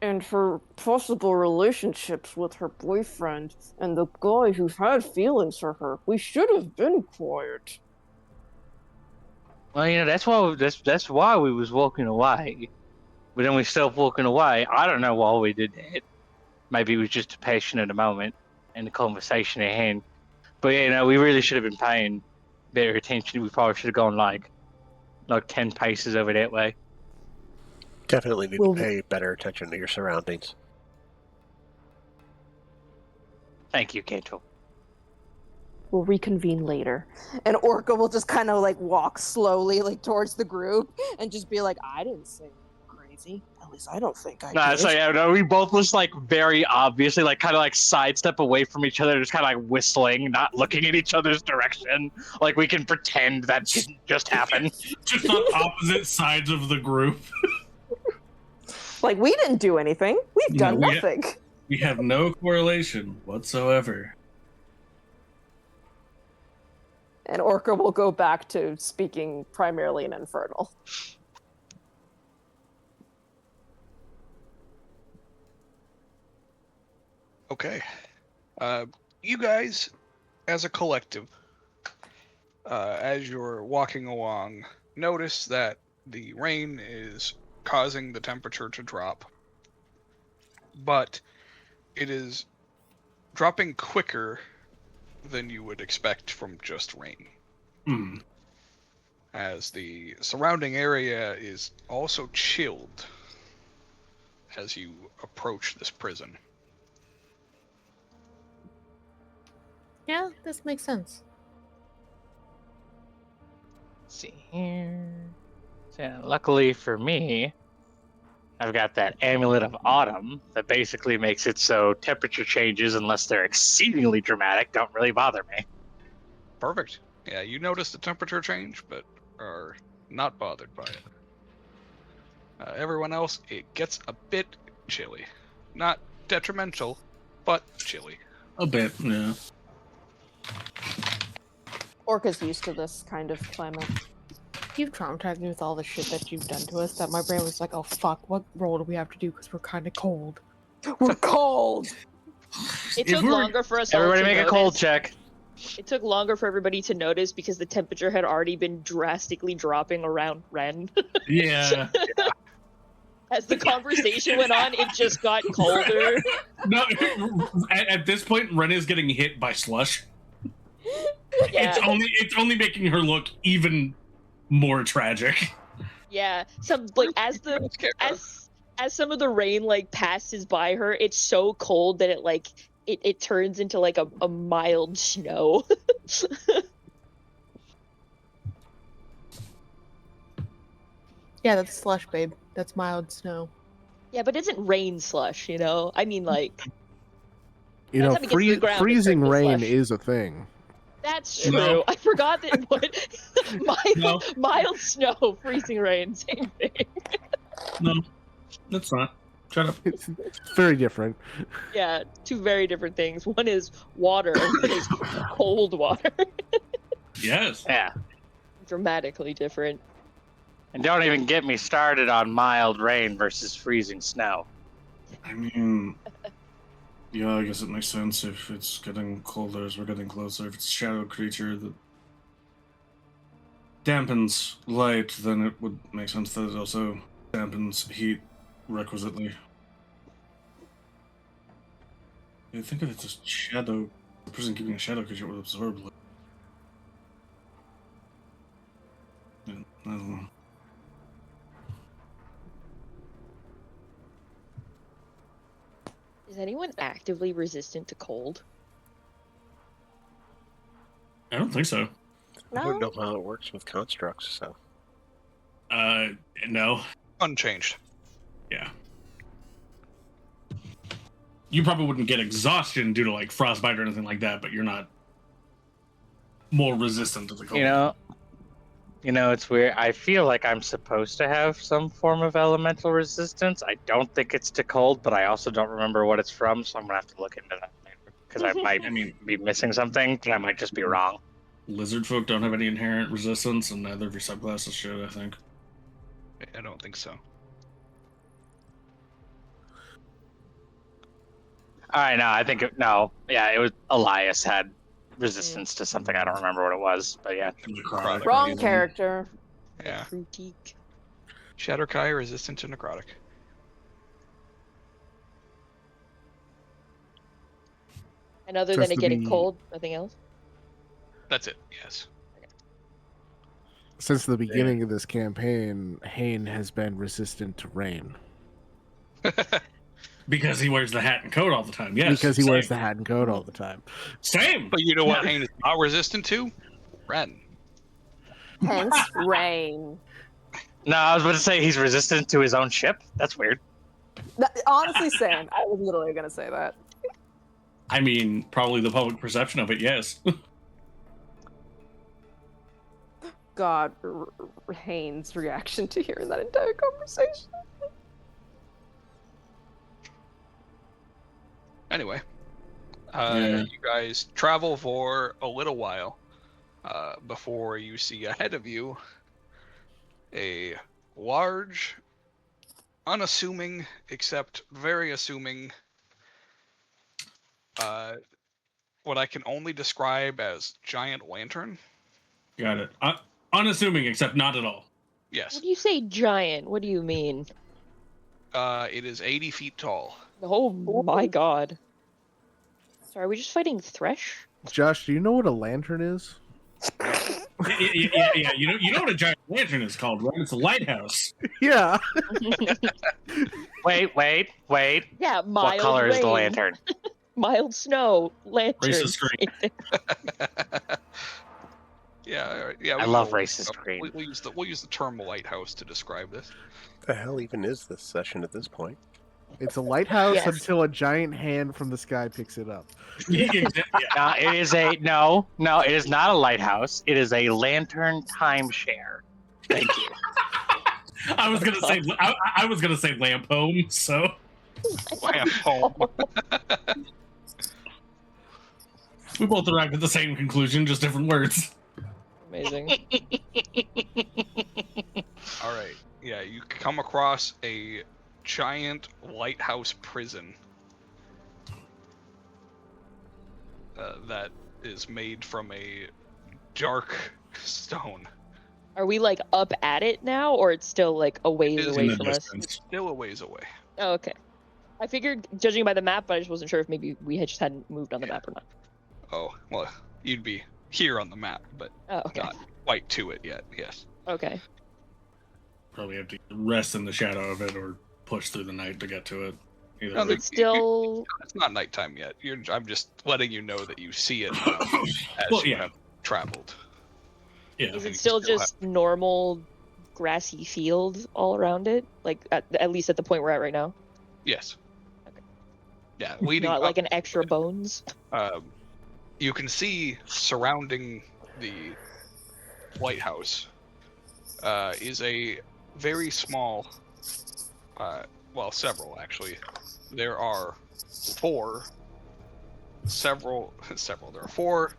and her possible relationships with her boyfriend and the guy who had feelings for her. We should have been quiet. Well, you know, that's why we was walking away. But then we stopped walking away. I don't know why we did that. Maybe it was just a passion at the moment and the conversation at hand. But yeah, you know, we really should have been paying better attention. We probably should have gone like 10 paces over that way. Definitely need Well- to pay better attention to your surroundings. Thank you, Kanto. We'll reconvene later. And Orca will just kind of like walk slowly like towards the group and just be like, I didn't say crazy. At least I don't think I Nah, did. so yeah, no, we both just like very obviously like kind of like sidestep away from each other, just kind of like whistling, not looking in each other's direction. Like we can pretend that didn't just happen. Just on opposite sides of the group. Like, we didn't do anything. We've No, done nothing. We have no correlation whatsoever. And Orca will go back to speaking primarily in Infernal. Okay. You guys, as a collective, as you're walking along, notice that the rain is causing the temperature to drop. But it is dropping quicker than you would expect from just rain. Hmm. As the surrounding area is also chilled as you approach this prison. Yeah, this makes sense. Let's see here. So, luckily for me, I've got that amulet of autumn that basically makes it so temperature changes, unless they're exceedingly dramatic, don't really bother me. Perfect. Yeah, you notice the temperature change, but are not bothered by it. Everyone else, it gets a bit chilly. Not detrimental, but chilly. A bit, yeah. Orca's used to this kind of climate. You've traumatized me with all the shit that you've done to us that my brain was like, oh fuck, what roll do we have to do because we're kind of cold. We're cold! It If took we were- longer for us all Everybody to make notice. a cold check. It took longer for everybody to notice because the temperature had already been drastically dropping around Ren. Yeah. As the conversation went on, it just got colder. No, at this point, Ren is getting hit by slush. Yeah, It's only making her look even more tragic. yeah. Some like as some of the rain like passes by her, it's so cold that it turns into like a mild snow. Yeah, that's slush, babe. That's mild snow. Yeah, but it isn't rain slush, you know? I mean, like, You know, By the time it gets to the ground, it freezing turns to rain slush. is a thing. that's true. No. I forgot that No. mild snow, freezing rain, same thing. No, that's not. Shut up. It's very different. Yeah, two very different things. One is water, and one is cold water. Yes. Yeah. Dramatically different. And don't even get me started on mild rain versus freezing snow. I mean, yeah, I guess it makes sense if it's getting colder as we're getting closer. If it's a shadow creature that dampens light, then it would make sense that it also dampens heat requisitely. You think if it's a shadow, the person keeping a shadow creature would absorb light. Yeah, I don't know. Is anyone actively resistant to cold? I don't think so. I don't No? know how it works with constructs, so. No. Unchanged. Yeah. You probably wouldn't get exhaustion due to like frostbite or anything like that, but you're not more resistant to the cold. You know, it's weird. I feel like I'm supposed to have some form of elemental resistance. I don't think it's to cold, but I also don't remember what it's from, so I'm gonna have to look into that later because I might be missing something, and I might just be wrong. Lizard folk don't have any inherent resistance, and neither of your subclasses should, I think. I don't think so. All right, no, I think no. Yeah, it was Elias had resistance to something. I don't remember what it was, but yeah. Necrotic. Wrong character. Yeah. Critique. Shatterkai resistant to necrotic. And other Just than it to getting be- cold, nothing else? That's it. Yes. Since the beginning of this campaign, Hane has been resistant to rain. Because he wears the hat and coat all the time. Yes. Because he same. wears the hat and coat all the time. Same. But you know what Hane is not resistant to? Ren. Hence, rain. No, I was about to say he's resistant to his own ship. That's weird. Honestly, same. I was literally gonna say that. I mean, probably the public perception of it, yes. God, Hane's reaction to hearing that entire conversation. Anyway, Yeah. you guys travel for a little while before you see ahead of you a large, unassuming, except very assuming, what I can only describe as giant lantern. Got it. Unassuming, except not at all. Yes. When you say giant, what do you mean? It is 80 feet tall. Oh my god. Sorry, are we just fighting Thresh? Josh, do you know what a lantern is? Yeah. You know what a giant lantern is called, right? It's a lighthouse. Yeah. Wait. Yeah, mild What color rain, is the lantern? mild snow, lantern. Racist screen. Yeah. I love racist green. We'll use the term lighthouse to describe this. The hell even is this session at this point? It's a lighthouse Yes. until a giant hand from the sky picks it up. It is a no. It is not a lighthouse. It is a lantern timeshare. Thank you. I was gonna say I was gonna say lamp home. So Lamp home. we both arrived at the same conclusion, just different words. Amazing. All right. Yeah, you come across a giant lighthouse prison that is made from a dark stone. Are we like up at it now, or it's still like a ways is away in the from distance. It's still a ways away. us? Oh, okay. I figured, judging by the map, but I just wasn't sure if maybe we had just hadn't moved on the map or not. Oh, well, you'd be here on the map, but Oh, okay. not quite to it yet. Yes. Okay. Probably have to rest in the shadow of it or push through the night to get to it. Either No, way. It's still. It's not nighttime yet. I'm just letting you know that you see it now as Well, you yeah. have traveled. Yeah. Is you it still still just normal grassy field all around it? Like at least at the point we're at right now. Yes. Okay. Yeah, leading Not up, like an extra bones. you can see surrounding the lighthouse is a very small, well, several actually. There are there are 4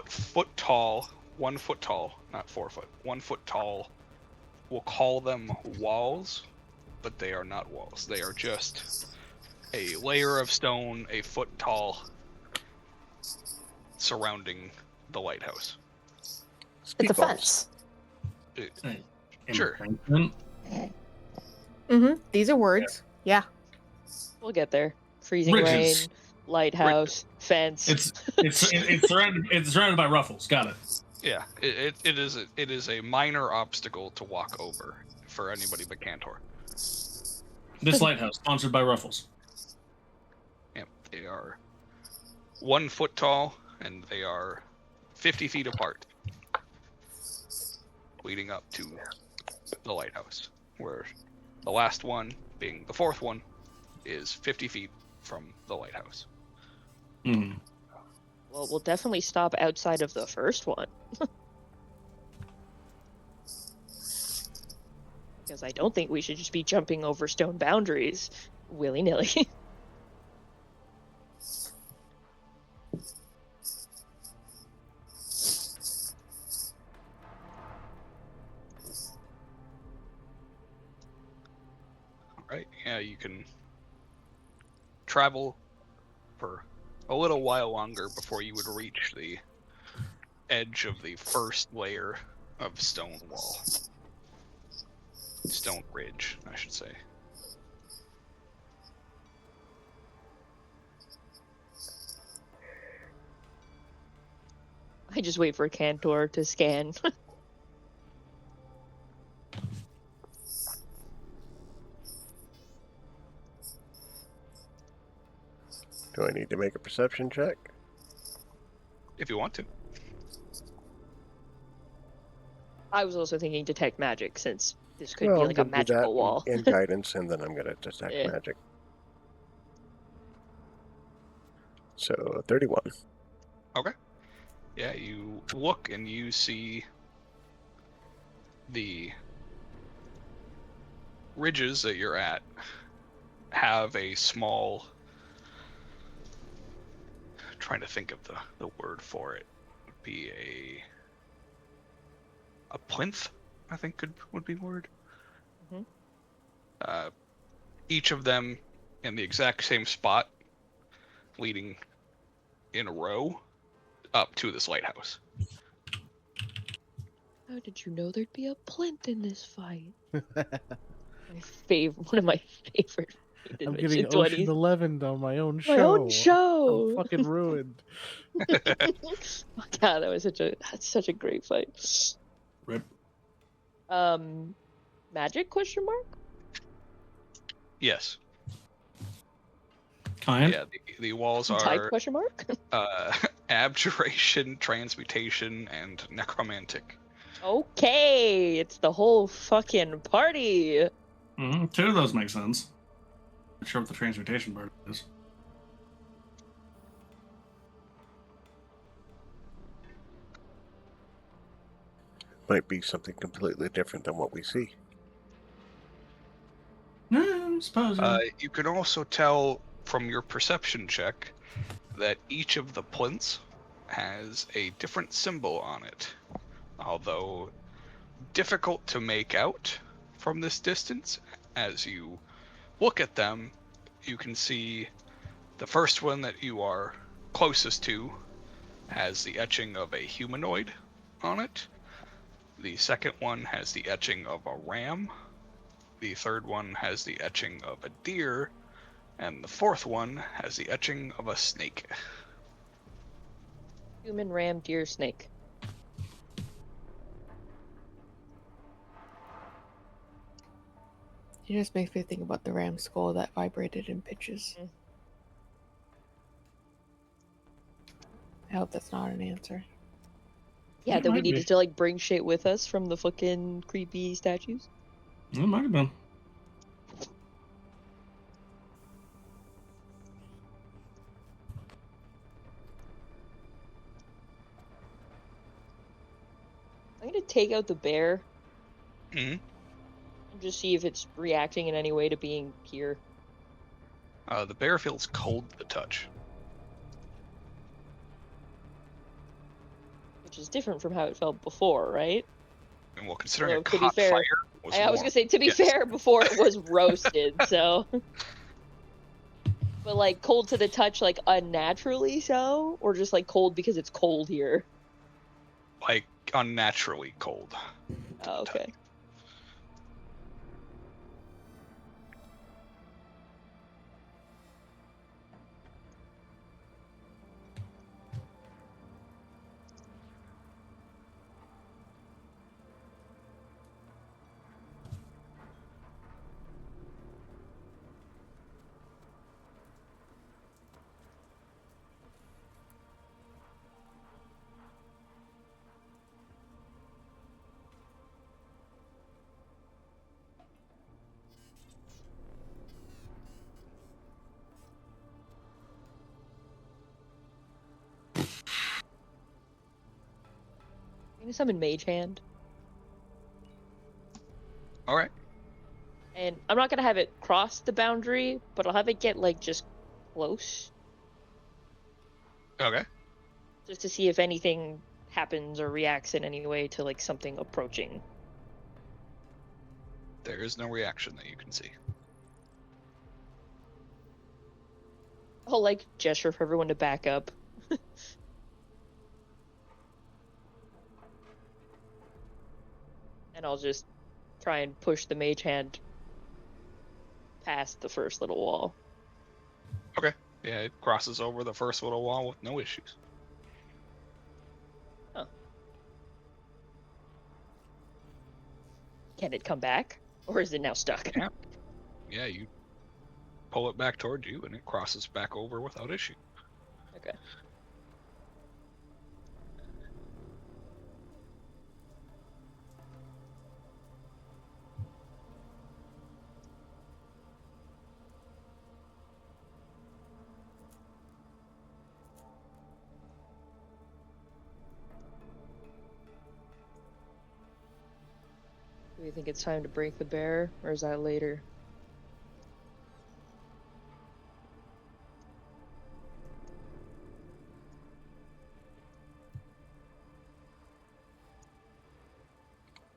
foot tall, 1 foot tall, not 4 foot, 1 foot tall. We'll call them walls, but they are not walls. They are just a layer of stone, a foot tall, surrounding the lighthouse. It's a fence. Sure. These are words. Yeah. We'll get there. Freezing Ridges. rain, lighthouse, fence. It's surrounded by ruffles. Got it. Yeah, it is a minor obstacle to walk over for anybody but Cantor. This lighthouse sponsored by Ruffles. Yep, they are 1 foot tall and they are 50 feet apart, leading up to the lighthouse, where the last one, being the 4th one, is 50 feet from the lighthouse. Mm. Well, we'll definitely stop outside of the first one. Because I don't think we should just be jumping over stone boundaries willy-nilly. Alright, yeah, you can travel for a little while longer before you would reach the edge of the first layer of stone wall. Stone ridge, I should say. I just wait for Cantor to scan. Do I need to make a perception check? If you want to. I was also thinking detect magic, since this could Well, be I'm like a gonna do that magical wall. and guidance, and then I'm going to detect Yeah. magic. So 31. Yeah, you look and you see the ridges that you're at have a small, trying to think of the word for it, would be a plinth, I think would be the word. Mhm. Each of them in the exact same spot, leading in a row up to this lighthouse. How did you know there'd be a plinth in this fight? One of my favorite. I'm getting Ocean 11 on my own show. My own show. I'm fucking ruined. Oh God, that was such a great fight. Rip. Magic question mark? Yes. Kind. Yeah, the walls Type are question mark? abjuration, transmutation, and necromantic. Okay, it's the whole fucking party. 2 of those make sense. Not sure what the transmutation part is. Might be something completely different than what we see. No, I suppose. You can also tell from your perception check that each of the plinths has a different symbol on it, although difficult to make out from this distance. As you look at them, you can see the first one that you are closest to has the etching of a humanoid on it. The second one has the etching of a ram. The third one has the etching of a deer. And the fourth one has the etching of a snake. Human, ram, deer, snake. It just makes me think about the ram skull that vibrated in pitches. I hope that's not an answer. Yeah, It that we might be. needed to like bring shit with us from the fucking creepy statues. It might have been. I'm gonna take out the bear Mm-hmm. and just see if it's reacting in any way to being here. The bear feels cold to the touch. Which is different from how it felt before, right? And well, considering Although, it to be caught fair, fire, was I was warm. gonna say, to be Yes. fair, before it was roasted, so. But like cold to the touch, like unnaturally so, or just like cold because it's cold here. Like unnaturally cold. Oh, okay. I'm gonna summon Mage Hand. All right. And I'm not gonna have it cross the boundary, but I'll have it get like just close, Okay. just to see if anything happens or reacts in any way to like something approaching. There is no reaction that you can see. I'll like gesture for everyone to back up. And I'll just try and push the Mage Hand past the first little wall. Yeah, it crosses over the first little wall with no issues. Can it come back? Or is it now stuck? Yeah. Yeah, you pull it back toward you, and it crosses back over without issue. Okay. Do you think it's time to break the bear, or is that later?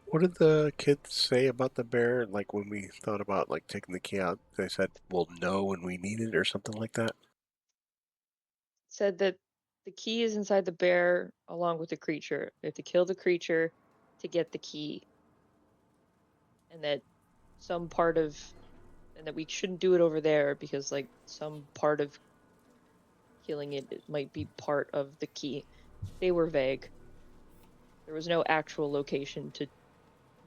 What did the kids say about the bear? Like when we thought about like taking the key out, they said we'll know when we need it or something like that. Said that the key is inside the bear along with the creature. We have to kill the creature to get the key. And that some part of, and that we shouldn't do it over there because like some part of killing it might be part of the key. They were vague. There was no actual location to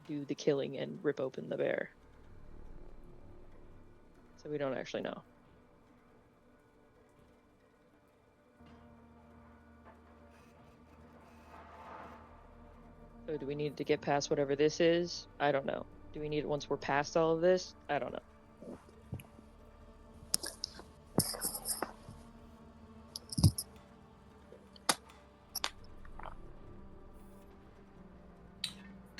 do the killing and rip open the bear. So we don't actually know. So do we need to get past whatever this is? I don't know. Do we need it once we're past all of this? I don't know.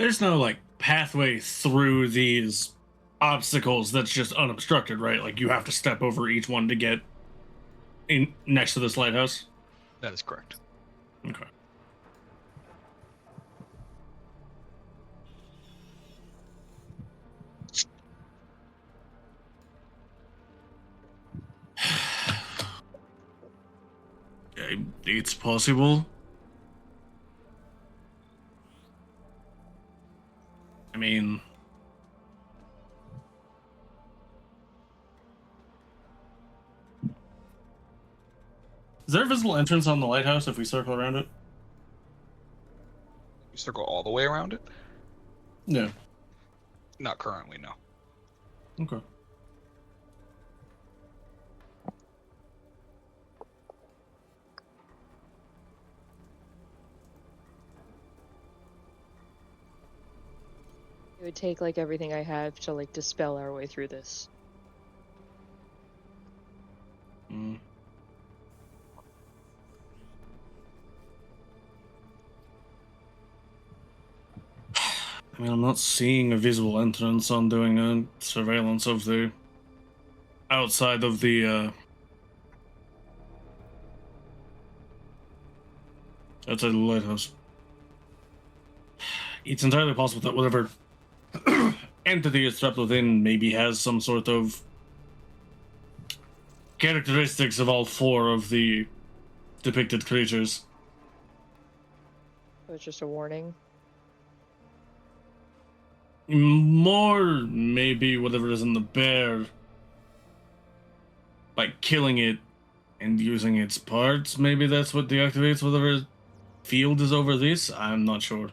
there's no like pathway through these obstacles that's just unobstructed, right? Like you have to step over each one to get in next to this lighthouse. That is correct. Okay. It's possible. I mean, is there a visible entrance on the lighthouse if we circle around it? You circle all the way around it? No. Not currently, no. Okay. It would take like everything I have to like dispel our way through this. Mm. I mean, I'm not seeing a visible entrance on doing a surveillance of the outside of the outside of the lighthouse. It's entirely possible that whatever entity is trapped within maybe has some sort of characteristics of all four of the depicted creatures. So it's just a warning. More maybe whatever is in the bear, like killing it and using its parts. Maybe that's what deactivates whatever field is over this. I'm not sure.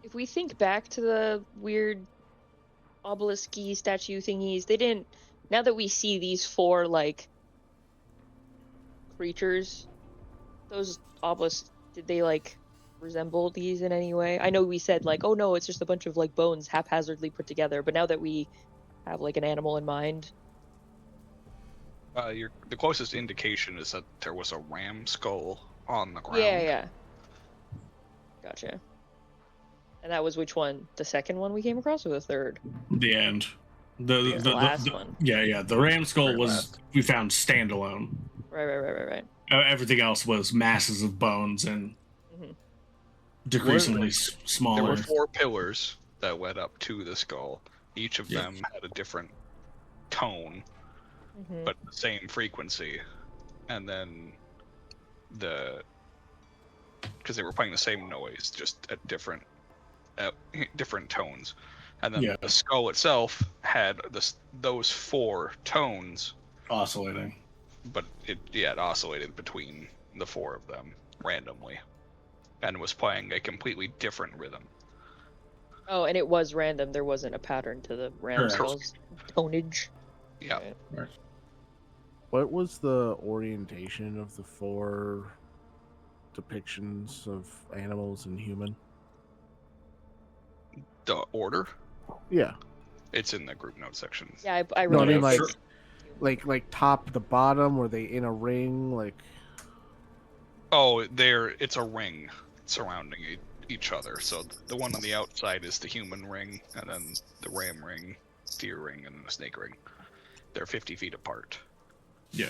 If we think back to the weird obelisk-y statue thingies, they didn't. Now that we see these four like creatures, those obelisks, did they like resemble these in any way? I know we said like, oh no, it's just a bunch of like bones haphazardly put together, but now that we have like an animal in mind. The closest indication is that there was a ram skull on the ground. Yeah. Gotcha. And that was which one? The second one we came across, or the third? The end. The last one. Yeah. The ram skull Very was last. we found standalone. Right. Everything else was masses of bones and Mhm. decreasingly There smaller. were 4 pillars that led up to the skull. Each of Yeah. them had a different tone, Mhm. but the same frequency. And then because they were playing the same noise, just at different tones. And then the skull itself had those 4 tones Oscillating. but it oscillated between the 4 of them randomly and was playing a completely different rhythm. Oh, and it was random. There wasn't a pattern to the ram Correct. skull's tonage. Yeah. Right. What was the orientation of the 4 depictions of animals and human? The order, Yeah. it's in the group note section. Yeah, I No, I wrote mean it. like top to bottom. Were they in a ring? Like, Oh, it's a ring surrounding each other. So the one on the outside is the human ring, and then the ram ring, deer ring, and then the snake ring. They're 50 feet apart. Yeah.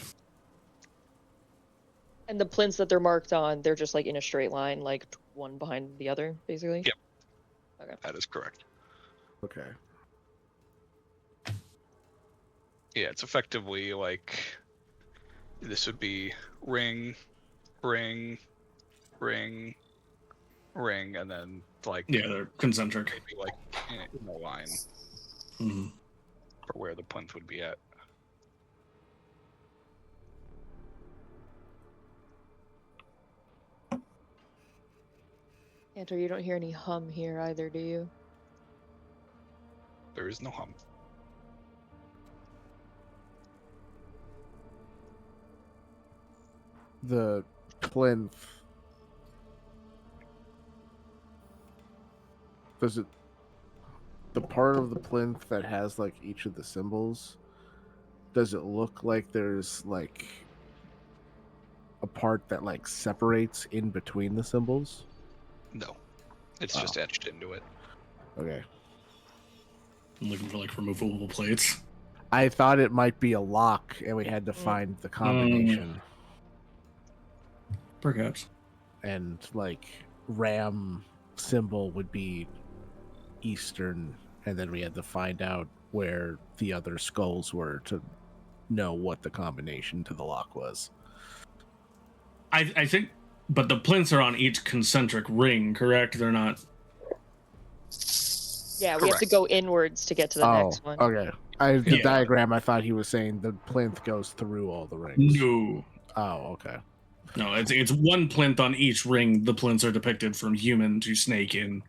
And the plinths that they're marked on, they're just like in a straight line, like one behind the other, basically? Yep. Okay. That is correct. okay. Yeah, it's effectively like this would be ring, ring, ring, ring, and then like They're concentric. maybe like in a line Mhm. for where the plinth would be at. Cantor, you don't hear any hum here either, do you? There is no hum. The plinth. Does it? the part of the plinth that has like each of the symbols, does it look like there's like a part that like separates in between the symbols? No, it's just etched into it. Okay. I'm looking for like removable plates. I thought it might be a lock and we had to find the combination. Perhaps. And like Ram symbol would be Eastern, and then we had to find out where the other skulls were to know what the combination to the lock was. I think, but the plinths are on each concentric ring, correct? They're not. Yeah, we have to go inwards to get to the next one. Okay. The diagram, I thought he was saying the plinth goes through all the rings. No. Oh, okay. No, it's one plinth on each ring. The plinths are depicted from human to snake in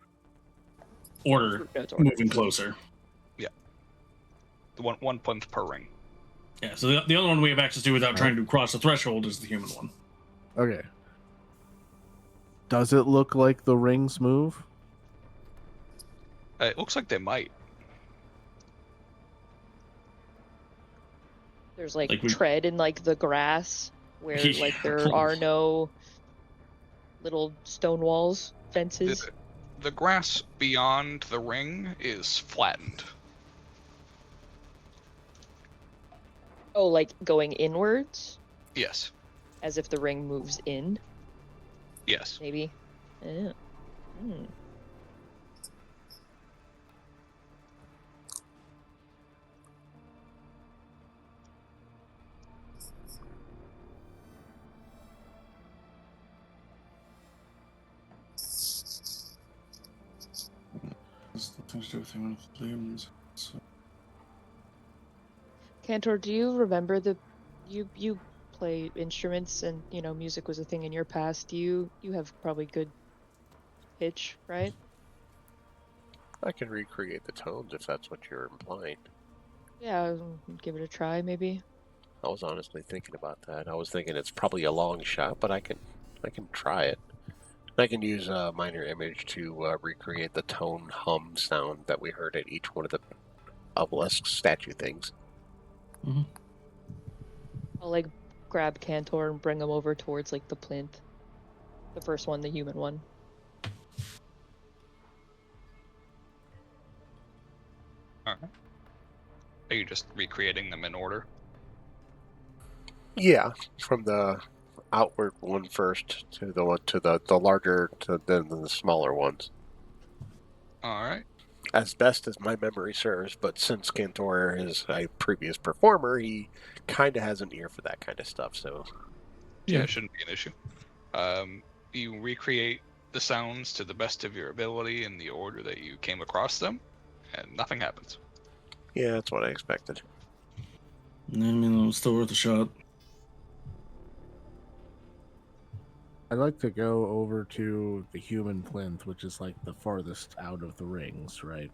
order, moving closer. Yeah. The one plinth per ring. Yeah, so the only one we have access to without trying to cross the threshold is the human one. Okay. Does it look like the rings move? It looks like they might. There's like tread in like the grass where like there are no little stone walls, fences. The grass beyond the ring is flattened. Oh, like going inwards? Yes. As if the ring moves in? Yes. Maybe. Yeah. Cantor, do you remember you play instruments and music was a thing in your past? You have probably good pitch, right? I can recreate the tones if that's what you're implying. Yeah, give it a try maybe. I was honestly thinking about that. I was thinking it's probably a long shot, but I can try it. I can use a minor image to recreate the tone hum sound that we heard at each one of the obelisk statue things. Mm-hmm. I'll like grab Cantor and bring him over towards like the plinth. The first one, the human one. Alright. Are you just recreating them in order? Yeah, from the outward one first to the one to the larger to then the smaller ones. Alright. As best as my memory serves, but since Cantor is a previous performer, he kind of has an ear for that kind of stuff, so... Yeah, it shouldn't be an issue. You recreate the sounds to the best of your ability in the order that you came across them, and nothing happens. Yeah, that's what I expected. I mean, it was still worth a shot. I'd like to go over to the human plinth, which is like the farthest out of the rings, right?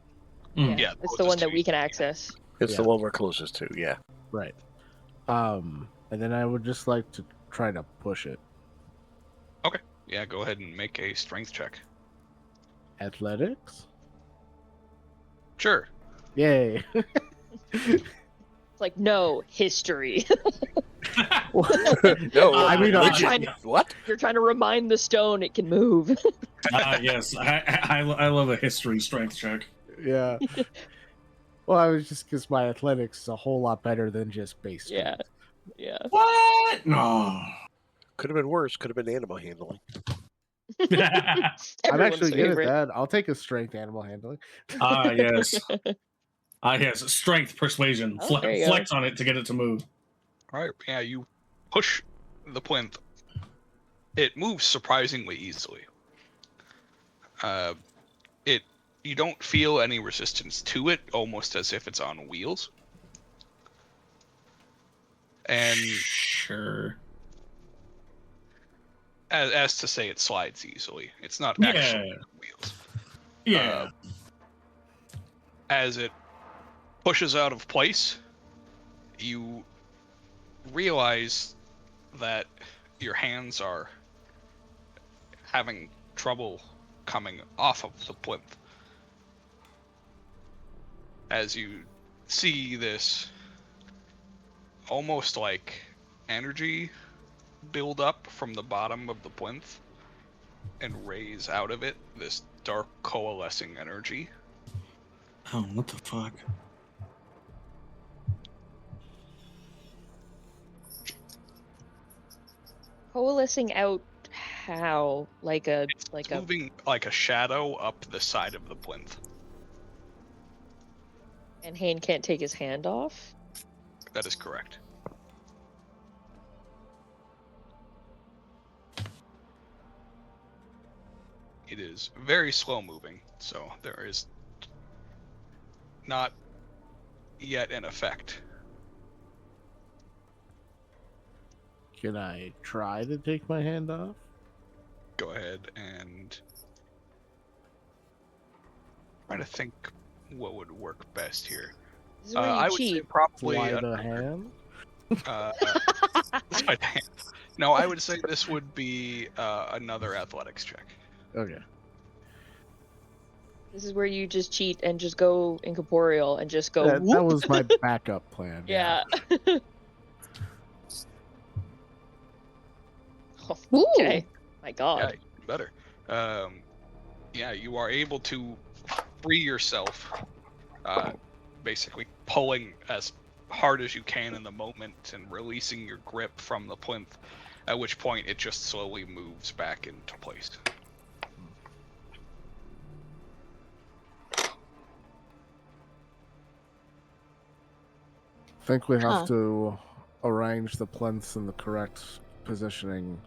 Yeah, it's the one that we can access. It's the one we're closest to, yeah. Right. And then I would just like to try to push it. Okay. Yeah, go ahead and make a strength check. Athletics? Sure. Yay. It's like, no, history. No, I mean, what? You're trying to remind the stone it can move. Yes, I love a history strength check. Yeah. Well, I was just because my athletics is a whole lot better than just base strength. Yeah. What? No. Could have been worse. Could have been animal handling. I'm actually good at that. I'll take a strength animal handling. Yes. Yes. Strength persuasion. Flex on it to get it to move. All right. Yeah, you push the plinth. It moves surprisingly easily. You don't feel any resistance to it, almost as if it's on wheels. And sure. As to say, it slides easily. It's not actually on wheels. Yeah. As it pushes out of place, you realize that your hands are having trouble coming off of the plinth. as you see this almost like energy build up from the bottom of the plinth and raise out of it this dark coalescing energy. Oh, what the fuck? Coalescing out how? It's moving like a shadow up the side of the plinth. And Hane can't take his hand off? That is correct. It is very slow moving, so there is not yet an effect. Can I try to take my hand off? Go ahead and try to think what would work best here. This is where you I would say cheat. probably Sleight of hand? sleight of hand. No, I would say this would be another athletics check. Okay. This is where you just cheat and just go incorporeal and just go. That whoop. was my backup plan. Yeah. Ooh. Okay. My Yeah, God. even better. Yeah, you are able to free yourself, basically pulling as hard as you can in the moment and releasing your grip from the plinth, at which point it just slowly moves back into place. I think we have Huh. to arrange the plinths in the correct positioning.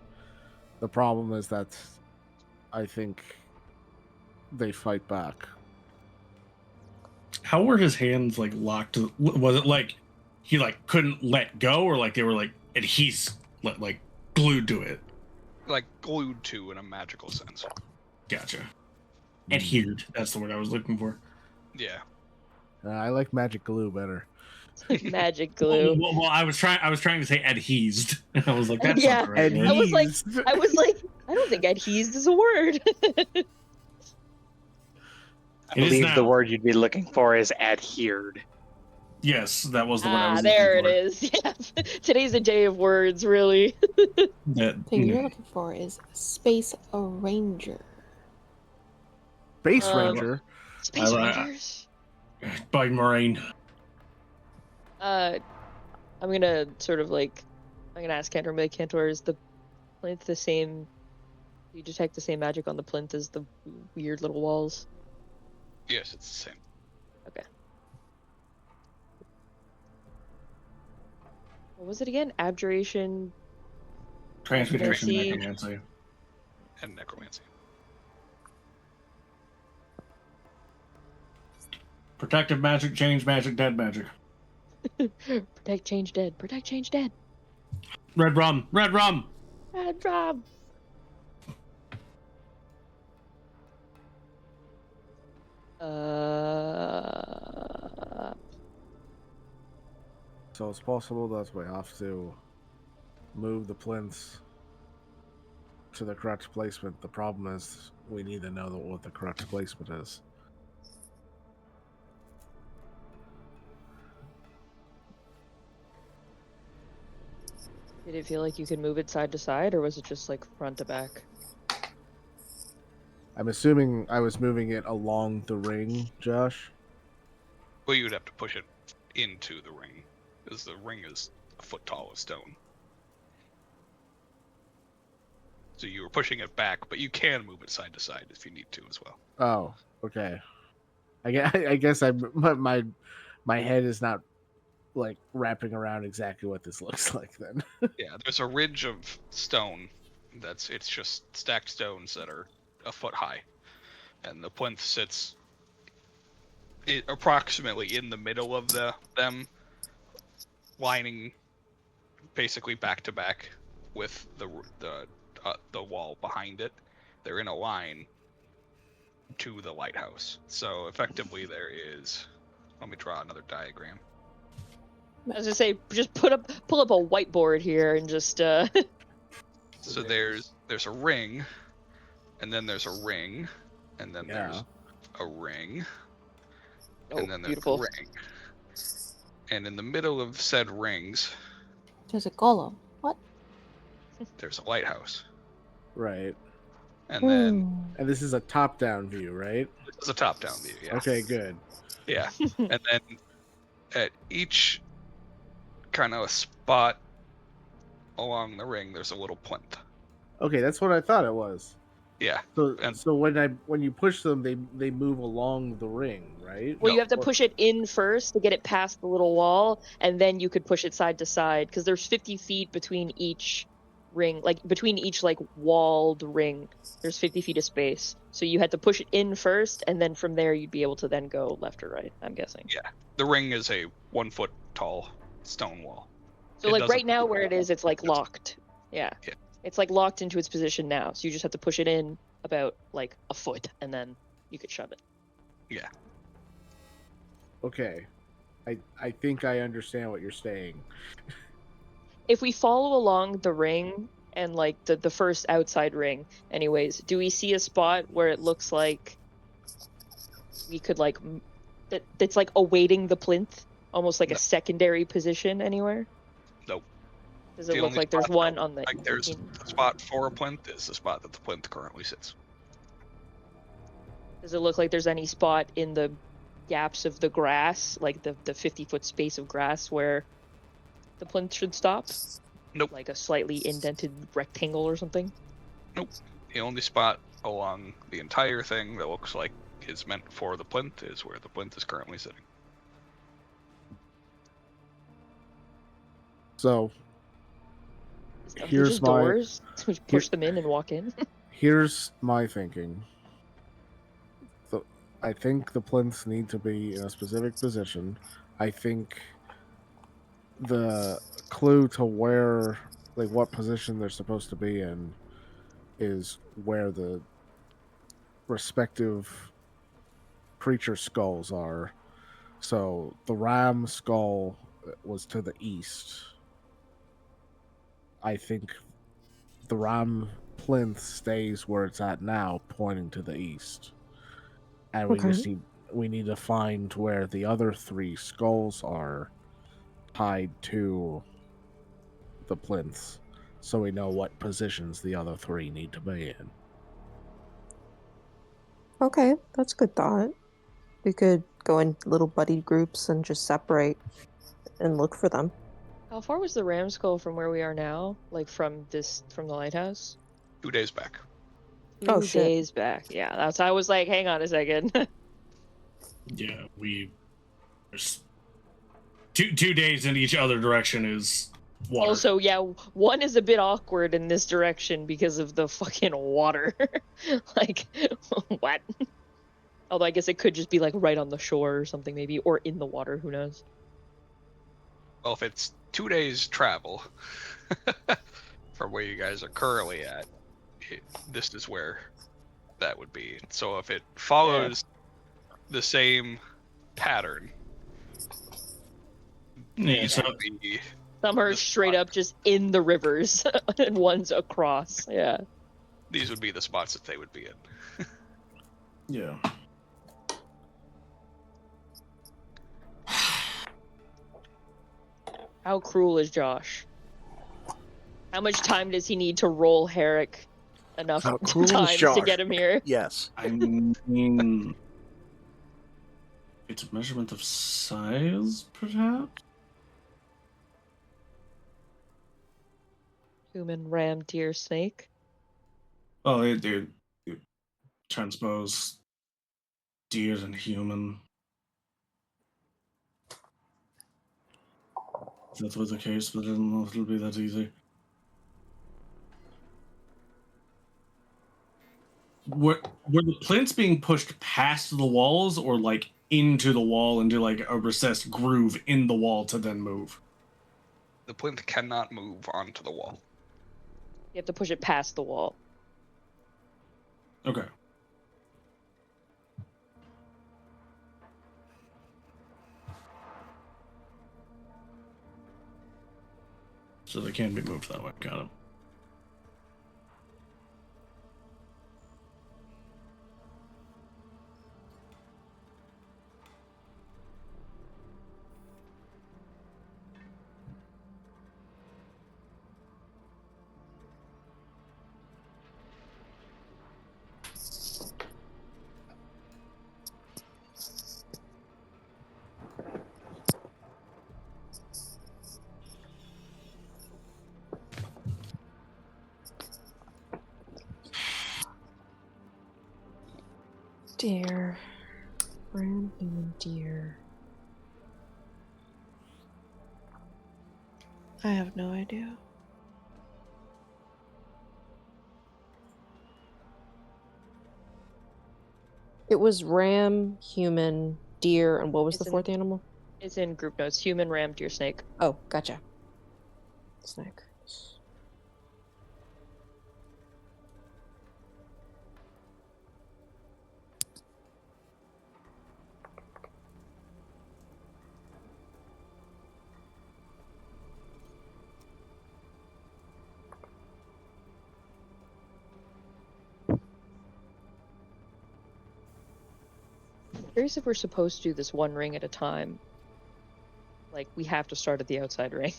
The problem is that I think they fight back. How were his hands like locked? Was it like he like couldn't let go, or like they were like like glued to it? Like glued to in a magical sense. Gotcha. Adhered. That's the word I was looking for. Yeah. I like magic glue better. Magic glue. Well, I was trying to say adhesed. I was like, that's Yeah. not the right word. I was like, I don't think adhesed is a word. I It is believe the now. word you'd be looking for is adhered. Yes, that was the word I was there it looking is. Yeah. Today's a day of words, really. for. That, thing you're looking for is Space Ranger. Base Um, Ranger. Space I- Rangers. by Moraine. I'm gonna sort of like, I'm gonna ask Cantor, like, Cantor, is the plinth the same? Do you detect the same magic on the plinth as the weird little walls? Yes, it's the same. Okay. What was it again? Abjuration. Transmutation, Necromancy. necromancy. And necromancy. Protective magic, change magic, dead magic. Protect, change, dead. Protect, change, dead. Red rum, red rum. Bad job. So it's possible that we have to move the plinths to the correct placement. The problem is we need to know what the correct placement is. Did it feel like you could move it side to side, or was it just like front to back? I'm assuming I was moving it along the ring, Josh. Well, you would have to push it into the ring, because the ring is a foot tall of stone. So you were pushing it back, but you can move it side to side if you need to as well. Oh, okay. I guess my head is not like wrapping around exactly what this looks like then. Yeah, there's a ridge of stone it's just stacked stones that are a foot high, and the plinth sits approximately in the middle of them, lining basically back to back with the wall behind it. They're in a line to the lighthouse. So effectively there is, let me draw another diagram. I was gonna say, just pull up a whiteboard here and just So there's a ring, and then there's a ring, and then there's a ring, Oh, and then there's beautiful. a ring. And in the middle of said rings, There's a golem. What? there's a lighthouse. Right. And then Hmm. And this is a top-down view, right? this is a top-down view, yeah. Okay, good. Yeah. And then at each kind of spot along the ring, there's a little plinth. Okay, that's what I thought it was. Yeah. So, And- so when you push them, they move along the ring, right? Well, No. you have to Or- push it in first to get it past the little wall, and then you could push it side to side because there's 50 feet between each ring, like between each like walled ring. There's 50 feet of space, so you had to push it in first, and then from there you'd be able to then go left or right. I'm guessing. Yeah. The ring is a 1 foot tall stone wall. So It like doesn't right now move where at it all. is, it's like It's- locked. Yeah. Yeah. It's like locked into its position now, so you just have to push it in about like a foot, and then you could shove it. Yeah. Okay, I think I understand what you're saying. If we follow along the ring and like the first outside ring, anyways, do we see a spot where it looks like we could like that's like awaiting the plinth, almost like No. a secondary position anywhere? Nope. Does it The look only like there's spot one that- on the Like there's in- a spot for a plinth is the spot that the plinth currently sits. Does it look like there's any spot in the gaps of the grass, like the 50-foot space of grass where the plinth should stop? Nope. Like a slightly indented rectangle or something? The only spot along the entire thing that looks like is meant for the plinth is where the plinth is currently sitting. So Is there Here's just my- doors? So we push them in and walk in? here's my thinking. I think the plinths need to be in a specific position. I think the clue to where, like, what position they're supposed to be in is where the respective creature skulls are. So the ram skull was to the east. I think the ram plinth stays where it's at now, pointing to the east. And we need to find where the other 3 skulls are tied to the plinths, so we know what positions the other 3 need to be in. Okay, that's a good thought. We could go in little buddy groups and just separate and look for them. How far was the ram skull from where we are now? Like from the lighthouse? 2 days back. Oh, 2 shit. days back. Yeah, that's I was like, hang on a second. Yeah, there's 2 days in each other direction is water. Also, yeah, one is a bit awkward in this direction because of the fucking water. Like, what? Although I guess it could just be like right on the shore or something, maybe, or in the water. Who knows? Well, if it's 2 days travel from where you guys are currently at, this is where that would be. So if it follows the same pattern, Yeah, these so would be Some are The straight spot. up just in the rivers, and one's across. Yeah. these would be the spots that they would be in. yeah. How cruel is Josh? How much time does he need to roll Herrick enough How cruel is times to Josh? get him here? Yes. I mean, it's a measurement of size, perhaps? Human, ram, deer, snake. Oh, it transpose deer and human. If that was the case, but I don't know if it'll be that easy. Were the plinths being pushed past the walls or like into the wall into like a recessed groove in the wall to then move? The plinth cannot move onto the wall. You have to push it past the wall. Okay. So they can be moved that way. Got it. dear. Ram human deer. I have no idea. It was ram, human, deer, and what was It's the in- fourth animal? It's in group notes. Human, ram, deer, snake. Oh, gotcha. Snake. Curious if we're supposed to do this one ring at a time. Like, we have to start at the outside ring.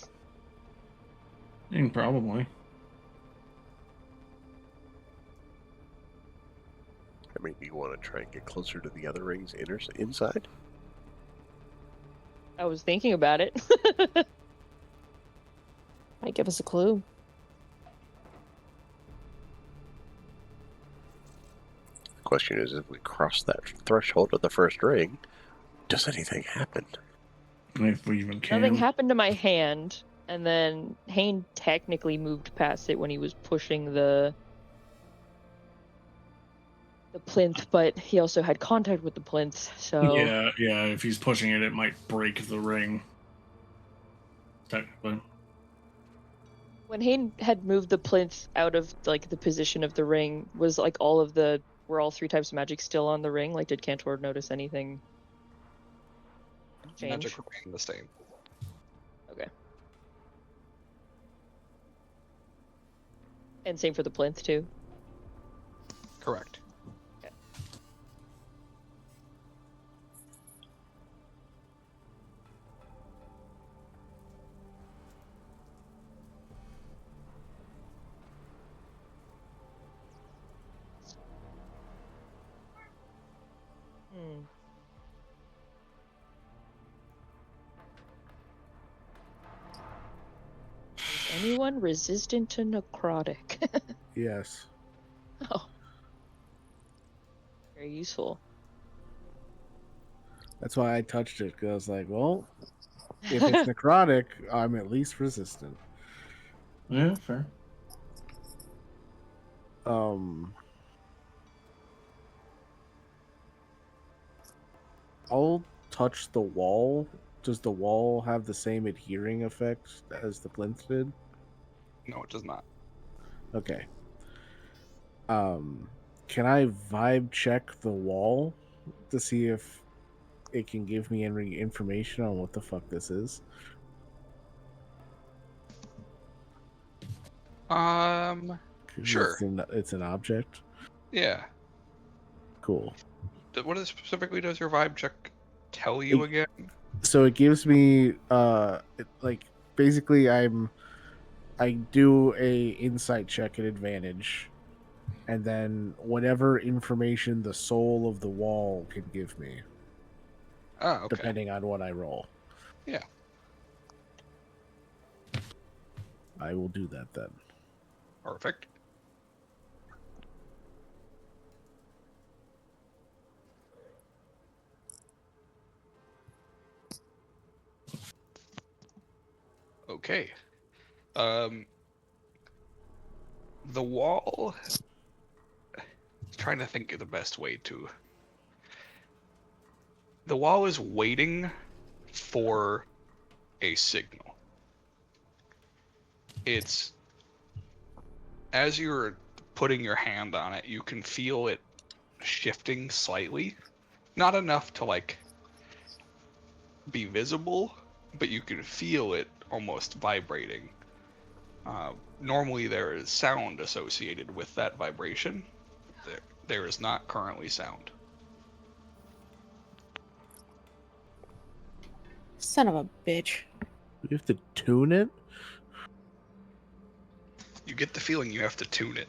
Probably. I mean, do you want to try and get closer to the other rings inside? I was thinking about it. Might give us a clue. The question is, if we cross that threshold of the first ring, does anything happen? If we even can. Nothing happened to my hand, and then Hayne technically moved past it when he was pushing the plinth, but he also had contact with the plinth, so... Yeah, if he's pushing it, it might break the ring. Technically. When Hayne had moved the plinth out of, like, the position of the ring, was, like, were all 3 types of magic still on the ring? Like, did Cantor notice anything change? Magic remain the same. Okay. And same for the plinth, too? Correct. Is anyone resistant to necrotic? Yes. Oh. Very useful. That's why I touched it, because I was like, well, if it's necrotic, I'm at least resistant. Yeah, fair. I'll touch the wall. Does the wall have the same adhering effect as the plinth did? No, it does not. Okay. Can I vibe check the wall to see if it can give me any information on what the fuck this is? Sure. It's an object. Yeah. Cool. What specifically does your vibe check tell you again? So it gives me basically I do a insight check at advantage, and then whatever information the soul of the wall can give me. Oh, okay. Depending on what I roll. Yeah. I will do that then. Perfect. Okay. The wall. Trying to think of the best way to. The wall is waiting for a signal. It's as you're putting your hand on it, you can feel it shifting slightly. Not enough to like be visible, but you can feel it almost vibrating. Normally there is sound associated with that vibration. There is not currently sound. Son of a bitch. You have to tune it? You get the feeling you have to tune it.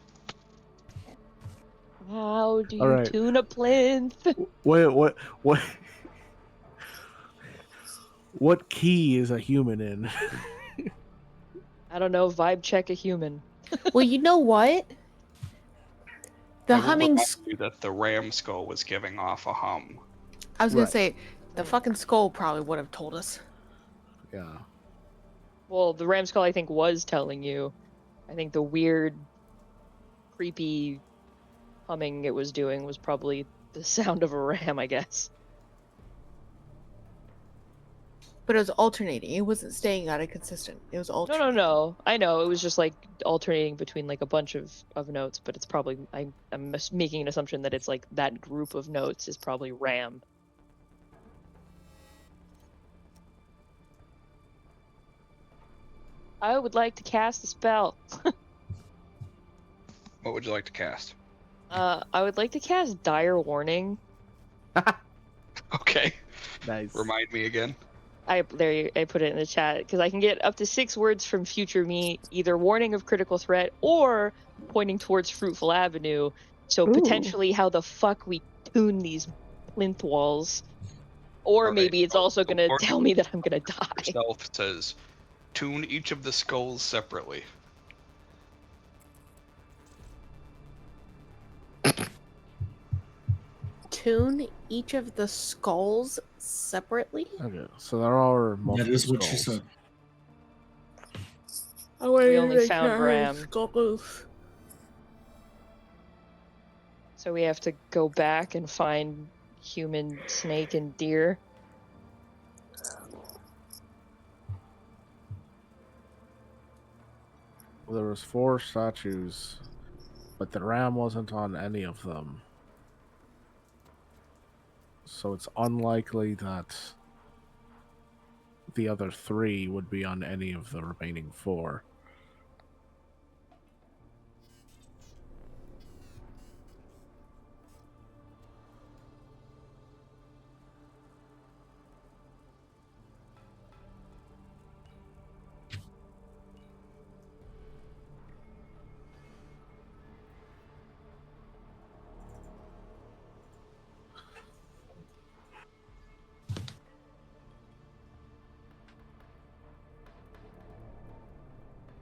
How do All you right. tune a plinth? What key is a human in? I don't know, vibe check a human. Well, you know what? The I will humming. remind you that the ram skull was giving off a hum. I was gonna Right. say the fucking skull probably would have told us. Yeah. Well, the ram skull I think was telling you. I think the weird, creepy humming it was doing was probably the sound of a ram, I guess. But it was alternating. It wasn't staying at a consistent. It was No, alternating. no. I know it was just like alternating between like a bunch of notes, but it's probably I'm making an assumption that it's like that group of notes is probably ram. I would like to cast a spell. What would you like to cast? I would like to cast Dire Warning. Okay. Nice. Remind me again. I put it in the chat because I can get up to 6 words from future me, either warning of critical threat or pointing towards Fruitful Avenue. So Ooh. potentially how the fuck we tune these plinth walls, or Right. maybe it's also gonna Or- tell me that I'm gonna die. Yourself says, tune each of the skulls separately. Tune each of the skulls separately. Okay, so there are multiple That is what she skulls. said. Oh, We only found ram. skulls. So we have to go back and find human, snake, and deer. Well, there was 4 statues, but the ram wasn't on any of them. So it's unlikely that the other 3 would be on any of the remaining 4.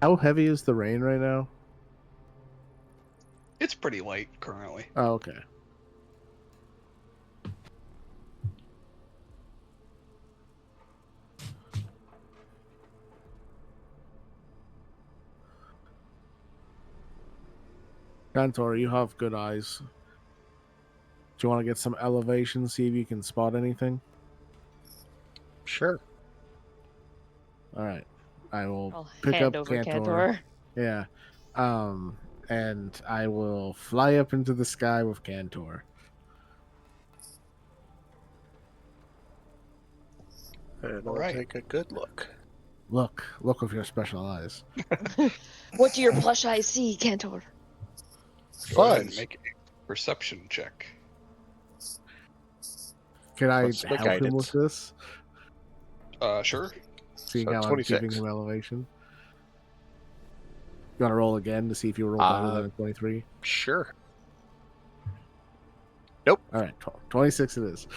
How heavy is the rain right now? It's pretty light currently. Oh, okay. Kantor, you have good eyes. Do you want to get some elevation, see if you can spot anything? Sure. All right. I will I'll pick hand up over Kantor. Cantor. Yeah. And I will fly up into the sky with Kantor. And All I'll right. take a good look. Look with your special eyes. What do your plush eyes see, Cantor? Go ahead and Fuzz. make a perception check. Can I What's the help him with guidance? this? Sure. Seeing So how I'm 26. giving him elevation. You want to roll again to see if you roll better than a 23? Sure. All right, 26 it is.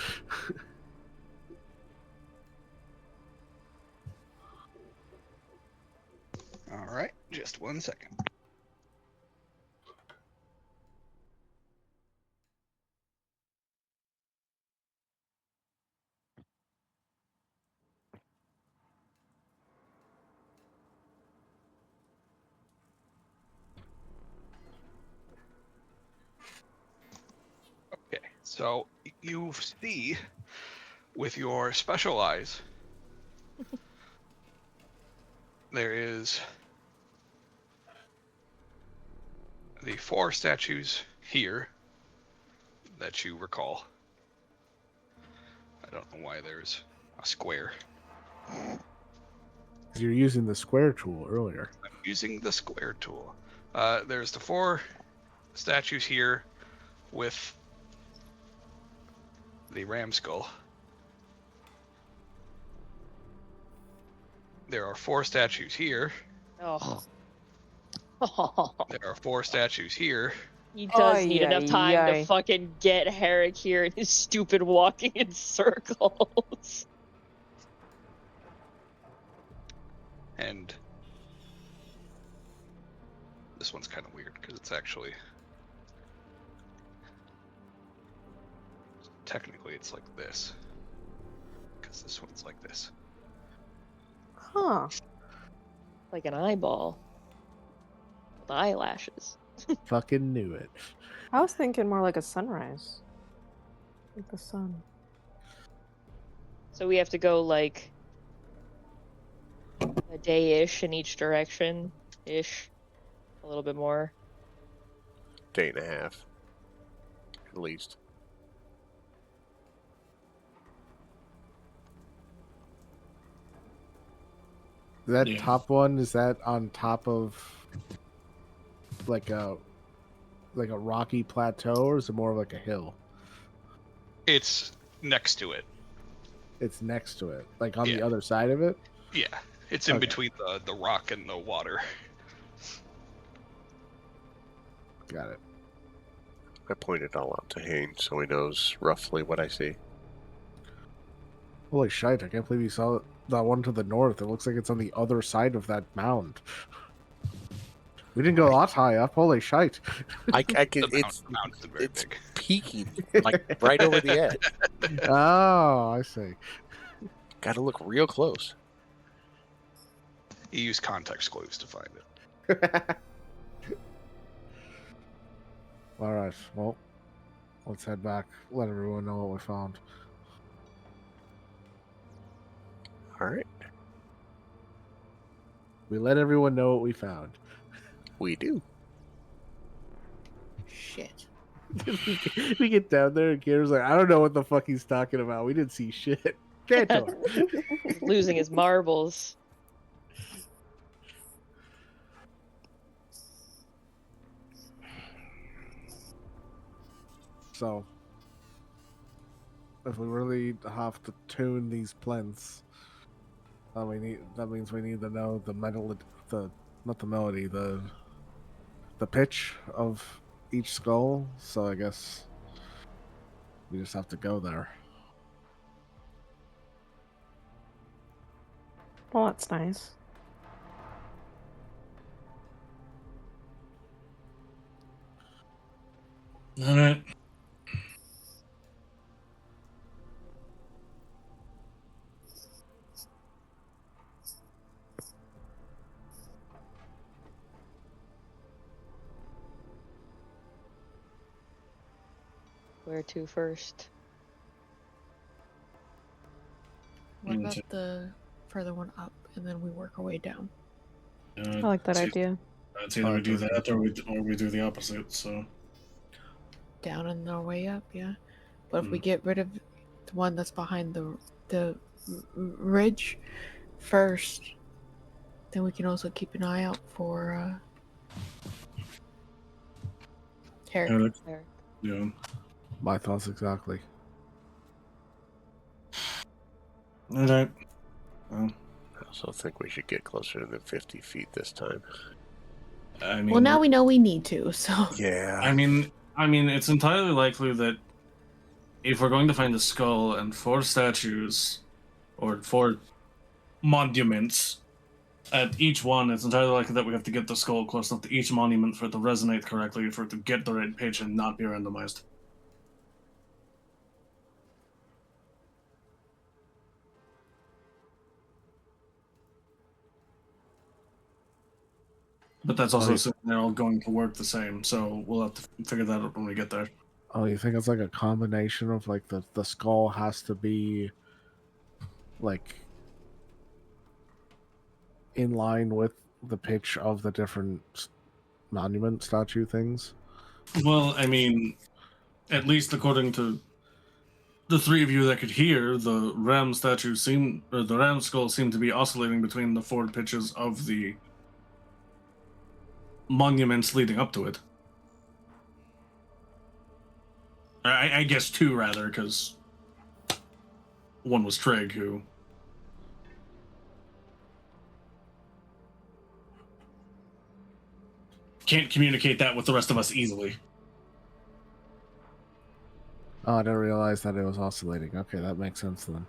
All right. Just 1 second. Okay, so you see with your special eyes, there is the 4 statues here that you recall. I don't know why there's a square. You're using the square tool earlier. I'm using the square tool. There's the 4 statues here with the ram skull. There are 4 statues here. Oh. There are 4 statues here. He does Ay, need enough ay, time ay. to fucking get Herrick here and his stupid walking in circles. And this one's kind of weird because it's actually technically it's like this. Because this one's like this. Huh. Like an eyeball with eyelashes. Fucking knew it. I was thinking more like a sunrise. Like the sun. So we have to go like a day-ish in each direction. Ish. A little bit more. Day and a half, at least. That Yeah. top one, is that on top of like a rocky plateau, or is it more like a hill? It's next to it. It's next to it, like on the Yeah. other side of it. Yeah. It's in Okay. between the rock and the water. Got it. I pointed all out to Haynes so he knows roughly what I see. Holy shite! I can't believe you saw that one to the north. It looks like it's on the other side of that mound. We didn't go that high up. Holy shite! I can. The It's mound isn't very it's big. peeking like right over the edge. Oh, I see. Got to look real close. You use context clues to find it. All right. Well, let's head back. Let everyone know what we found. All right, We let everyone know what we found. we do. Shit. We get down there and Gator's like, I don't know what the fuck he's talking about. We didn't see shit. Cantor. He's losing his marbles. So, if we really have to tune these plinths, that means we need to know the the pitch of each skull. So I guess we just have to go there. Well, that's nice. All right. Where to first? What Mm, about so- the further one up, and then we work our way down? I like that idea. It's either we do that or we do the opposite. So Down and our way up, yeah. But if we Mm. get rid of the one that's behind the ridge first, then we can also keep an eye out for Herrick. Eric, There. yeah. My thoughts exactly. All right. Well, I also think we should get closer than 50 feet this time. I mean, Well, now we know we need to, so Yeah. I mean, it's entirely likely that if we're going to find a skull and 4 statues or 4 monuments at each one, it's entirely likely that we have to get the skull close enough to each monument for it to resonate correctly, for it to get the right pitch and not be randomized. But that's also Right. assuming they're all going to work the same, so we'll have to figure that out when we get there. Oh, you think it's like a combination of like the skull has to be like in line with the pitch of the different monument statue things? Well, I mean, at least according to the 3 of you that could hear, the ram the ram skull seemed to be oscillating between the 4 pitches of the monuments leading up to it. I guess 2 rather, because one was Trig, who can't communicate that with the rest of us easily. Oh, I didn't realize that it was oscillating. Okay, that makes sense then.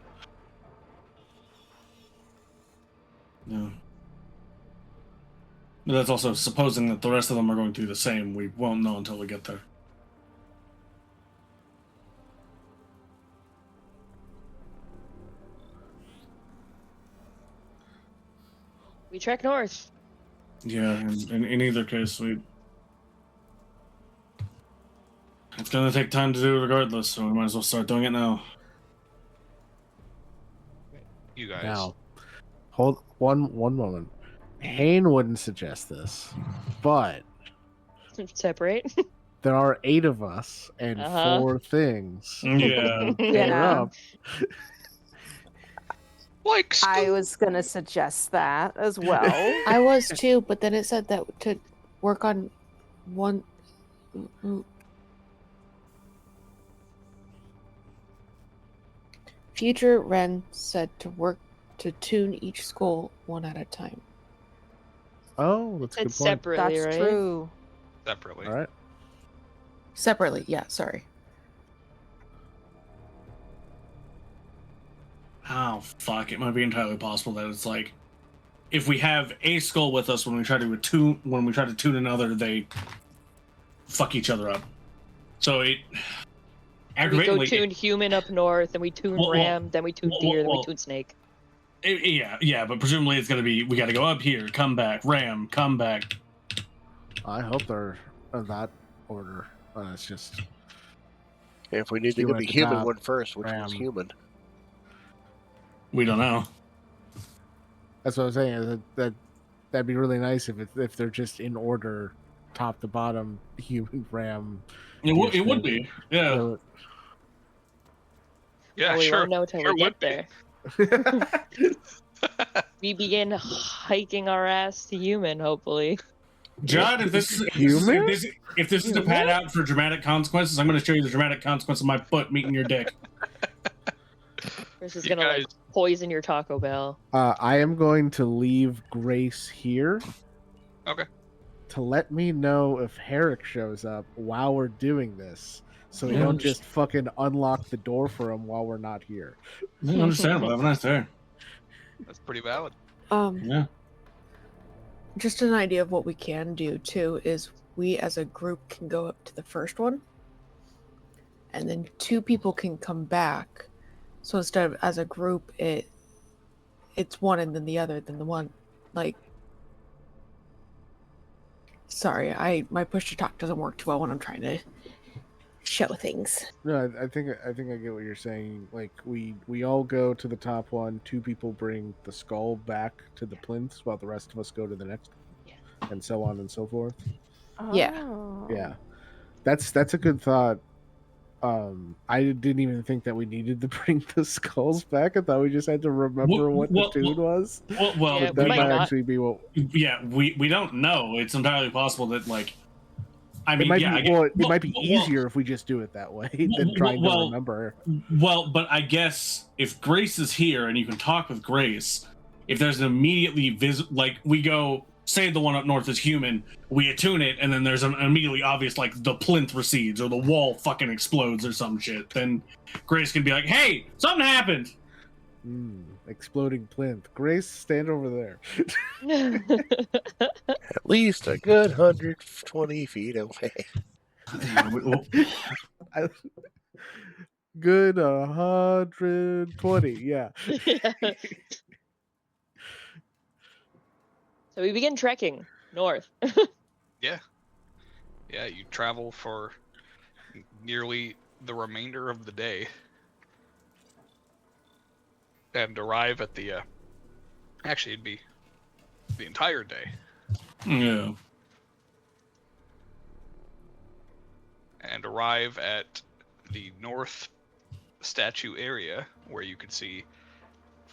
Yeah. But that's also supposing that the rest of them are going to do the same. We won't know until we get there. We trek north. Yeah, in either case, it's gonna take time to do regardless, so we might as well start doing it now. You guys. Now, hold one moment. Hayne wouldn't suggest this, but Separate. there are 8 of us and Uh-huh. 4 things. Yeah. Pair Yeah. up. Like, I was gonna suggest that as well. I was too, but then it said that to work on one. Future Ren said to work to tune each skull one at a time. Oh, that's a It's good point. separately, That's right? true. separately. All right. Separately, yeah, sorry. Oh fuck! It might be entirely possible that it's like, if we have a skull with us when we try to tune another, they fuck each other up. So it We go aggravatingly. tune human up north, and we tune ram, then we tune deer, then we tune snake. Yeah, but presumably it's gonna be, we gotta go up here, come back, ram, come back. I hope they're in that order. It's just If we need to You get at the the human top, one first, which one's ram. human? We don't know. that's what I'm saying. That'd be really nice if they're just in order, top to bottom, human, ram. It would be. Yeah. So- Yeah, Well, we sure. won't know till sure we would get be. there. We begin hiking our ass to human, hopefully. John, if this Human? is a pad out for dramatic consequences, I'm going to show you the dramatic consequence of my foot meeting your dick. Chris is You gonna guys- like poison your Taco Bell. I am going to leave Grace here. Okay. To let me know if Herrick shows up while we're doing this, so we Yeah, don't just fucking unlock the door for him while we're not here. Understandable. Have a nice day. That's pretty valid. Yeah. Just an idea of what we can do too is we as a group can go up to the first one, and then 2 people can come back. So instead of as a group, it's one and then the other, then the one. Like, sorry, my push to talk doesn't work too well when I'm trying to show things. No, I think I get what you're saying. Like we all go to the top one. 2 people bring the skull back to the plinths, while the rest of us go to the next, and so on and so forth. Yeah. Oh. Yeah, that's a good thought. I didn't even think that we needed to bring the skulls back. I thought we just had to remember what the tune was. Well, Yeah, That we might might not. actually be what. yeah, we don't know. It's entirely possible that, like, I mean, It might yeah, be, it might be easier if we just do it that way than trying to well, remember. Well, but I guess if Grace is here and you can talk with Grace, if there's an immediately like, we go, say the one up north is human, we attune it, and then there's an immediately obvious, like, the plinth recedes or the wall fucking explodes or some shit, then Grace can be like, hey, something happened. Exploding plinth. Grace, stand over there. At least a good 120 feet away. Good 120. Yeah. Yeah. So we begin trekking north. Yeah, you travel for nearly the remainder of the day and arrive at the, actually it'd be the entire day, Yeah. and arrive at the north statue area where you could see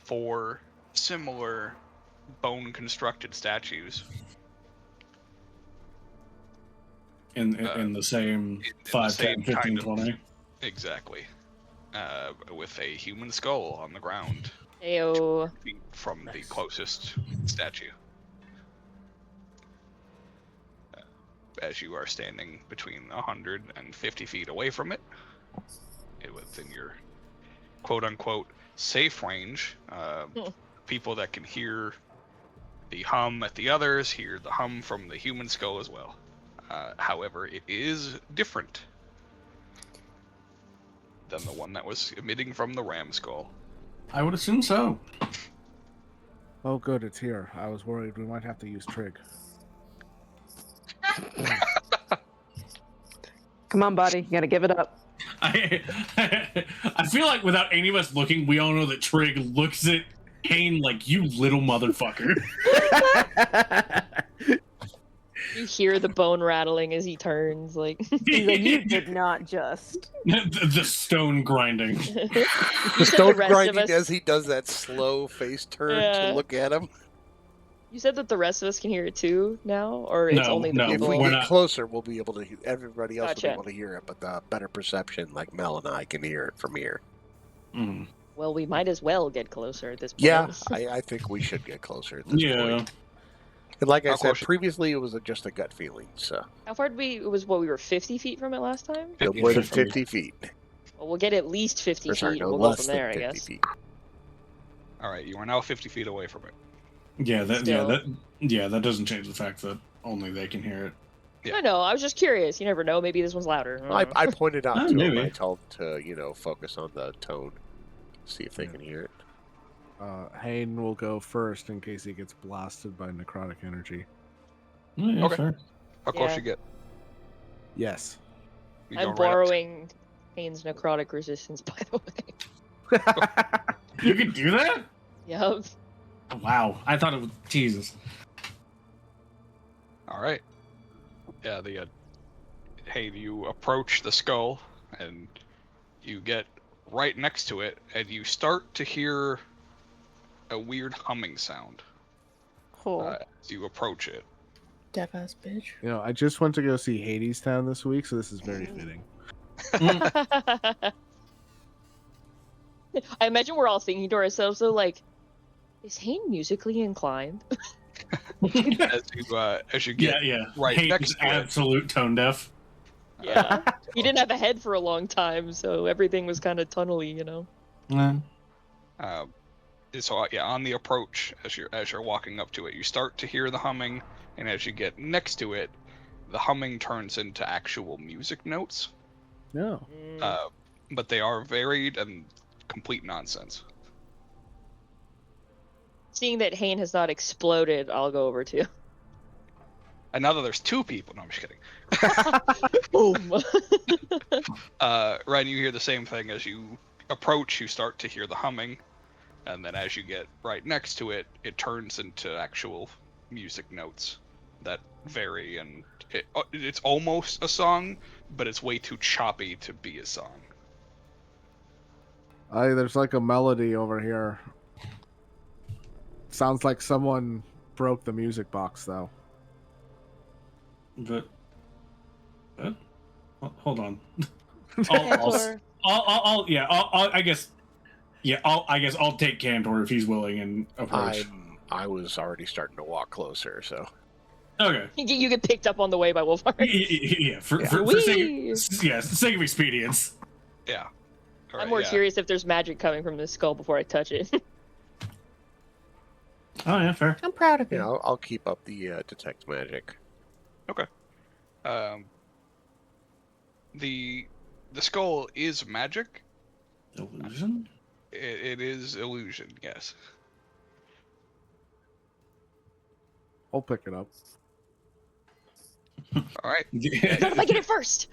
4 similar bone constructed statues. In the same 5, same 10, 15, kind of- 20. Exactly. With a human skull on the ground Ayo. from the closest statue. As you are standing between 150 feet away from it, within your quote-unquote safe range, people that can hear the hum at the others hear the hum from the human skull as well. However, it is different than the one that was emitting from the ram skull. I would assume so. Oh, good, it's here. I was worried we might have to use Trig. Come on, buddy. You gotta give it up. I feel like without any of us looking, we all know that Trig looks at Kane like, you little motherfucker. You hear the bone rattling as he turns, like He's like, you did not just. the stone grinding. You The said stone the rest of grinding us. as he does that slow face turn Yeah. to look at him. You said that the rest of us can hear it too now, or it's No, only the no, If people. we we're get not. closer, we'll be able to hear. Everybody else will Gotcha. be able to hear it, but the better perception, like Mel and I, can hear it from here. Mm. Well, we might as well get closer at this point. Yeah, I think we should get closer at this Yeah. point. And like I How said close- previously, it was just a gut feeling. So How far did we? It was what we were 50 feet from it last time. no 50 more than feet. 50 feet. Well, we'll get at least 50 Or sorry, feet. no and we'll go less from there, I than 50 guess. feet. All right, you are now 50 feet away from it. That doesn't change the fact that only they can hear it. Yeah. I know. I was just curious. You never know. Maybe this one's louder. I pointed out Oh, to him. maybe. I told him to focus on the tone, see if they can hear it. Hayne will go first in case he gets blasted by necrotic energy. Oh, yeah, Okay. fair. How close Yeah. you get? Yes. You I'm go right up borrowing Hayne's necrotic resistance, by the way. You can do that? Yup. Oh, wow. I thought it was Jesus. All right. Yeah, hey, you approach the skull, and you get right next to it, and you start to hear a weird humming sound Cool. as you approach it. Deaf ass bitch. You know, I just went to go see Hades Town this week, so this is very fitting. I imagine we're all thinking to ourselves, though, like, is Hayne musically inclined? As you get Yeah. right Haynes next is to it. absolute tone deaf. Yeah. He didn't have a head for a long time, so everything was kind of tunnely, you know? So yeah, on the approach, as you're walking up to it, you start to hear the humming, and as you get next to it, the humming turns into actual music notes. No. But they are varied and complete nonsense. Seeing that Hayne has not exploded, I'll go over too. And now that there's two people, no, I'm just kidding. Boom. Ryan, you hear the same thing as you approach. You start to hear the humming, and then as you get right next to it, it turns into actual music notes that vary, and it's almost a song, but it's way too choppy to be a song. There's like a melody over here. Sounds like someone broke the music box, though. But hold on. Cantor. I guess I'll take Cantor if he's willing and approach. I was already starting to walk closer, so Okay. You get picked up on the way by Wolfhard. Yeah, for Whee! sake of expedience. Yeah. All I'm right, more yeah. curious if there's magic coming from this skull before I touch it. Oh yeah, fair. I'm proud of you. yeah, I'll keep up the detect magic. The skull is magic. Illusion? It is illusion, yes. I'll pick it up. All right. Not if I get it first.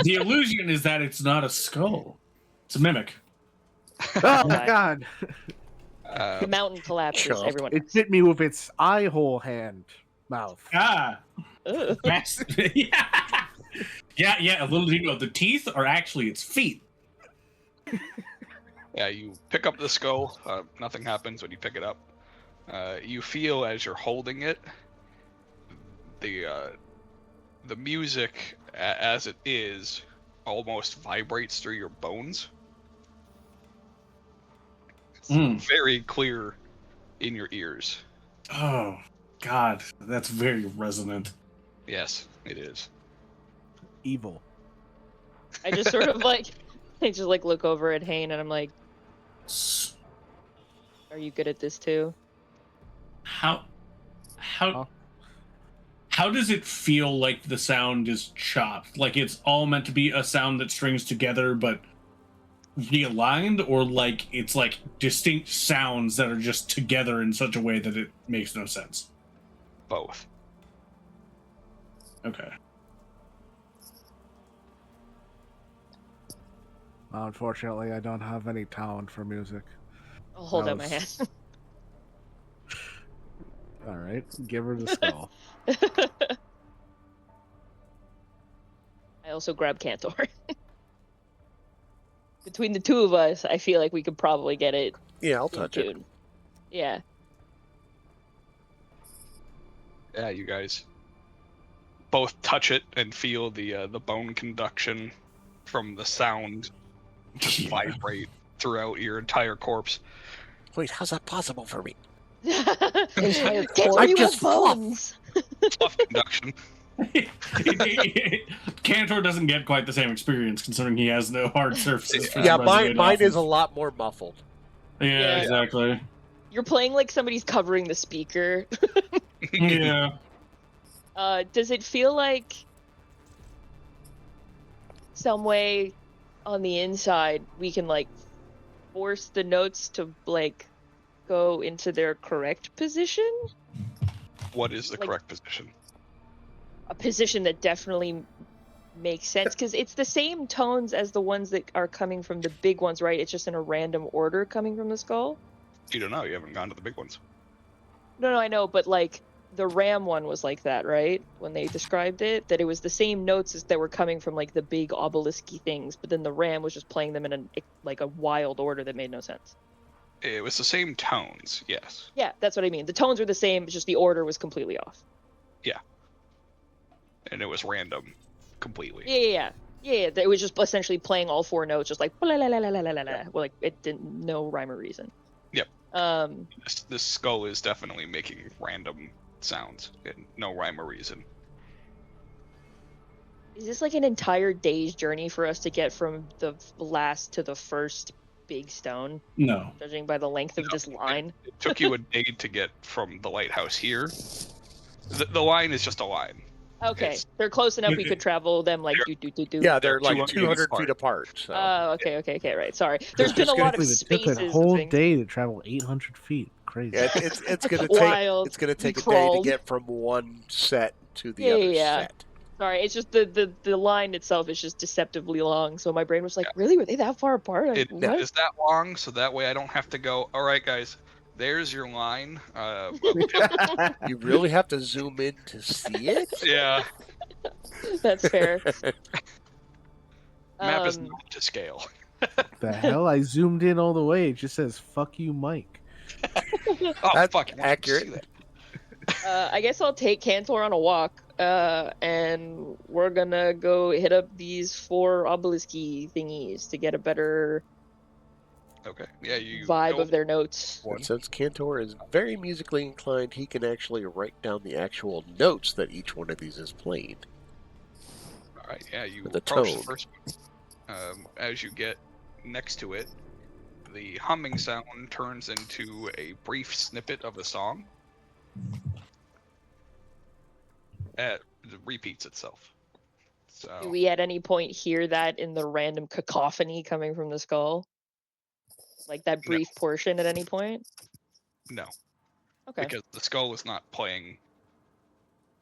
The illusion is that it's not a skull. It's a mimic. Oh my Okay. god! The mountain collapses. Chump. Everyone. It hit me with its eye hole hand mouth. Ah. Ugh. That's, yeah. A little do you know, the teeth are actually its feet. Yeah, you pick up the skull. Nothing happens when you pick it up. You feel as you're holding it, the music as it is almost vibrates through your bones. It's very clear in your ears. Oh, God. That's very resonant. Yes, it is. Evil. I just sort of like, I just like look over at Hayne and I'm like, "Are you good at this too?" How does it feel like the sound is chopped? Like it's all meant to be a sound that strings together, but realigned, or like it's like distinct sounds that are just together in such a way that it makes no sense? Both. Okay. Unfortunately, I don't have any talent for music. I'll hold That out my hand. was- All right, give her the skull. I also grab Cantor. Between the two of us, I feel like we could probably get it Yeah, I'll in touch it. tune. Yeah. Yeah, you guys both touch it and feel the bone conduction from the sound just Yeah. vibrate throughout your entire corpse. Wait, how's that possible for me? Entire Cantor, I'm you just have bones! Fluff conduction. Cantor doesn't get quite the same experience considering he has no hard surfaces. For Yeah, the mine resonate is a off lot more muffled. of. Yeah, Yeah. exactly. You're playing like somebody's covering the speaker. Yeah. Does it feel like some way on the inside we can like force the notes to like go into their correct position? What is the Like- correct position? A position that definitely makes sense because it's the same tones as the ones that are coming from the big ones, right? It's just in a random order coming from the skull. You don't know. You haven't gone to the big ones. No, I know, but like the Ram one was like that, right? When they described it, that it was the same notes as that were coming from like the big obelisky things, but then the Ram was just playing them in a wild order that made no sense. It was the same tones, yes. Yeah, that's what I mean. The tones were the same, it's just the order was completely off. And it was random, completely. Yeah. It was just essentially playing all four notes, just like la la la la la la la. Well, like it didn't no rhyme or reason. Yep. Um, This skull is definitely making random sounds and no rhyme or reason. is this like an entire day's journey for us to get from the last to the first big stone, No. judging by the length of No, this line? It took you a day to get from the lighthouse here. The line is just a line. Okay, It's- they're close enough we could travel them like They're- do. Yeah, they're They're like 200 feet apart. So. Okay, right. Sorry. There's been a lot of It took spaces. a and whole things. day to travel 800 feet. Crazy. Yeah, it's gonna take Wild. it's gonna take We a day to crawled. get from one set to the Yeah, other yeah. set. Sorry, it's just the line itself is just deceptively long. So my brain was like, really? Were they that far apart? Like, It what? is that long, so that way I don't have to go, all right, guys, there's your line. You really have to zoom in to see it. Yeah, That's fair. map is Um, not to scale. The hell? I zoomed in all the way. It just says "fuck you, Mike." Oh, That's fuck. why didn't you accurate. see that? I guess I'll take Cantor on a walk. And we're gonna go hit up these 4 obelisky thingies to get a better Okay, yeah, you vibe go- of their notes. And since Cantor is very musically inclined, he can actually write down the actual notes that each one of these is playing. All right, yeah, you With the approach tone. the first one. As you get next to it, the humming sound turns into a brief snippet of a song. It repeats itself. So Do we at any point hear that in the random cacophony coming from the skull? Like that No. brief portion at any point? no, Okay. because the skull is not playing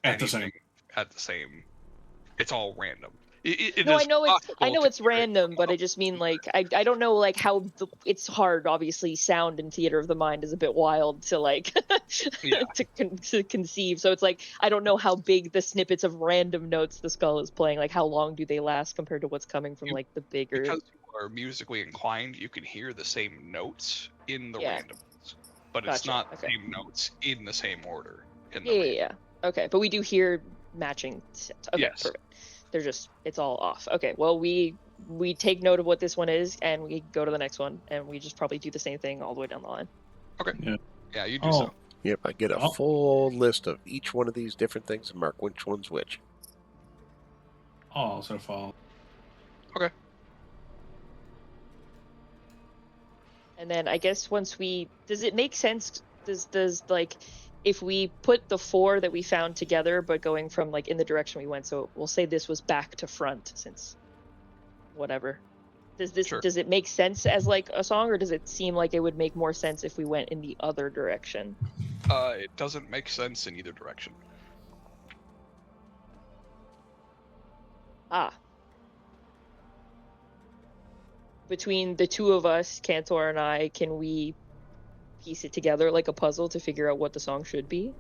At the same. anything at the same. It's all random. It No, is I know possible it's to hear it random, but from I just mean like I don't know like how it's hard. Obviously, sound in theater of the mind is a bit wild to like Yeah. to conceive. So it's like I don't know how big the snippets of random notes the skull is playing. Like how long do they last compared to what's coming from You- like the bigger? Because you are musically inclined, you can hear the same notes in the Yeah. randomness, but it's Gotcha, not the okay. same notes in the same order. In the Yeah, random. yeah. Okay, but we do hear matching sets. Okay, Yes. perfect. They're just it's all off. Okay, well we take note of what this one is and we go to the next one and we just probably do the same thing all the way down the line. Yeah, you do Oh, so. Yep, I get a Oh. full list of each one of these different things and mark which one's which. I'll also follow. And then I guess once we does it make sense does like if we put the 4 that we found together but going from like in the direction we went, so we'll say this was back to front since whatever. Sure. does it make sense as like a song, or does it seem like it would make more sense if we went in the other direction? It doesn't make sense in either direction. Ah. Between the two of us, Cantor and I, can we piece it together like a puzzle to figure out what the song should be?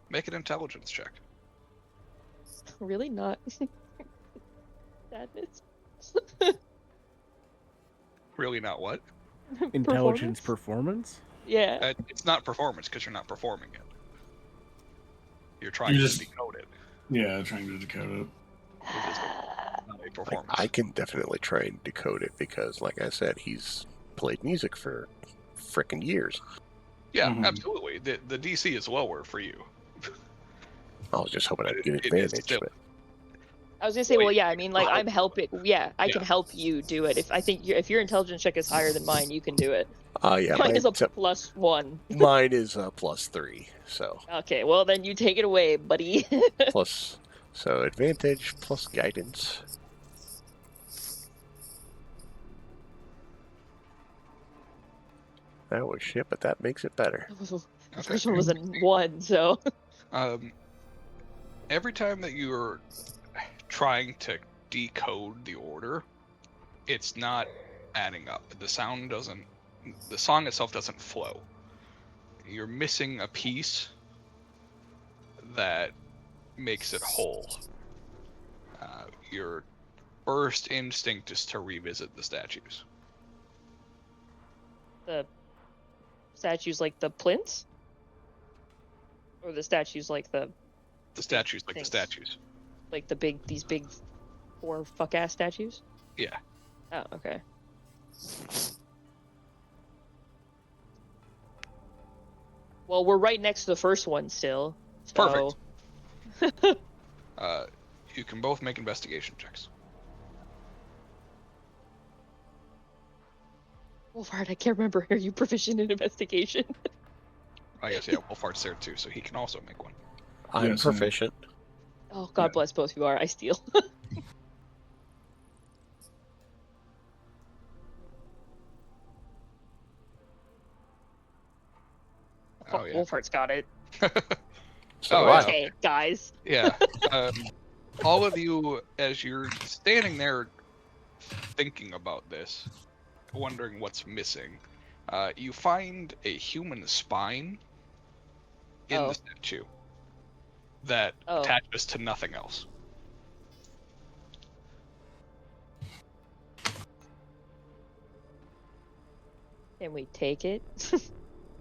Make an intelligence check. Really not. Sadness. Really not what? Intelligence performance? Yeah. It's not performance because you're not performing it. You're trying You're to just- decode it. Yeah, trying to decode it. It is not a Like, performance. I can definitely try and decode it because, like I said, he's played music for frickin' years. Yeah, Mhm. absolutely. The DC is lower for you. I was just hoping I'd get It is advantage, still- but I was gonna say, Well, well, you yeah. I can mean, like, help I'm helping. Yeah, I can Yeah. help you do it. If your intelligence check is higher than mine, you can do it. yeah, Mine is a so +1. mine is +3, so Okay, well then you take it away, buddy. plus, so advantage plus guidance. That was shit, but that makes it better. The Okay. first one was a 1, so Every time that you're trying to decode the order, it's not adding up. The song itself doesn't flow. You're missing a piece that makes it whole. Your first instinct is to revisit the statues. the statues like the plinths, or the statues like the Statues like Thanks. the statues. like these big 4 fuck ass statues. Yeah. Oh, okay. Well, we're right next to the first one still. So... Perfect. You can both make investigation checks. Wolfhard, I can't remember. Are you proficient in investigation? I guess, yeah, Wolfhart's there too, so he can also make one. I'm Yes, proficient. Oh, God bless both of you are. I steal. Oh, yeah. Wolfhard's got it. So Oh, do I. yeah. Okay, guys. Yeah. All of you, as you're standing there thinking about this, wondering what's missing, you find a human spine in Oh. the statue that Oh. attaches to nothing else. Can we take it?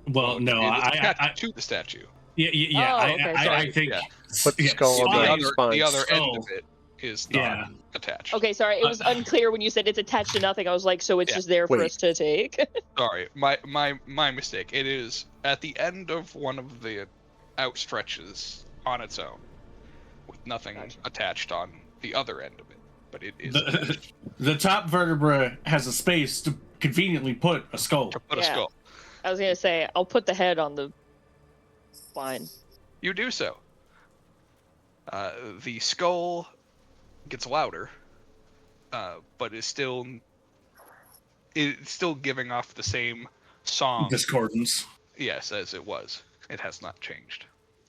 Well, no, It's attached I to the statue. yeah, Oh, I, okay, I sorry. think Yeah. Put the skull on spine- spine. The other end skull. of it is not Yeah. attached. Okay, sorry. It was unclear when you said it's attached to nothing. I was like, so it's Yeah. just there for Wait. us to take? Sorry, my mistake. It is at the end of one of the outstretches on its own, with nothing Gotcha. attached on the other end of it. But it is the top vertebra has a space to conveniently put a skull. to put a Yeah. skull. I was gonna say, I'll put the head on the spine. You do so. The skull gets louder, but it's still giving off the same song. Discordance. Yes, as it was. It has not changed.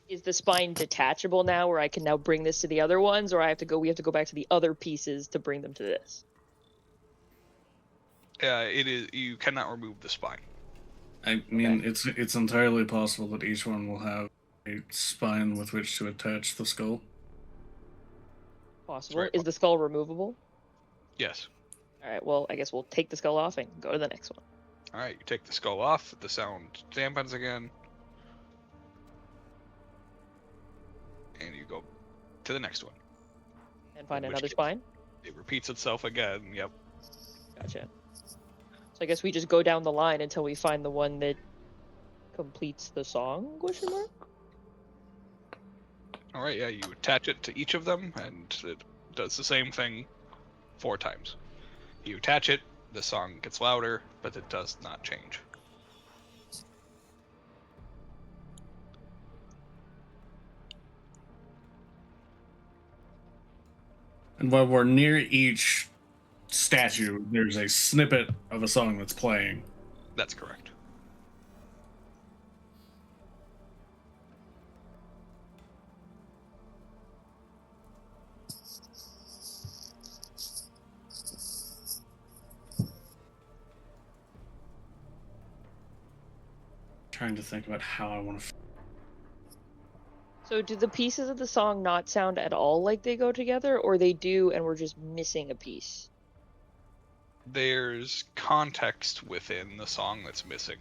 Is the spine detachable now, where I can now bring this to the other ones, or we have to go back to the other pieces to bring them to this? It is. You cannot remove the spine. I mean, it's entirely possible that each one will have a spine with which to attach the skull. Possible. Very Is the skull removable? Yes. All right. Well, I guess we'll take the skull off and go to the next one. All right. You take the skull off. The sound dampens again, and you go to the next one. And find In which another case- spine. It repeats itself again. Yep. Gotcha. So I guess we just go down the line until we find the one that completes the song? Question mark. All right. Yeah. You attach it to each of them, and it does the same thing 4 times. You attach it. The song gets louder, but it does not change. And while we're near each statue, there's a snippet of a song that's playing. That's correct. Trying to think about how I want to. So do the pieces of the song not sound at all like they go together, or they do and we're just missing a piece? There's context within the song that's missing.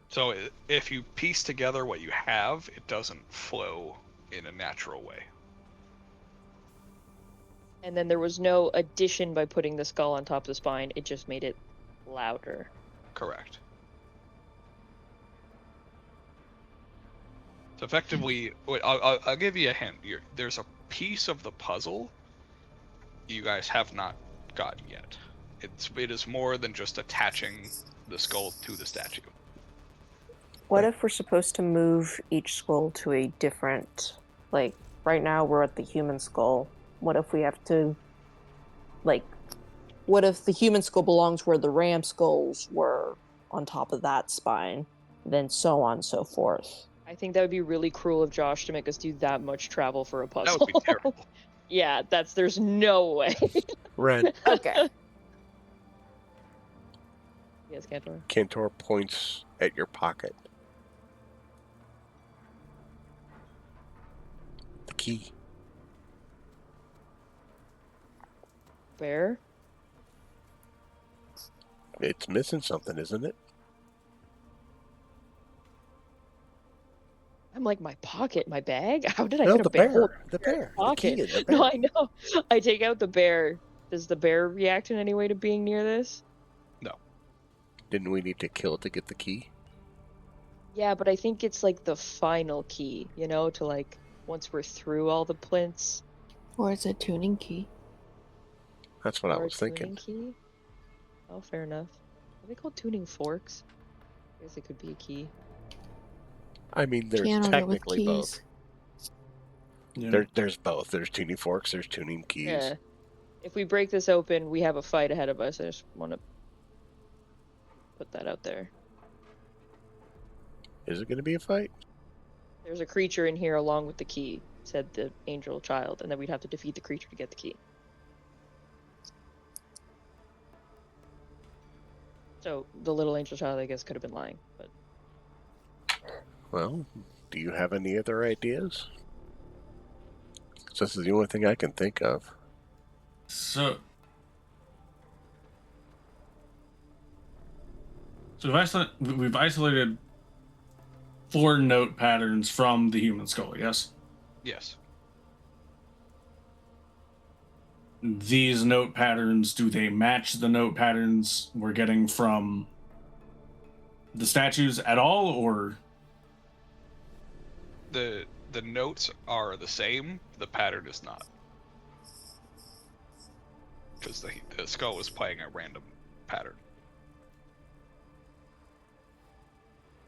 So if you piece together what you have, it doesn't flow in a natural way. And then there was no addition by putting the skull on top of the spine, it just made it louder. Correct. So effectively, I'll give you a hint. There's a piece of the puzzle you guys have not gotten yet. It is more than just attaching the skull to the statue. What if we're supposed to move each skull to a different, like, right now we're at the human skull. What if we have to, like, what if the human skull belongs where the ram skulls were on top of that spine? Then so on and so forth. I think that would be really cruel of Josh to make us do that much travel for a That puzzle. would be terrible. Yeah, there's no way. Ren, Okay. Yes, Cantor. Cantor points at your pocket. The key. Bear? It's missing something, isn't it? I'm like, my pocket, my bag? How did I No, get a the bear? bear. The bear. The Pocket. key in the bear. No, I know. I take out the bear. Does the bear react in any way to being near this? Didn't we need to kill it to get the key? Yeah, but I think it's like the final key, to like, once we're through all the plinths. Or it's a tuning key. That's what I Or a was thinking. tuning key? Oh, fair enough. Are they called tuning forks? I guess it could be a key. I mean, there's Piano with technically both. keys. Yeah. There's both. There's tuning forks. There's tuning keys. Yeah. If we break this open, we have a fight ahead of us. I just want to put that out there. Is it going to be a fight? There's a creature in here along with the key, said the angel child, and then we'd have to defeat the creature to get the key. So the little angel child, I guess, could have been lying, but Well, do you have any other ideas? 'Cause this is the only thing I can think of. So we've isolated 4 note patterns from the human skull, yes? Yes. These note patterns, do they match the note patterns we're getting from the statues at all, or? The notes are the same, the pattern is not. Because the skull is playing a random pattern.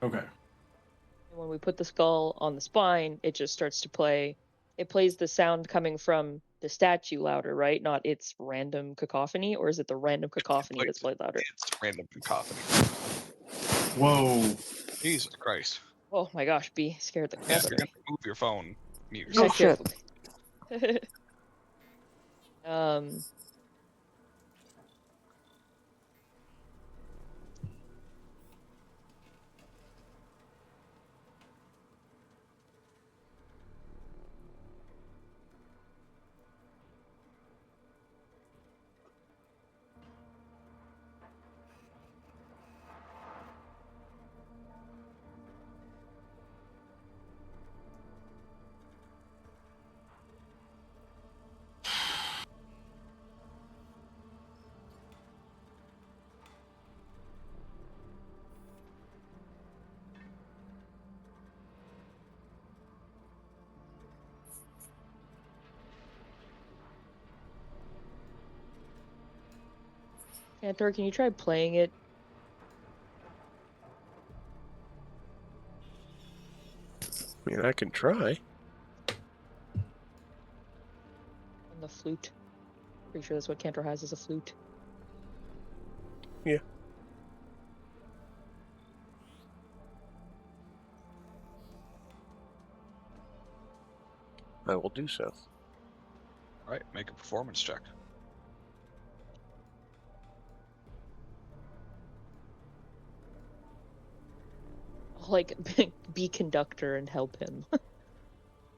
Okay. and when we put the skull on the spine, it just starts to play. It plays the sound coming from the statue louder, right? Not its random cacophony, or is it the random cacophony that's played louder? It's random cacophony. Whoa. Jesus Christ. Oh my gosh, B scared the Yeah, crap if out you're of me. gonna move your phone, mute Yeah, yourself. shit. um. Cantor, can you try playing it? I mean, I can try. On the flute. Pretty sure that's what Cantor has, is a flute. Yeah. I will do so. All right, make a performance check. I'll, like, be conductor and help him.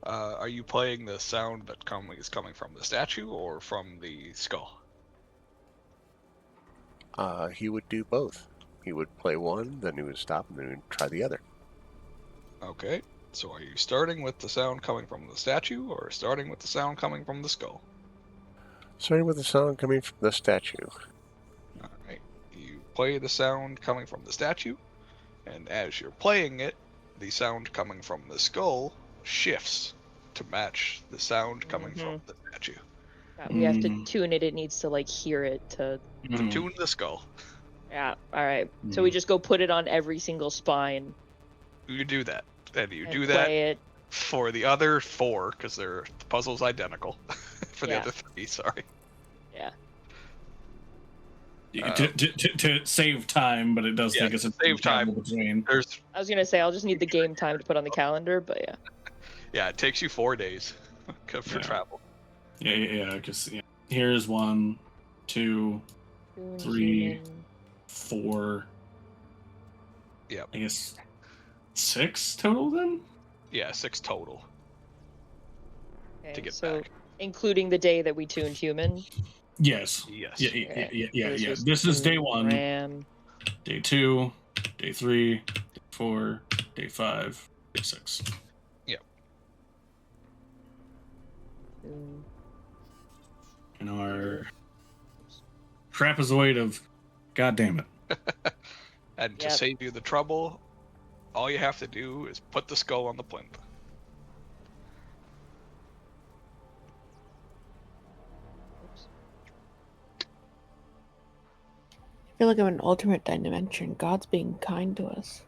Are you playing the sound that is coming from the statue or from the skull? He would do both. He would play one, then he would stop, and then he would try the other. Okay, so are you starting with the sound coming from the statue or starting with the sound coming from the skull? Starting with the sound coming from the statue. All right, you play the sound coming from the statue, and as you're playing it, the sound coming from the skull shifts to match the sound coming from the statue. Yeah, we have to tune it. It needs to, like, hear it to Tune the skull. Yeah, alright. So we just go put it on every single spine. You do that. And you and do that play it. for the other 4, because the puzzle's identical. For the other 3, sorry. Yeah. To save time, but it does take us a save time between. I was gonna say, I'll just need the game time to put on the calendar, but yeah. Yeah, it takes you 4 days for travel. Yeah, because here's 1, 2, 3, 4. Yeah. I guess 6 total then? Yeah, 6 total. Okay, to get so back. Including the day that we tuned human. Yes. Yes. Yeah. This is day 1. Ram. Day 2, day 3, day 4, day 5, day 6. Yep. And our trapezoid of God damn it. And to save you the trouble, all you have to do is put the skull on the plinth. I feel like I'm in an alternate dimension. God's being kind to us.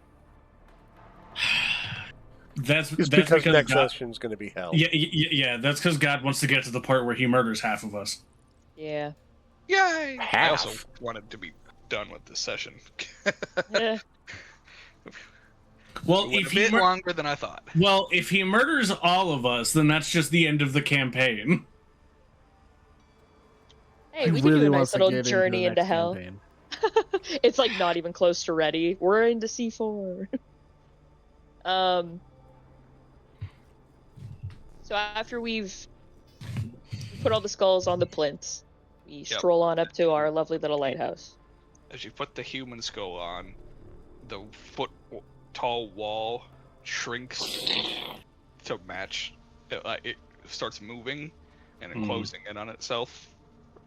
It's because next session's going to be hell. Yeah. That's because God wants to get to the part where he murders half of us. Yeah. Yay! Half. I also wanted to be done with this session. Yeah. Well, if he longer than I thought. Well, if he murders all of us, then that's just the end of the campaign. Hey, we can do a nice little journey into hell. It's like not even close to ready. We're into C4. So after we've put all the skulls on the plinths, we stroll on up to our lovely little lighthouse. As you put the human skull on, the foot-tall wall shrinks to match. It starts moving and closing in on itself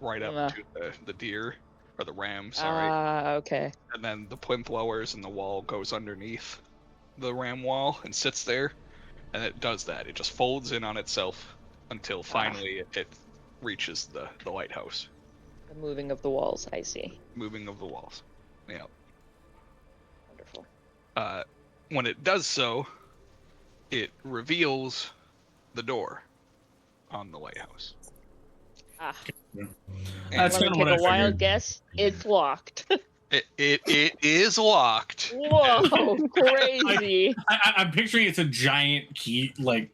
right up to the deer, or the ram, sorry. Okay. And then the plinth lowers and the wall goes underneath the ram wall and sits there. And it does that. It just folds in on itself until finally it reaches the lighthouse. The moving of the walls, I see. Moving of the walls. Yeah. Wonderful. When it does so, it reveals the door on the lighthouse. That's kind of what I figured. A wild figured. guess. It's locked. It is locked. Whoa, crazy. I'm picturing it's a giant key, like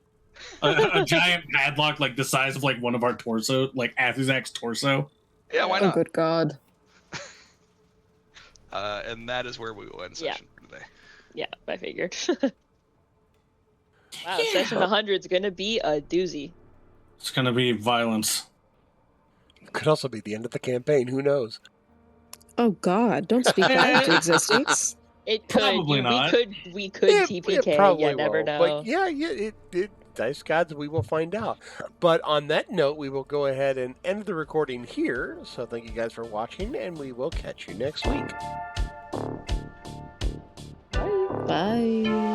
a giant padlock, like the size of like one of our torso, like Athuzak's torso. Yeah, why not? Oh, good God. And that is where we will end session for today. Yeah, I figured. Wow, session 100 is gonna be a doozy. It's gonna be violence. Could also be the end of the campaign. Who knows? Oh God! Don't speak that into existence. It could. Probably not. We could TPK. probably You never will. know. But yeah, it dice gods, we will find out. But on that note, we will go ahead and end the recording here. So thank you guys for watching, and we will catch you next week. Bye. Bye.